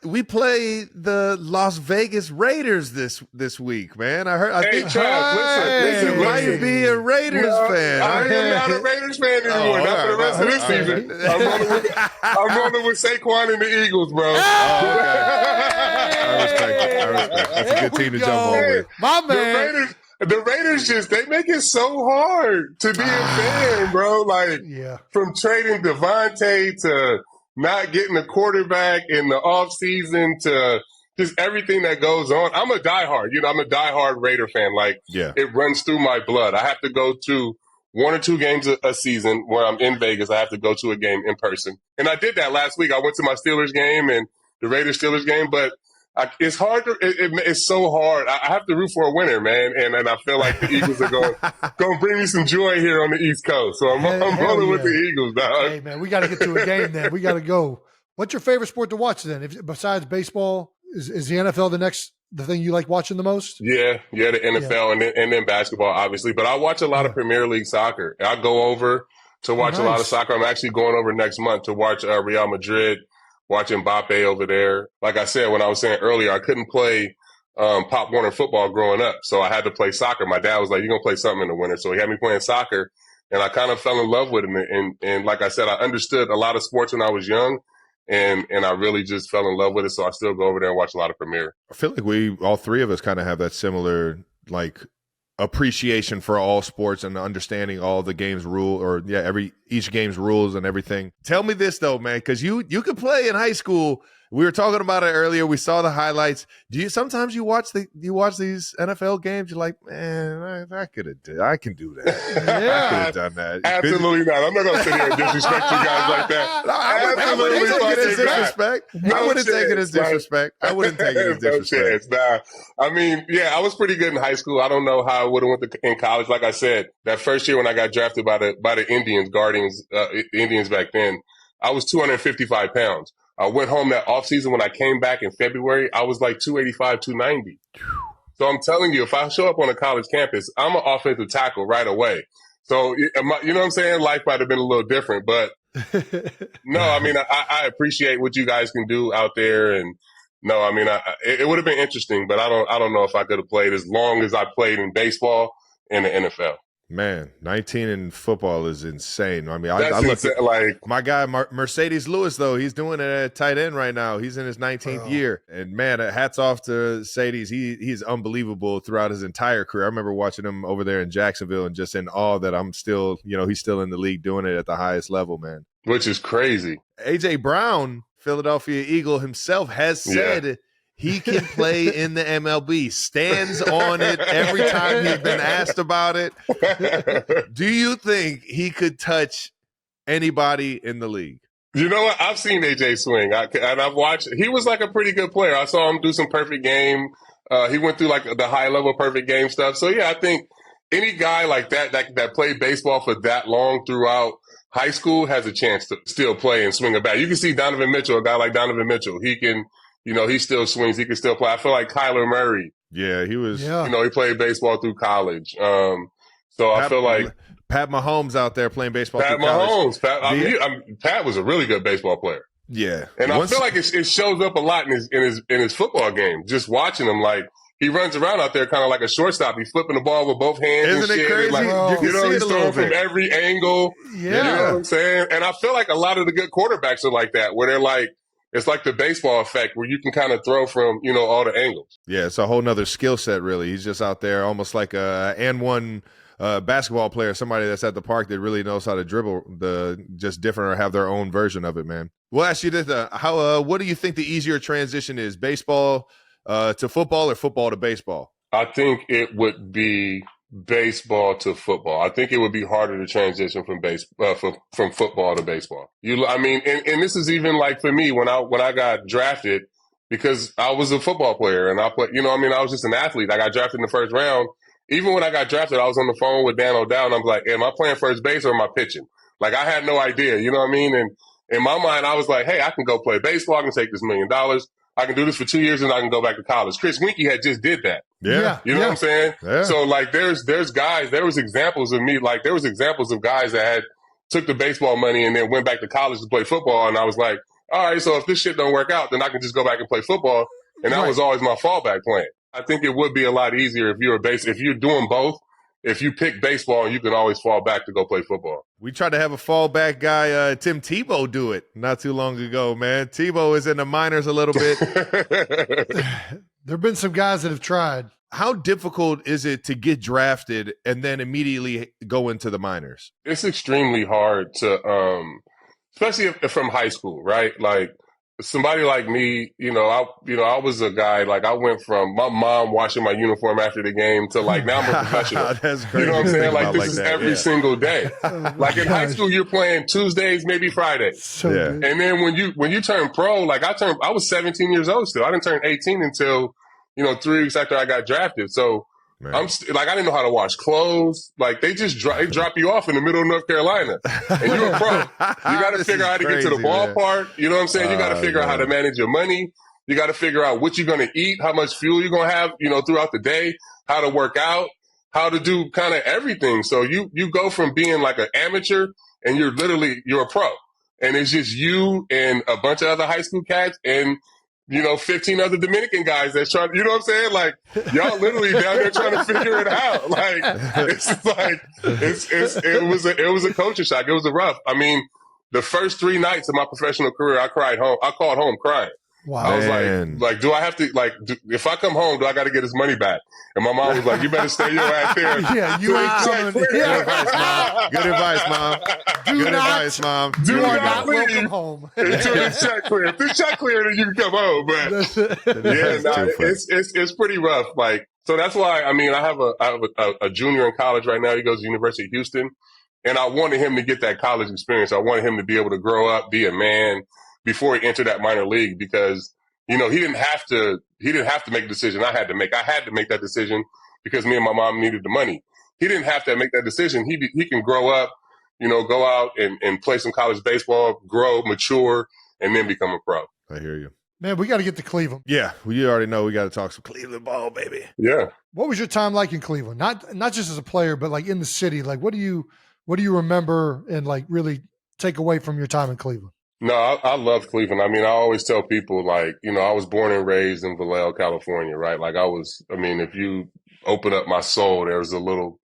We play the Las Vegas Raiders this week, man. I think Trav, listen, might be a Raiders fan. I am not a Raiders fan anymore. Not for the rest of this season. I'm rolling with Saquon and the Eagles, bro. I respect. That's a good team to jump on with. My man. The Raiders they make it so hard to be a fan, bro. Like, from trading Devontae to not getting a quarterback in the offseason to just everything that goes on. I'm a diehard. I'm a diehard Raider fan. Like, it runs through my blood. I have to go to 1 or 2 games a season where I'm in Vegas. I have to go to a game in person. And I did that last week. I went to my Steelers game and the Raiders-Steelers game, but it's hard. It's so hard. I have to root for a winner, man. And I feel like the Eagles are going to bring me some joy here on the East Coast. So I'm rolling with the Eagles, dog. Hey, man, we got to get to a game then. We got to go. What's your favorite sport to watch then? Besides baseball, is the NFL the thing you like watching the most? Yeah, the NFL and then basketball, obviously. But I watch a lot of Premier League soccer. I go over to watch a lot of soccer. I'm actually going over next month to watch Real Madrid. Watching Mbappe over there. Like I said, when I was saying earlier, I couldn't play Pop Warner football growing up. So I had to play soccer. My dad was like, you're going to play something in the winter. So he had me playing soccer. And I kind of fell in love with it. And like I said, I understood a lot of sports when I was young. And I really just fell in love with it. So I still go over there and watch a lot of Premier. I feel like all three of us kind of have that similar, appreciation for all sports and understanding all the game's each game's rules and everything. Tell me this though, man, because you could play in high school. We were talking about it earlier. We saw the highlights. Sometimes you watch these NFL games? You're like, man, I can do that. Yeah, I could have done that. Absolutely not. I'm not going to sit here and disrespect you guys like that. I wouldn't take it as disrespect. I wouldn't take it as disrespect. I wouldn't take it as disrespect. Nah. I mean, yeah, I was pretty good in high school. I don't know how I would have went in college. Like I said, that first year when I got drafted by the Indians back then, I was 255 pounds. I went home that offseason. When I came back in February, I was like 285, 290. So I'm telling you, if I show up on a college campus, I'm an offensive tackle right away. So, you know what I'm saying? Life might have been a little different. But, no, I mean, I appreciate what you guys can do out there. And, no, I mean, it would have been interesting, but I don't know if I could have played as long as I played in baseball in the NFL. Man, 19 in football is insane. I mean, I look at like my guy Mercedes Lewis, though. He's doing it at tight end right now. He's in his 19th year, and man, hats off to Sadie's. He's unbelievable throughout his entire career. I remember watching him over there in Jacksonville, and just in awe that I'm still, he's still in the league doing it at the highest level, man. Which is crazy. AJ Brown, Philadelphia Eagle himself, has said he can play in the MLB, stands on it every time he's been asked about it. Do you think he could touch anybody in the league? You know what? I've seen AJ swing, and I've watched. He was like a pretty good player. I saw him do some perfect game. He went through like the high level perfect game stuff. So yeah, I think any guy like that played baseball for that long throughout high school has a chance to still play and swing a bat. You can see Donovan Mitchell, a guy like Donovan Mitchell. He can. He still swings. He can still play. I feel like Kyler Murray. Yeah, he was. Yeah. He played baseball through college. So I feel like Pat Mahomes out there playing baseball. Pat Mahomes. Pat was a really good baseball player. Yeah, and I feel like it shows up a lot in his football game. Just watching him, like he runs around out there kind of like a shortstop. He's flipping the ball with both hands. Isn't it crazy? Like, he's throwing from every angle. Yeah, you know what I'm saying. And I feel like a lot of the good quarterbacks are like that, where they're like. It's like the baseball effect where you can kind of throw from, all the angles. Yeah, it's a whole nother skill set, really. He's just out there almost like one basketball player, somebody that's at the park that really knows how to dribble just different or have their own version of it, man. We'll ask you this. What do you think the easier transition is, baseball to football or football to baseball? I think it would be baseball to football. I think it would be harder to transition from football to baseball. And this is even like for me when I got drafted, because I was a football player and I was just an athlete. I got drafted in the first round. Even when I got drafted, I was on the phone with Dan O'Dowd and I was like, am I playing first base or am I pitching? Like I had no idea, you know what I mean? And in my mind, I was like, hey, I can go play baseball. I can take this $1 million. I can do this for 2 years and I can go back to college. Chris Winkie had just did that. Yeah. You know what I'm saying? Yeah. So like there's guys, there was examples of me, like there was examples of guys that took the baseball money and then went back to college to play football. And I was like, all right, so if this shit don't work out, then I can just go back and play football. And that was always my fallback plan. I think it would be a lot easier if you're doing both. If you pick baseball, you can always fall back to go play football. We tried to have a fallback guy, Tim Tebow, do it not too long ago, man. Tebow is in the minors a little bit. There have been some guys that have tried. How difficult is it to get drafted and then immediately go into the minors? It's extremely hard to, especially from high school, right? Like, somebody like me, I was a guy, like I went from my mom washing my uniform after the game to like now I'm a professional. That's crazy. You know what I'm saying? Like this is every single day. Like in high school, you're playing Tuesdays, maybe Fridays. And then when you turn pro, like I was 17 years old still. I didn't turn 18 until, 3 weeks after I got drafted. So man. I didn't know how to wash clothes. Like they just drop you off in the middle of North Carolina, and you're a pro. You got to figure out how to get to the ballpark. Man. You know what I'm saying? You got to figure out how to manage your money. You got to figure out what you're going to eat, how much fuel you're going to have, throughout the day, how to work out, how to do kind of everything. So you go from being like an amateur and you're a pro, and it's just you and a bunch of other high school cats and 15 other Dominican guys that's trying, you know what I'm saying? Like, y'all literally down there trying to figure it out. Like, it was a culture shock. It was a rough. I mean, the first 3 nights of my professional career, I called home crying. Wow. I was like, do I have to, if I come home, do I got to get his money back? And my mom was like, you better stay your ass there. Yeah, you ain't coming. Good advice, Mom. Good advice, Mom. Good advice, Mom. You are not leave welcome home. until this check clear. If this check clear, then you can come home. But it's pretty rough. Like, so that's why, I mean, I have a junior in college right now. He goes to the University of Houston. And I wanted him to get that college experience. I wanted him to be able to grow up, be a man before he entered that minor league, because, he didn't have to make a decision I had to make. I had to make that decision because me and my mom needed the money. He didn't have to make that decision. He can grow up, go out and play some college baseball, grow, mature, and then become a pro. I hear you. Man, we got to get to Cleveland. Yeah, well, you already know we got to talk some Cleveland ball, baby. Yeah. What was your time like in Cleveland? Not just as a player, but like in the city. Like, what do you remember and like really take away from your time in Cleveland? No, I love Cleveland. I mean, I always tell people, like, I was born and raised in Vallejo, California, right? Like if you open up my soul, there's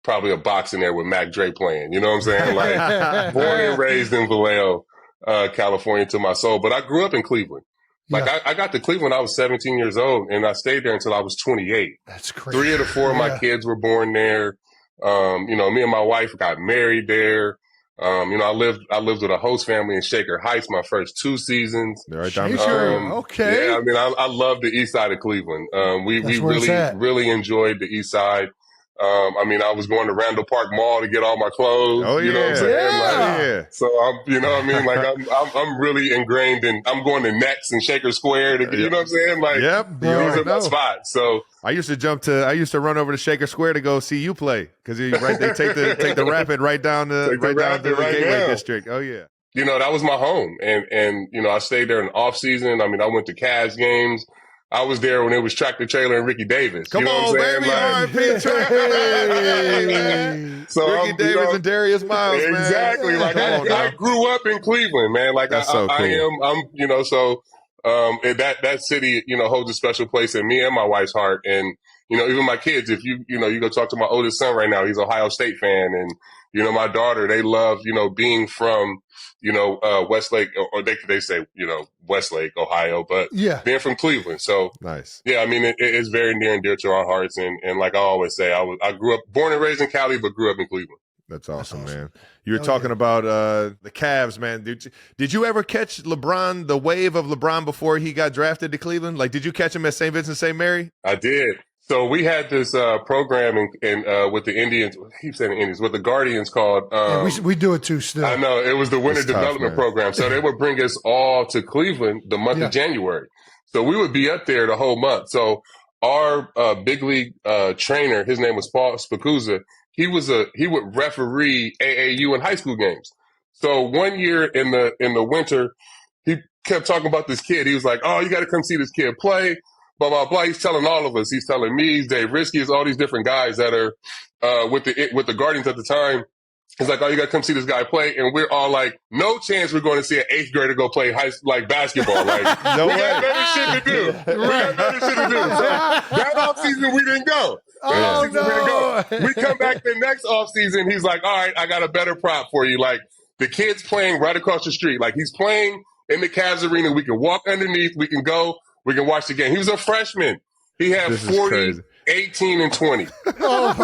probably a box in there with Mac Dre playing, you know what I'm saying? Like, born and raised in Vallejo, California to my soul. But I grew up in Cleveland. Like, I got to Cleveland, I was 17 years old, and I stayed there until I was 28. That's crazy. 3 of the 4 of my kids were born there. Me and my wife got married there. I lived with a host family in Shaker Heights my first 2 seasons. Right down the street. Okay. Yeah, I mean, I love the east side of Cleveland. We really enjoyed the east side. I was going to Randall Park Mall to get all my clothes. Oh, yeah. You know what I'm saying? Yeah. So I'm really ingrained in. I'm going to Next and Shaker Square to, you know what I'm saying? Like, these are my spots. So I used to run over to Shaker Square to go see you play because they take the rapid right down to the Gateway District. Oh yeah. That was my home, and I stayed there in the off season. I mean, I went to Cavs games. I was there when it was Tractor Trailer and Ricky Davis. Come on, baby, R.I.P. So Ricky Davis and Darius Miles, man. Exactly. Like I grew up in Cleveland, man. Like that's so cool. That city, holds a special place in me and my wife's heart, and even my kids. If you go talk to my oldest son right now, he's an Ohio State fan, and my daughter, they love being from Westlake, or they say Westlake, Ohio, but being from Cleveland. So nice. Yeah, I mean, it's very near and dear to our hearts, and like I always say, I grew up, born and raised in Cali, but grew up in Cleveland. That's awesome, man. You were talking about the Cavs, man. Did you ever catch LeBron, the wave of LeBron before he got drafted to Cleveland? Like, did you catch him at St. Vincent St. Mary? I did. So we had this program with the Indians. I keep saying Indians, with the Guardians called. We do it too still. I know, it was the Winter Development Program. So they would bring us all to Cleveland the month of January. So we would be up there the whole month. So our big league trainer, his name was Paul Spacuzza. He would referee AAU and high school games. So one year in the winter, he kept talking about this kid. He was like, "Oh, you got to come see this kid play." Blah, blah, blah. He's telling all of us. He's telling me, Dave Risky, all these different guys that are with the Guardians at the time. He's like, "Oh, you got to come see this guy play." And we're all like, no chance we're going to see an 8th grader go play basketball. Like, no we way. got better shit to do. We got better shit to do. So that offseason, we didn't go. We come back the next offseason. He's like, "All right, I got a better prop for you. Like, the kid's playing right across the street. Like, he's playing in the Cavs arena. We can walk underneath. We can go. We can watch the game." He was a freshman. He had 40, 18, and 20. It was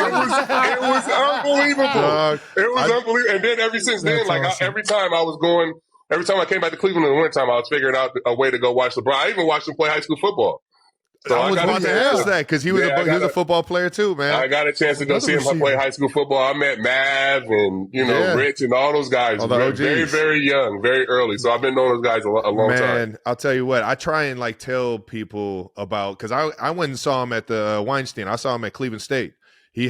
unbelievable. It was unbelievable. And then ever since then, like awesome. Every time I came back to Cleveland in the wintertime, I was figuring out a way to go watch LeBron. I even watched him play high school football. So I was about to ask that because he was a football player too, man. I got a chance to go see him play high school football. I met Mav and Rich and all those guys. Very, very young, very early. So I've been knowing those guys a long time. Man, I'll tell you what. I try and tell people about, because I went and saw him at the Weinstein. I saw him at Cleveland State. He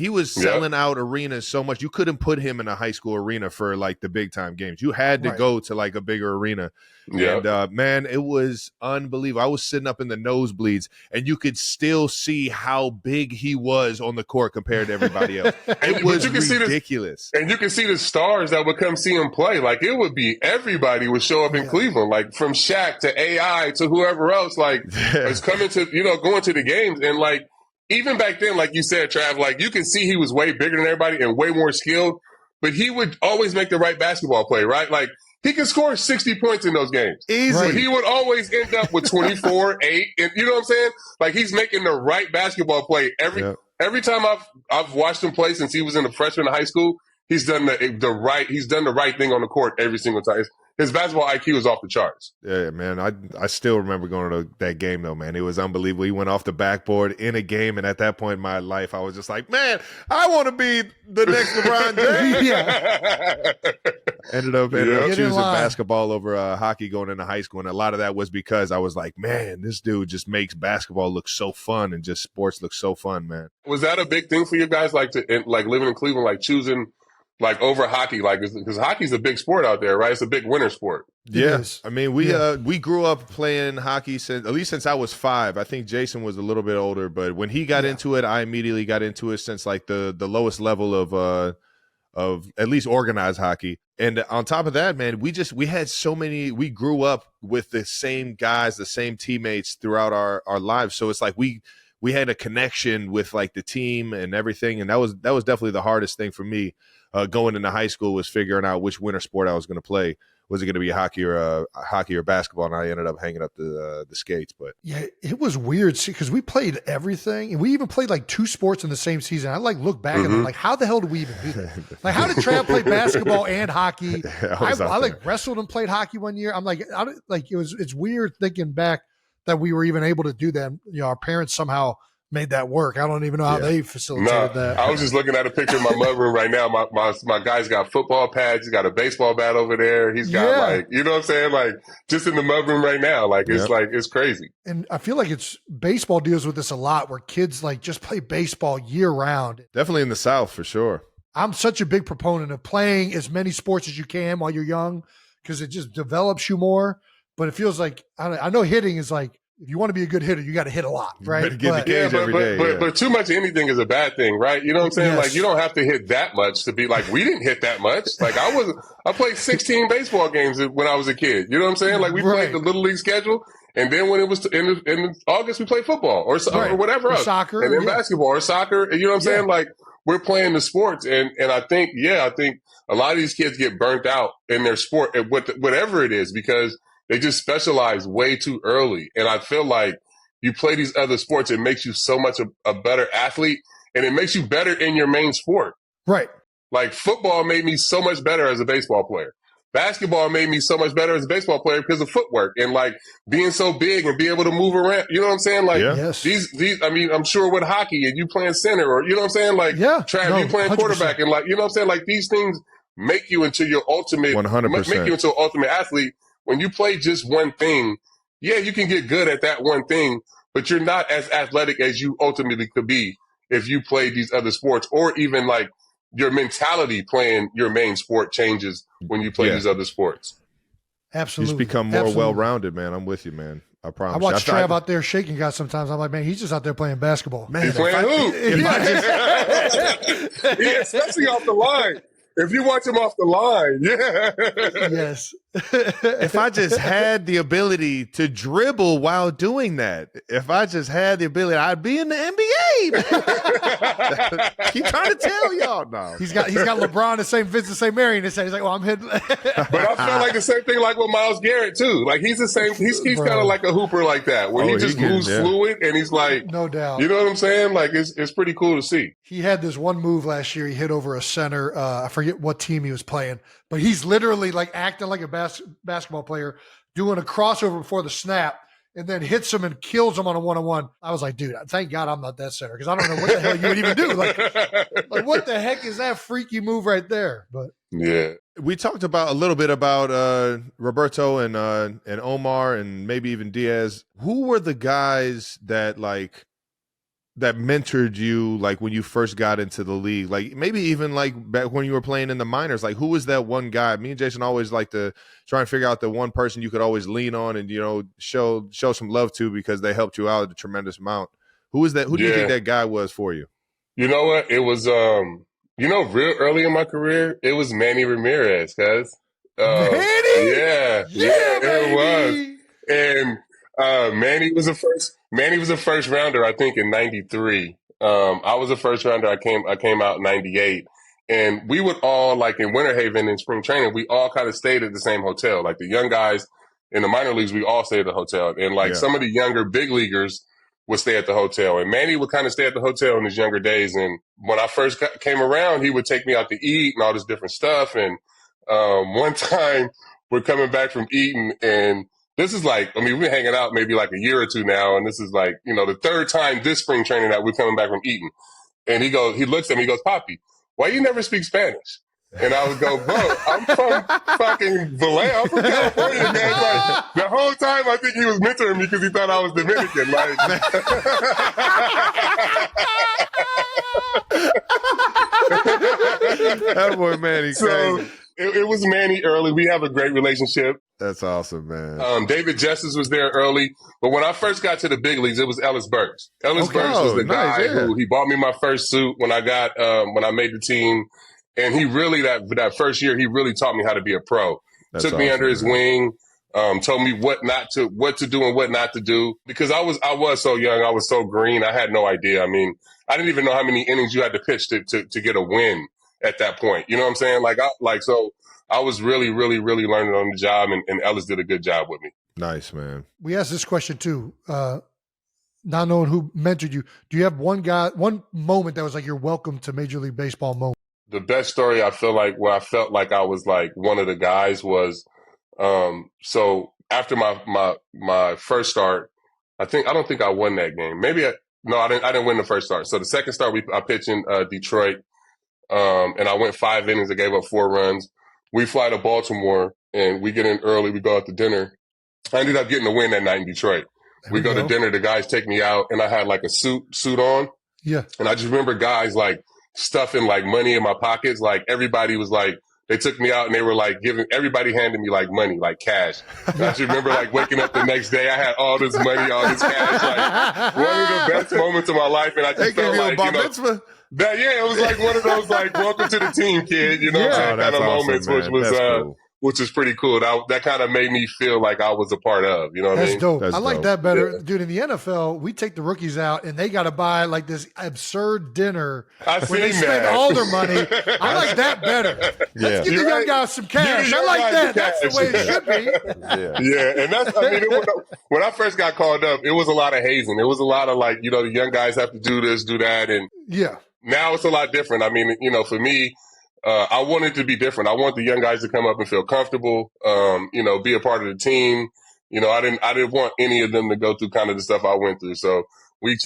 was selling out arenas so much. You couldn't put him in a high school arena for the big time games. You had to go to a bigger arena. Yeah. And man, it was unbelievable. I was sitting up in the nosebleeds, and you could still see how big he was on the court compared to everybody else. It was ridiculous. And you can see the stars that would come see him play. Like, it would be everybody would show up in Cleveland, like from Shaq to AI to whoever else, is coming to, going to the games. And even back then, like you said, Trav, you can see he was way bigger than everybody and way more skilled, but he would always make the right basketball play, right? Like, he could score 60 points in those games. Easy. But he would always end up with 24, 8, and you know what I'm saying? Like, he's making the right basketball play every time I've watched him play since he was in the freshman in high school. He's done the right thing on the court every single time. His basketball IQ is off the charts. Yeah, man. I still remember going to that game, though, man. It was unbelievable. He went off the backboard in a game, and at that point in my life, I was just like, man, I want to be the next LeBron James. Ended up choosing basketball over hockey going into high school, and a lot of that was because I was like, man, this dude just makes basketball look so fun and just sports look so fun, man. Was that a big thing for you guys, like living in Cleveland, like choosing – like over hockey, like because hockey's a big sport out there, right? It's a big winter sport. Yes, I mean we grew up playing hockey since I was 5. I think Jason was a little bit older, but when he got into it, I immediately got into it since like the lowest level of at least organized hockey. And on top of that, man, we grew up with the same guys, the same teammates throughout our lives. So it's like we had a connection with like the team and everything, and that was definitely the hardest thing for me. Going into high school was figuring out which winter sport I was going to play. Was it going to be hockey or basketball? And I ended up hanging up the skates. But yeah, it was weird because we played everything, and we even played like 2 sports in the same season. I like look back at them like, how the hell did we even do that? Like, how did Trav play basketball and hockey? I like wrestled and played hockey one year. I'm like, it's weird thinking back that we were even able to do that. You know, our parents somehow made that work. I don't even know how they facilitated that. I was just looking at a picture in my mudroom right now. My guy's got football pads. He's got a baseball bat over there. He's got like, you know what I'm saying? Like just in the mudroom right now. Like it's crazy. And I feel like baseball deals with this a lot where kids like just play baseball year round. Definitely in the South for sure. I'm such a big proponent of playing as many sports as you can while you're young because it just develops you more. But it feels like, I know hitting is like, if you want to be a good hitter, you got to hit a lot, right? But too much of anything is a bad thing, right? You know what I'm saying? Yes. Like you don't have to hit that much to be like, we didn't hit that much. Like I played 16 baseball games when I was a kid. You know what I'm saying? Like we played the little league schedule. And then when it was in August, we played football or whatever else. Soccer. And then basketball or soccer. You know what I'm saying? Like we're playing the sports. And I think a lot of these kids get burnt out in their sport, whatever it is, because they just specialize way too early. And I feel like you play these other sports, it makes you so much a better athlete, and it makes you better in your main sport. Right. Like football made me so much better as a baseball player. Basketball made me so much better as a baseball player because of footwork and like being so big and be able to move around. You know what I'm saying? Like these, I mean, I'm sure with hockey and you playing center or, you know what I'm saying? Like Trav, you playing 100%. Quarterback and like, you know what I'm saying? Like these things make you into your ultimate, 100%. Make you into an ultimate athlete. When you play just one thing, you can get good at that one thing, but you're not as athletic as you ultimately could be if you play these other sports, or even like your mentality playing your main sport changes when you play these other sports. Absolutely. You just become more well-rounded, man. I'm with you, man. I promise. I watch Trav out there shaking guys sometimes. I'm like, man, he's just out there playing basketball. Man, he's playing especially off the line. If you watch him off the line, yes. If I just had the ability to dribble while doing that, I'd be in the NBA. Man. Keep trying to tell y'all. No, he's got LeBron, the same Vincent St. Mary in his head. He's like, well, I'm hitting. But I feel like the same thing like with Myles Garrett too. Like he's the same. He's kind of like a hooper like that, where he just moves fluid, and he's like, no doubt. You know what I'm saying? Like it's pretty cool to see. He had this one move last year. He hit over a center. I forget what team he was playing, but he's literally like acting like a basketball player, doing a crossover before the snap, and then hits him and kills him on a one-on-one. I was like, dude, thank God I'm not that center, because I don't know what the hell you would even do. Like what the heck is that freaky move right there? But yeah, we talked about a little bit about Roberto and Omar and maybe even Diaz. Who were the guys that mentored you, like when you first got into the league, like maybe even like back when you were playing in the minors? Like who was that one guy? Me and Jason always like to try and figure out the one person you could always lean on and, you know, show some love to because they helped you out a tremendous amount. Who was that? Who do you think that guy was for you? You know what? It was, real early in my career, it was Manny Ramirez, cuz. Manny? Yeah, it was. And Manny was a first rounder, I think, in '93. I was a first rounder. I came out in '98, And we would all, like in Winter Haven in spring training, we all kind of stayed at the same hotel. Like the young guys in the minor leagues, we all stayed at the hotel. And like some of the younger big leaguers would stay at the hotel. And Manny would kind of stay at the hotel in his younger days. And when I first came around, he would take me out to eat and all this different stuff. And one time we're coming back from eating, and this is like, I mean, we've been hanging out maybe like a year or two now. And this is like, you know, the third time this spring training that we're coming back from eating. And he looks at me, he goes, "Poppy, why you never speak Spanish?" And I would go, "Bro, I'm from fucking Vallejo. I'm from California, man." Like, the whole time I think he was mentoring me because he thought I was Dominican. Like, that boy Manny. So it was Manny early. We have a great relationship. That's awesome, man. David Justice was there early. But when I first got to the big leagues, it was Ellis Burks. Ellis Burks was the guy who he bought me my first suit when I made the team. And he really, that first year, he really taught me how to be a pro. Took me under his wing, told me what to do and what not to do. Because I was so young, I was so green, I had no idea. I mean, I didn't even know how many innings you had to pitch to get a win at that point. You know what I'm saying? So I was really, really, really learning on the job, and Ellis did a good job with me. Nice, man. We asked this question too. Not knowing who mentored you, do you have one moment that was like your welcome to Major League Baseball moment? The best story I feel like where I felt like I was like one of the guys was, so after my first start, I don't think I won that game. Maybe I didn't win the first start. So the second start I pitched in Detroit, and I went 5 innings. I gave up 4 runs. We fly to Baltimore and we get in early. We go out to dinner. I ended up getting a win that night in Detroit. We go to dinner. The guys take me out, and I had like a suit on. Yeah. And I just remember guys like stuffing like money in my pockets. Like everybody was like, they took me out and they were like everybody handed me like money, like cash. And I just remember like waking up the next day, I had all this money, all this cash, like one of the best moments of my life. And I just felt like, it was like one of those like, welcome to the team, kid, you know what I'm saying, kind of moments, man. Which was pretty cool. That kind of made me feel like I was a part of, you know what I mean? Dope. I like that better. Yeah. Dude, in the NFL, we take the rookies out and they got to buy like this absurd dinner where they spend all their money. I like that better. Let's give the young guys some cash. I like that. That's the way it should be. Yeah. And when I first got called up, it was a lot of hazing. It was a lot of like, you know, the young guys have to do this, do that. And now it's a lot different. I mean, you know, for me, I wanted to be different. I want the young guys to come up and feel comfortable, you know, be a part of the team. You know, I didn't want any of them to go through kind of the stuff I went through. So we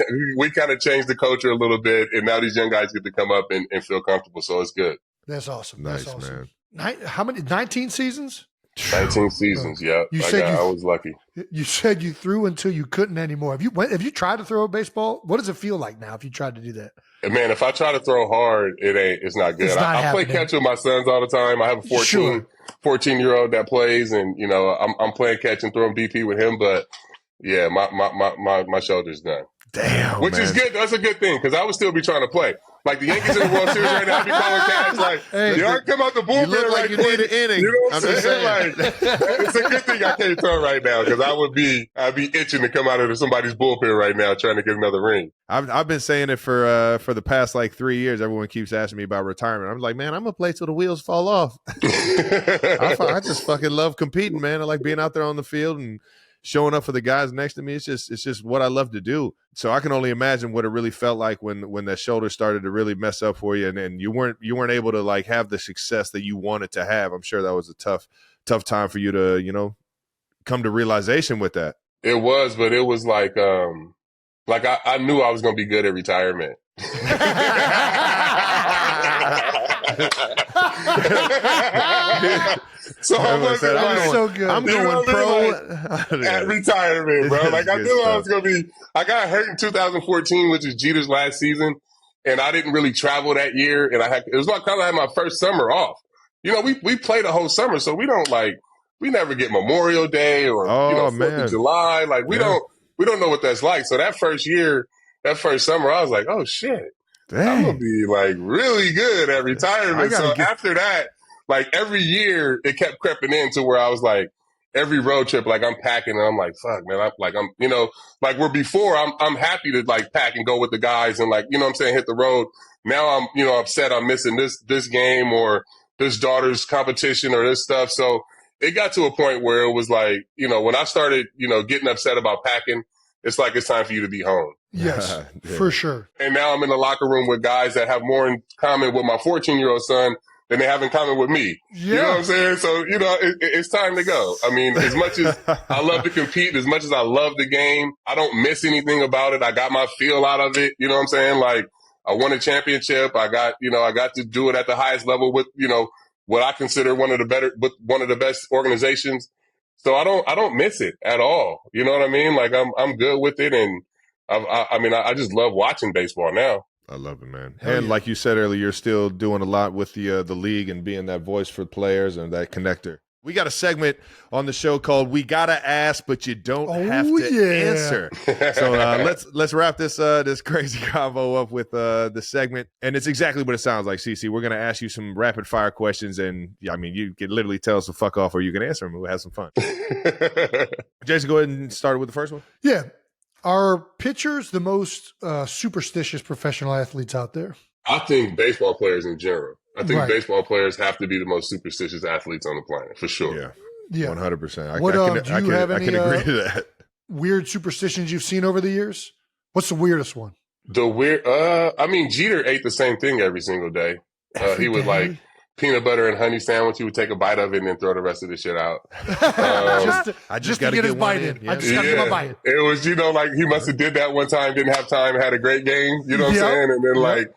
kind of changed the culture a little bit, and now these young guys get to come up and feel comfortable. So it's good. That's awesome. Nice, That's awesome. Man. How many? 19 seasons? 19 seasons. Yeah. I was lucky. You said you threw until you couldn't anymore. Have you tried to throw a basoseball? What does it feel like now if you tried to do that? Man, if I try to throw hard, it's not good. I play catch with my sons all the time. I have a 14-year-old that plays, and you know, I'm playing catch and throwing BP with him. But yeah, my shoulder's done. Damn, which is good. That's a good thing because I would still be trying to play. Like the Yankees in the World Series right now, I'd be calling catch like, you aren't come out the bullpen. You look like you need an inning. You know what I'm saying? Like, it's a good thing I can't throw right now because I'd be itching to come out of somebody's bullpen right now trying to get another ring. I've been saying it for the past like 3 years. Everyone keeps asking me about retirement. I'm like, man, I'm gonna play till the wheels fall off. I just fucking love competing, man. I like being out there on the field and showing up for the guys next to me. It's just what I love to do. So I can only imagine what it really felt like when that shoulder started to really mess up for you, and you weren't able to like have the success that you wanted to have. I'm sure that was a tough time for you to, you know, come to realization with that. It was, but it was like I knew I was gonna be good at retirement. So I wasn't I'm going pro at retirement, bro. Like I knew I was gonna be. I got hurt in 2014, which is Jeter's last season, and I didn't really travel that year. And it was like kind of like my first summer off. You know, we played the whole summer, so we never get Memorial Day or 4th of July. Like we don't know what that's like. So that first summer, I was like, oh shit, I'm gonna be like really good at retirement. So after that, like every year, it kept creeping in to where I was like, every road trip, like I'm packing and I'm like, fuck, man, you know, like where before I'm happy to like pack and go with the guys and like, you know what I'm saying, hit the road. Now I'm, you know, upset I'm missing this game or this daughter's competition or this stuff. So it got to a point where it was like, you know, when I started, you know, getting upset about packing, it's like it's time for you to be home. Yes, for sure. And now I'm in the locker room with guys that have more in common with my 14-year-old son than they have in common with me. Yeah. You know what I'm saying? So, you know, it's time to go. I mean, as much as I love to compete, as much as I love the game, I don't miss anything about it. I got my feel out of it. You know what I'm saying? Like, I won a championship. I got to do it at the highest level with, you know, what I consider one of the best organizations. So I don't miss it at all. You know what I mean? Like I'm good with it. And I just love watching baseball now. I love it, man. And like you said earlier, you're still doing a lot with the league and being that voice for players and that connector. We got a segment on the show called "We Gotta Ask, But You Don't Have to Answer." So let's wrap this crazy convo up with the segment, and it's exactly what it sounds like. CC, we're gonna ask you some rapid fire questions, and I mean, you can literally tell us to fuck off, or you can answer them. We'll have some fun. Jason, go ahead and start with the first one. Yeah, are pitchers the most superstitious professional athletes out there? I think baseball players in general. I think baseball players have to be the most superstitious athletes on the planet, for sure. Yeah, 100%. Do you have any agree to that. Weird superstitions you've seen over the years? What's the weirdest one? Jeter ate the same thing every single day. He would like peanut butter and honey sandwich. He would take a bite of it and then throw the rest of the shit out. Just to get his bite in. I just got to get my bite. It was, you know, like he must have did that one time, didn't have time, had a great game. You know what I'm saying? And then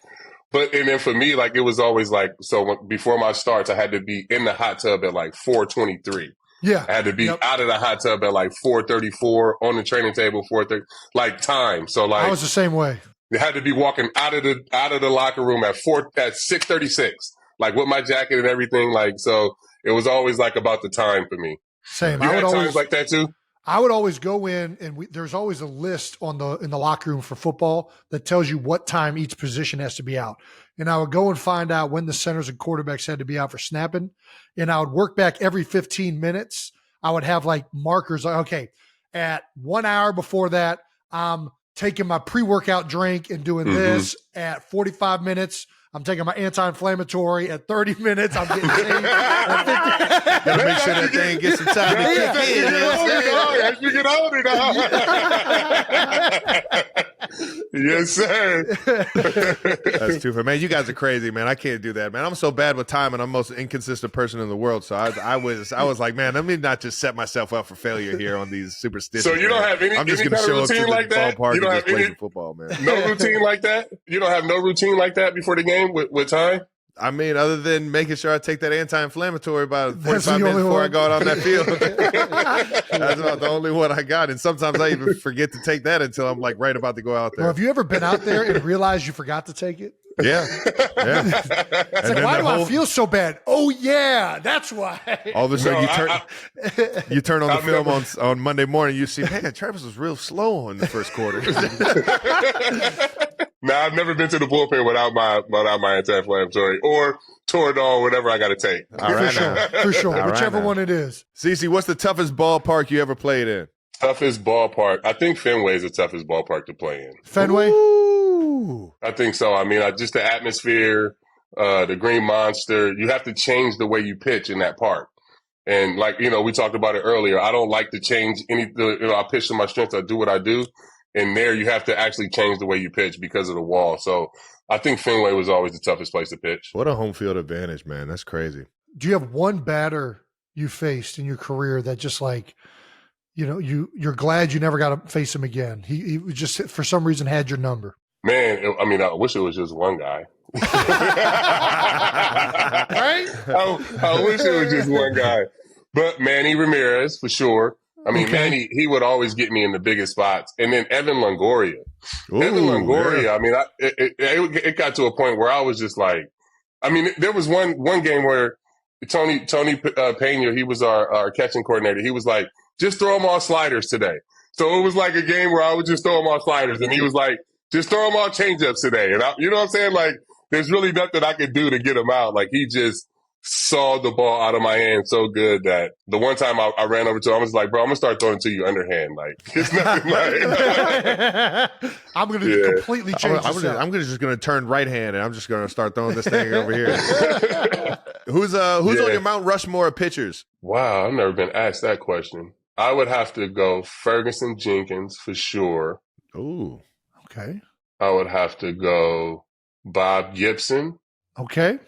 and then for me, like, it was always like, so before my starts, I had to be in the hot tub at like 4:23. Yeah. I had to be out of the hot tub at like 4:34, on the training table 4:30, like time. So like, I was the same way. I had to be walking out of the locker room at 6:36, like with my jacket and everything. Like, so it was always like about the time for me. Same. You had times like that too? I would always go in, and there's always a list in the locker room for football that tells you what time each position has to be out. And I would go and find out when the centers and quarterbacks had to be out for snapping. And I would work back every 15 minutes. I would have like markers like, okay, at 1 hour before that, I'm taking my pre-workout drink and doing this. At 45 minutes, I'm taking my anti-inflammatory. At 30 minutes, I'm getting changed. Gotta make sure that thing gets some time to kick in. As you get older, yes, sir. That's too far, man. You guys are crazy, man. I can't do that, man. I'm so bad with time, and I'm the most inconsistent person in the world. So I was like, man, let me not just set myself up for failure here on these superstitions. So you don't have any? I'm just going to show up to the like ballpark and just play some football, man. No routine like that. You don't have no routine like that before the game with time. I mean, other than making sure I take that anti-inflammatory about 45 minutes before I go out on that field. That's about the only one I got. And sometimes I even forget to take that until I'm like right about to go out there. Well, have you ever been out there and realized you forgot to take it? Yeah. It's like, why do I feel so bad? Oh, yeah, that's why. All of a sudden, you turn on the film on Monday morning, you see, man, Travis was real slow in the first quarter. No, I've never been to the bullpen without my anti-inflammatory or Toradol, whatever I got to take. For sure. Whichever one it is. CC, what's the toughest ballpark you ever played in? Toughest ballpark? I think Fenway is the toughest ballpark to play in. Fenway? Ooh. I think so. I mean, just the atmosphere, the Green Monster. You have to change the way you pitch in that park. And like, you know, we talked about it earlier. I don't like to change I pitch to my strengths. I do what I do. And there you have to actually change the way you pitch because of the wall. So I think Fenway was always the toughest place to pitch. What a home field advantage, man. That's crazy. Do you have one batter you faced in your career that just like, you know, you're glad you never got to face him again? He just, for some reason, had your number. Man, I wish it was just one guy. Right? I wish it was just one guy. But Manny Ramirez, for sure. I mean, Manny, he would always get me in the biggest spots. And then Evan Longoria. I mean, it got to a point where I was just like, I mean, there was one game where Tony Pena, he was our catching coordinator. He was like, just throw them all sliders today. So it was like a game where I would just throw them all sliders. And he was like, just throw them all changeups today. And you know what I'm saying? Like, there's really nothing I could do to get him out. Like, he just saw the ball out of my hand so good that the one time I ran over to him, I was like, bro, I'm going to start throwing to you underhand. Like, it's nothing like I'm going to completely change I'm just going to turn right hand, and I'm just going to start throwing this thing over here. Who's on your Mount Rushmore of pitchers? Wow, I've never been asked that question. I would have to go Ferguson Jenkins for sure. Ooh. Okay. I would have to go Bob Gibson. Okay.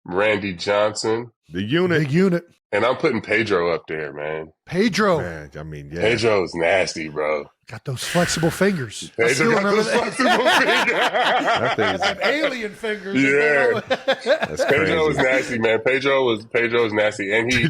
Randy Johnson. The unit. Big unit. And I'm putting Pedro up there, man. Pedro. Man, I mean, yeah. Pedro's nasty, bro. Got those flexible fingers. Pedro got those flexible fingers. Them alien fingers. Yeah. That's Pedro was crazy. nasty, man. Pedro was nasty. And he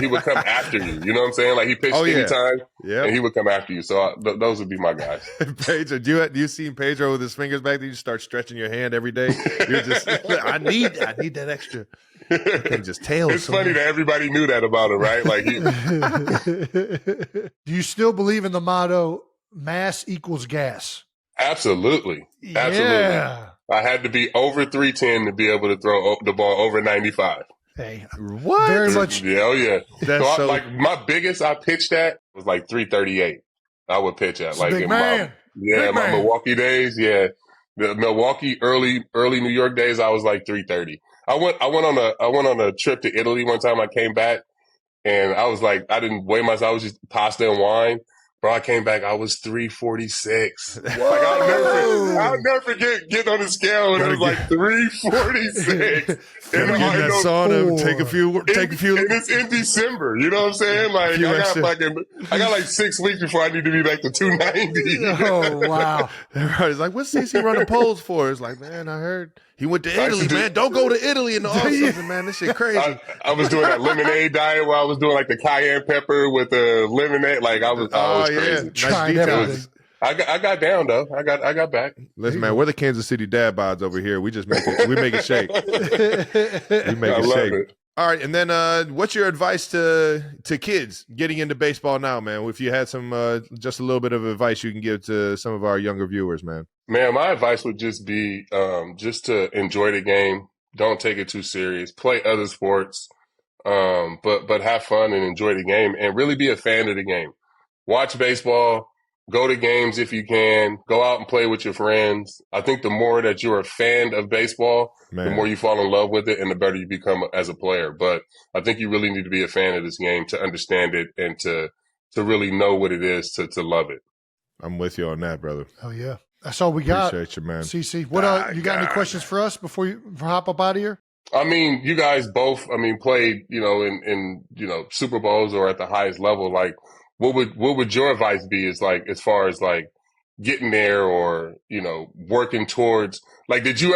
would come after you. You know what I'm saying? Like he pitched anytime and he would come after you. So those would be my guys. Pedro, do you see Pedro with his fingers back there? You start stretching your hand every day. You're just, I need that extra. Okay, just tail. It's funny that everybody knew that about him, right? Like, do you still believe in the motto, mass equals gas? Absolutely. Yeah. I had to be over 310 to be able to throw the ball over 95. Hey, what? Very much. Yeah, oh yeah. That's so like my biggest I pitched at was like 338. I would pitch at like big in man. my Milwaukee days. Yeah, the Milwaukee early New York days. I was like 330. I went on a trip to Italy one time. I came back and I was like, I didn't weigh myself. I was just pasta and wine. Bro, I came back. I was 346. Like I'll never forget getting on the scale and it was like 346. And get in that sauna, take a few. And it's in December. You know what I'm saying? Like I got like 6 weeks before I need to be back to 290. Oh wow! Everybody's like, "What's CC running polls for?" It's like, man, I heard he went to Italy. Man, don't go to Italy in the off season, man. This shit crazy. I was doing that lemonade diet where I was doing like the cayenne pepper with the lemonade. Like I was crazy. Nice details. I got down though. I got back. Listen, man, we're the Kansas City dad bods over here. We just make it shake. We make it shake. It. All right, and then what's your advice to kids getting into baseball now, man? If you had some just a little bit of advice you can give to some of our younger viewers, man. Man, my advice would just be just to enjoy the game. Don't take it too serious. Play other sports, but have fun and enjoy the game, and really be a fan of the game. Watch baseball. Go to games if you can. Go out and play with your friends. I think the more that you're a fan of baseball, the more you fall in love with it and the better you become as a player. But I think you really need to be a fan of this game to understand it and to really know what it is to love it. I'm with you on that, brother. Oh, yeah. That's all we got. Appreciate you, man. CC, what you got any questions for us before you hop up out of here? I mean, you guys both, played, in Super Bowls or at the highest level. Like, what would your advice be as far as getting there or, working towards, did you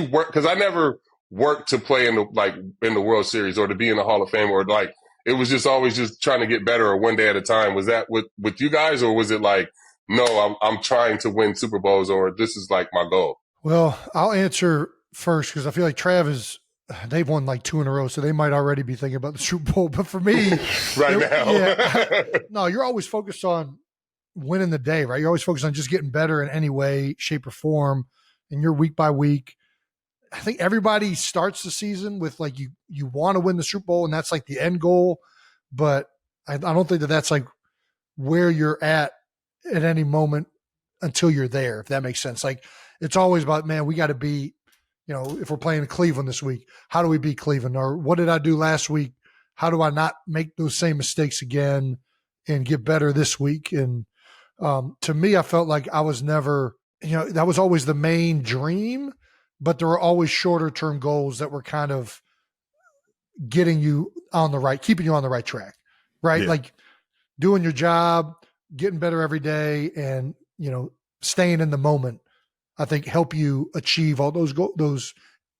work? Cause I never worked to play in the World Series or to be in the Hall of Fame or it was just always just trying to get better or one day at a time. Was that with you guys or was it no, I'm trying to win Super Bowls or this is my goal? Well, I'll answer first because I feel like they've won 2 in a row, so they might already be thinking about the Super Bowl. But for me, no, you're always focused on winning the day, right? You're always focused on just getting better in any way, shape, or form, and you're week by week. I think everybody starts the season with you want to win the Super Bowl, and that's the end goal. But I don't think that's where you're at any moment until you're there, if that makes sense. It's always about, man, we got to be. If we're playing Cleveland this week, how do we beat Cleveland? Or what did I do last week? How do I not make those same mistakes again and get better this week? And to me, I felt like I was never, that was always the main dream, but there were always shorter term goals that were kind of keeping you on the right track, right? Yeah. Doing your job, getting better every day and, staying in the moment. I think help you achieve all those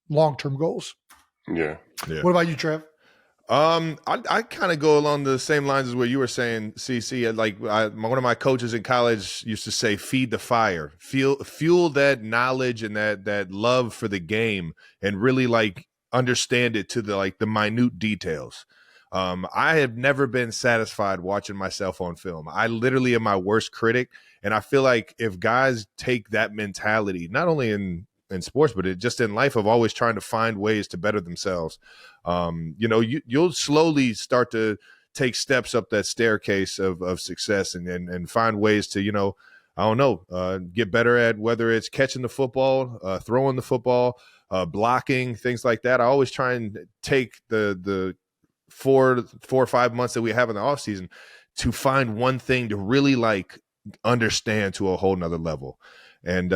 long-term goals. Yeah. What about you, Trev? I kind of go along the same lines as what you were saying, CC. One of my coaches in college used to say, "Feed the fire, fuel that knowledge and that love for the game, and really understand it to the minute details." I have never been satisfied watching myself on film. I literally am my worst critic. And I feel like if guys take that mentality, not only in in sports, but just in life of always trying to find ways to better themselves. You'll slowly start to take steps up that staircase of success and find ways to, get better at whether it's catching the football, throwing the football, blocking, things like that. I always try and take the 4 or 5 months that we have in the off season to find one thing to really like understand to a whole nother level. And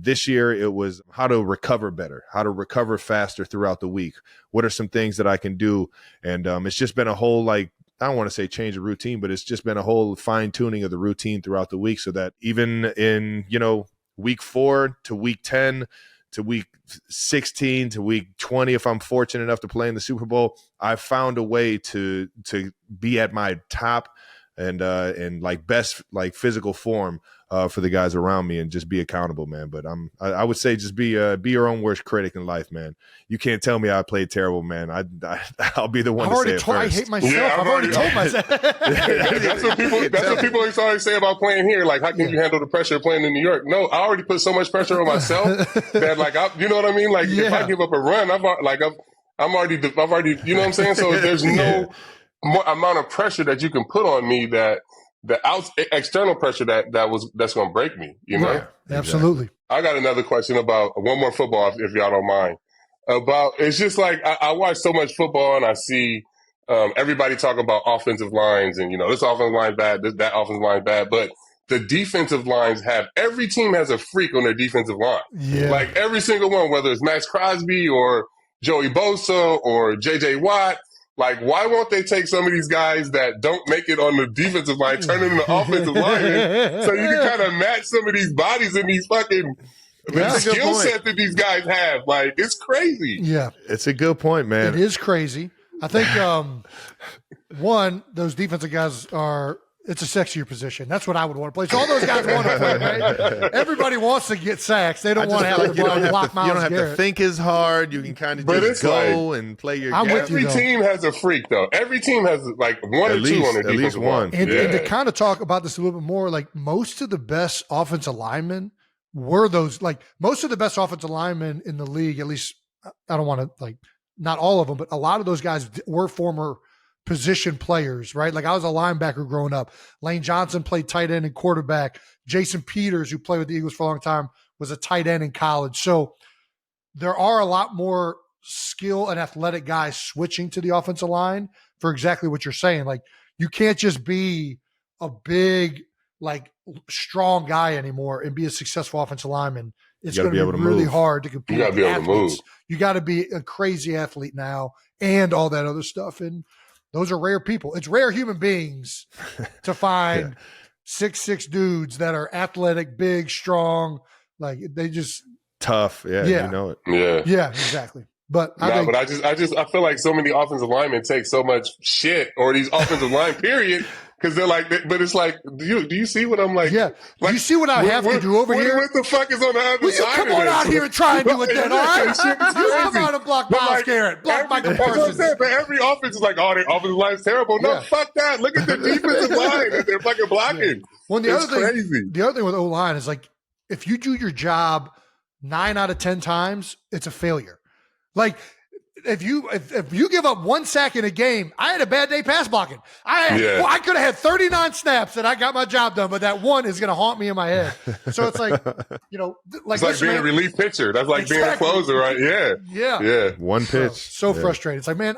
this year it was how to recover better, how to recover faster throughout the week. What are some things that I can do? And it's just been a whole, like, I don't want to say change of routine, but it's just been a whole fine tuning of the routine throughout the week, so that even in, week 4 to week 10 to week 16 to week 20, if I'm fortunate enough to play in the Super Bowl, I found a way to be at my top and like best like physical form for the guys around me, and just be accountable, man. But I would say just be your own worst critic in life, man. You can't tell me I played terrible, man. I'll be the one to say it first. I hate myself. Yeah, I've already told myself. That's what people always say about playing here. Like, how can you handle the pressure of playing in New York? No, I already put so much pressure on myself that, like, you know what I mean? Like, if I give up a run, I'm already, you know what I'm saying? So there's no more amount of pressure that you can put on me that the external pressure that's going to break me, you know? Right. Absolutely. I got another question about one more football, if y'all don't mind. It's just like, I watch so much football and I see everybody talk about offensive lines and, this offensive line bad, that offensive line bad, but the defensive lines every team has a freak on their defensive line. Yeah. Like every single one, whether it's Max Crosby or Joey Bosa or J.J. Watt. Like, why won't they take some of these guys that don't make it on the defensive line, turn them into offensive linemen, so you can kind of match some of these bodies and these fucking skill set that these guys have? Like, it's crazy. Yeah. It's a good point, man. It is crazy. I think, those defensive guys it's a sexier position. That's what I would want to play. So all those guys want to play, right? Everybody wants to get sacks. They don't want to have to block Myles You don't have Garrett. to think as hard. You can kind of just go and play your game. Every team has a freak, though. Every team has like one or two on their defensive line. At least one. And to kind of talk about this a little bit more, like most of the best offensive linemen were those, like most of the best offensive linemen in the league, at least I don't want to, like, not all of them, but a lot of those guys were former position players, right? Like I was a linebacker growing up. Lane Johnson played tight end and quarterback. Jason Peters, who played with the Eagles for a long time, was a tight end in college. So there are a lot more skill and athletic guys switching to the offensive line for exactly what you're saying. Like you can't just be a big, like strong guy anymore and be a successful offensive lineman. It's going to be really hard to compete with athletes. You got to be a crazy athlete now and all that other stuff. And those are rare people. It's rare human beings to find 6'6" dudes that are athletic, big, strong. Like they just tough. Yeah. You know it. Yeah, exactly. But I feel like so many offensive linemen take so much shit, or these offensive line period, because they're like, but it's like, do you see what I'm like? Yeah. Like, do you see what I have to do over here? What the fuck is on the other side? Come on out here and try and do it then, all right? You come out and block Myles Garrett, block Michael Parsons. But every offense is like, oh, their offensive line's terrible. No, fuck that. Look at the defensive line that they're fucking blocking. Yeah. Well, the other thing with O-line is like, if you do your job 9 out of 10 times, it's a failure. Like, if you give up 1 sack in a game, I had a bad day pass blocking. I could have had 39 snaps that I got my job done, but that one is going to haunt me in my head. So it's like, like it's like being a relief pitcher. That's like being a closer, right? Yeah. One pitch. So frustrating. It's like, man,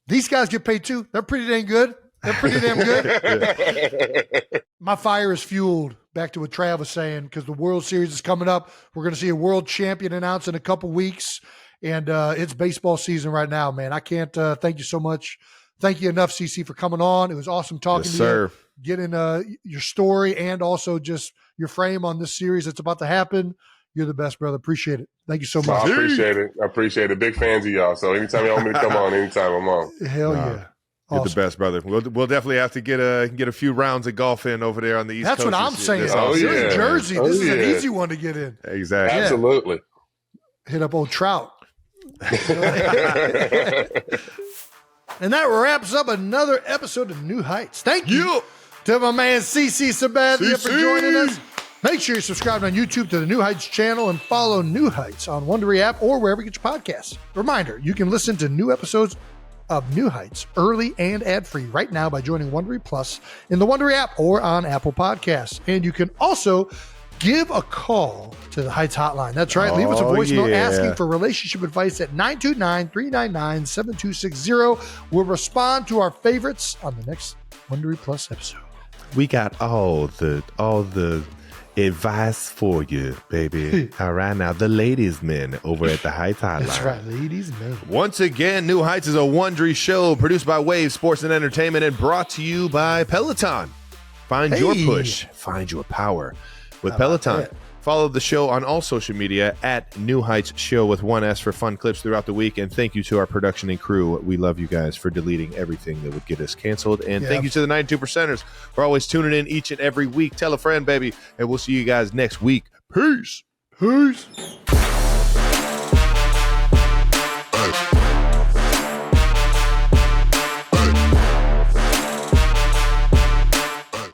these guys get paid too. They're pretty dang good. They're pretty damn good. My fire is fueled. Back to what Trav was saying, because the World Series is coming up. We're going to see a world champion announced in a couple weeks. And it's baseball season right now, man. I can't thank you so much. Thank you enough, CC, for coming on. It was awesome talking to you, getting your story and also just your frame on this series that's about to happen. You're the best, brother. Appreciate it. Thank you so much. I appreciate it. Big fans of y'all. So anytime y'all want me to come on, anytime I'm on. Hell yeah. You're the best, brother. We'll definitely have to get a few rounds of golf in over there on the East Coast. That's what I'm saying. You're in Jersey. This is an easy one to get in. Exactly. Absolutely. Hit up old Trout. And that wraps up another episode of New Heights. Thank you to my man CC Sabathia for joining us. Make sure you're subscribed on YouTube to the New Heights channel and follow New Heights on Wondery app or wherever you get your podcasts. Reminder, you can listen to new episodes of New Heights early and ad-free right now by joining Wondery Plus in the Wondery app or on Apple Podcasts. And you can also give a call to the Heights Hotline. That's right. Leave us a voicemail asking for relationship advice at 929-399-7260. We'll respond to our favorites on the next Wondery Plus episode. We got all the advice for you, baby. All right, now the ladies' men over at the Heights Hotline. That's right, ladies' men. Once again, New Heights is a Wondery show produced by Wave Sports and Entertainment and brought to you by Peloton. Find your push, find your power with Peloton. Follow the show on all social media at New Heights Show with 1S for fun clips throughout the week. And thank you to our production and crew. We love you guys for deleting everything that would get us canceled. And thank you to the 92%ers for always tuning in each and every week. Tell a friend, baby. And we'll see you guys next week. Peace. Peace.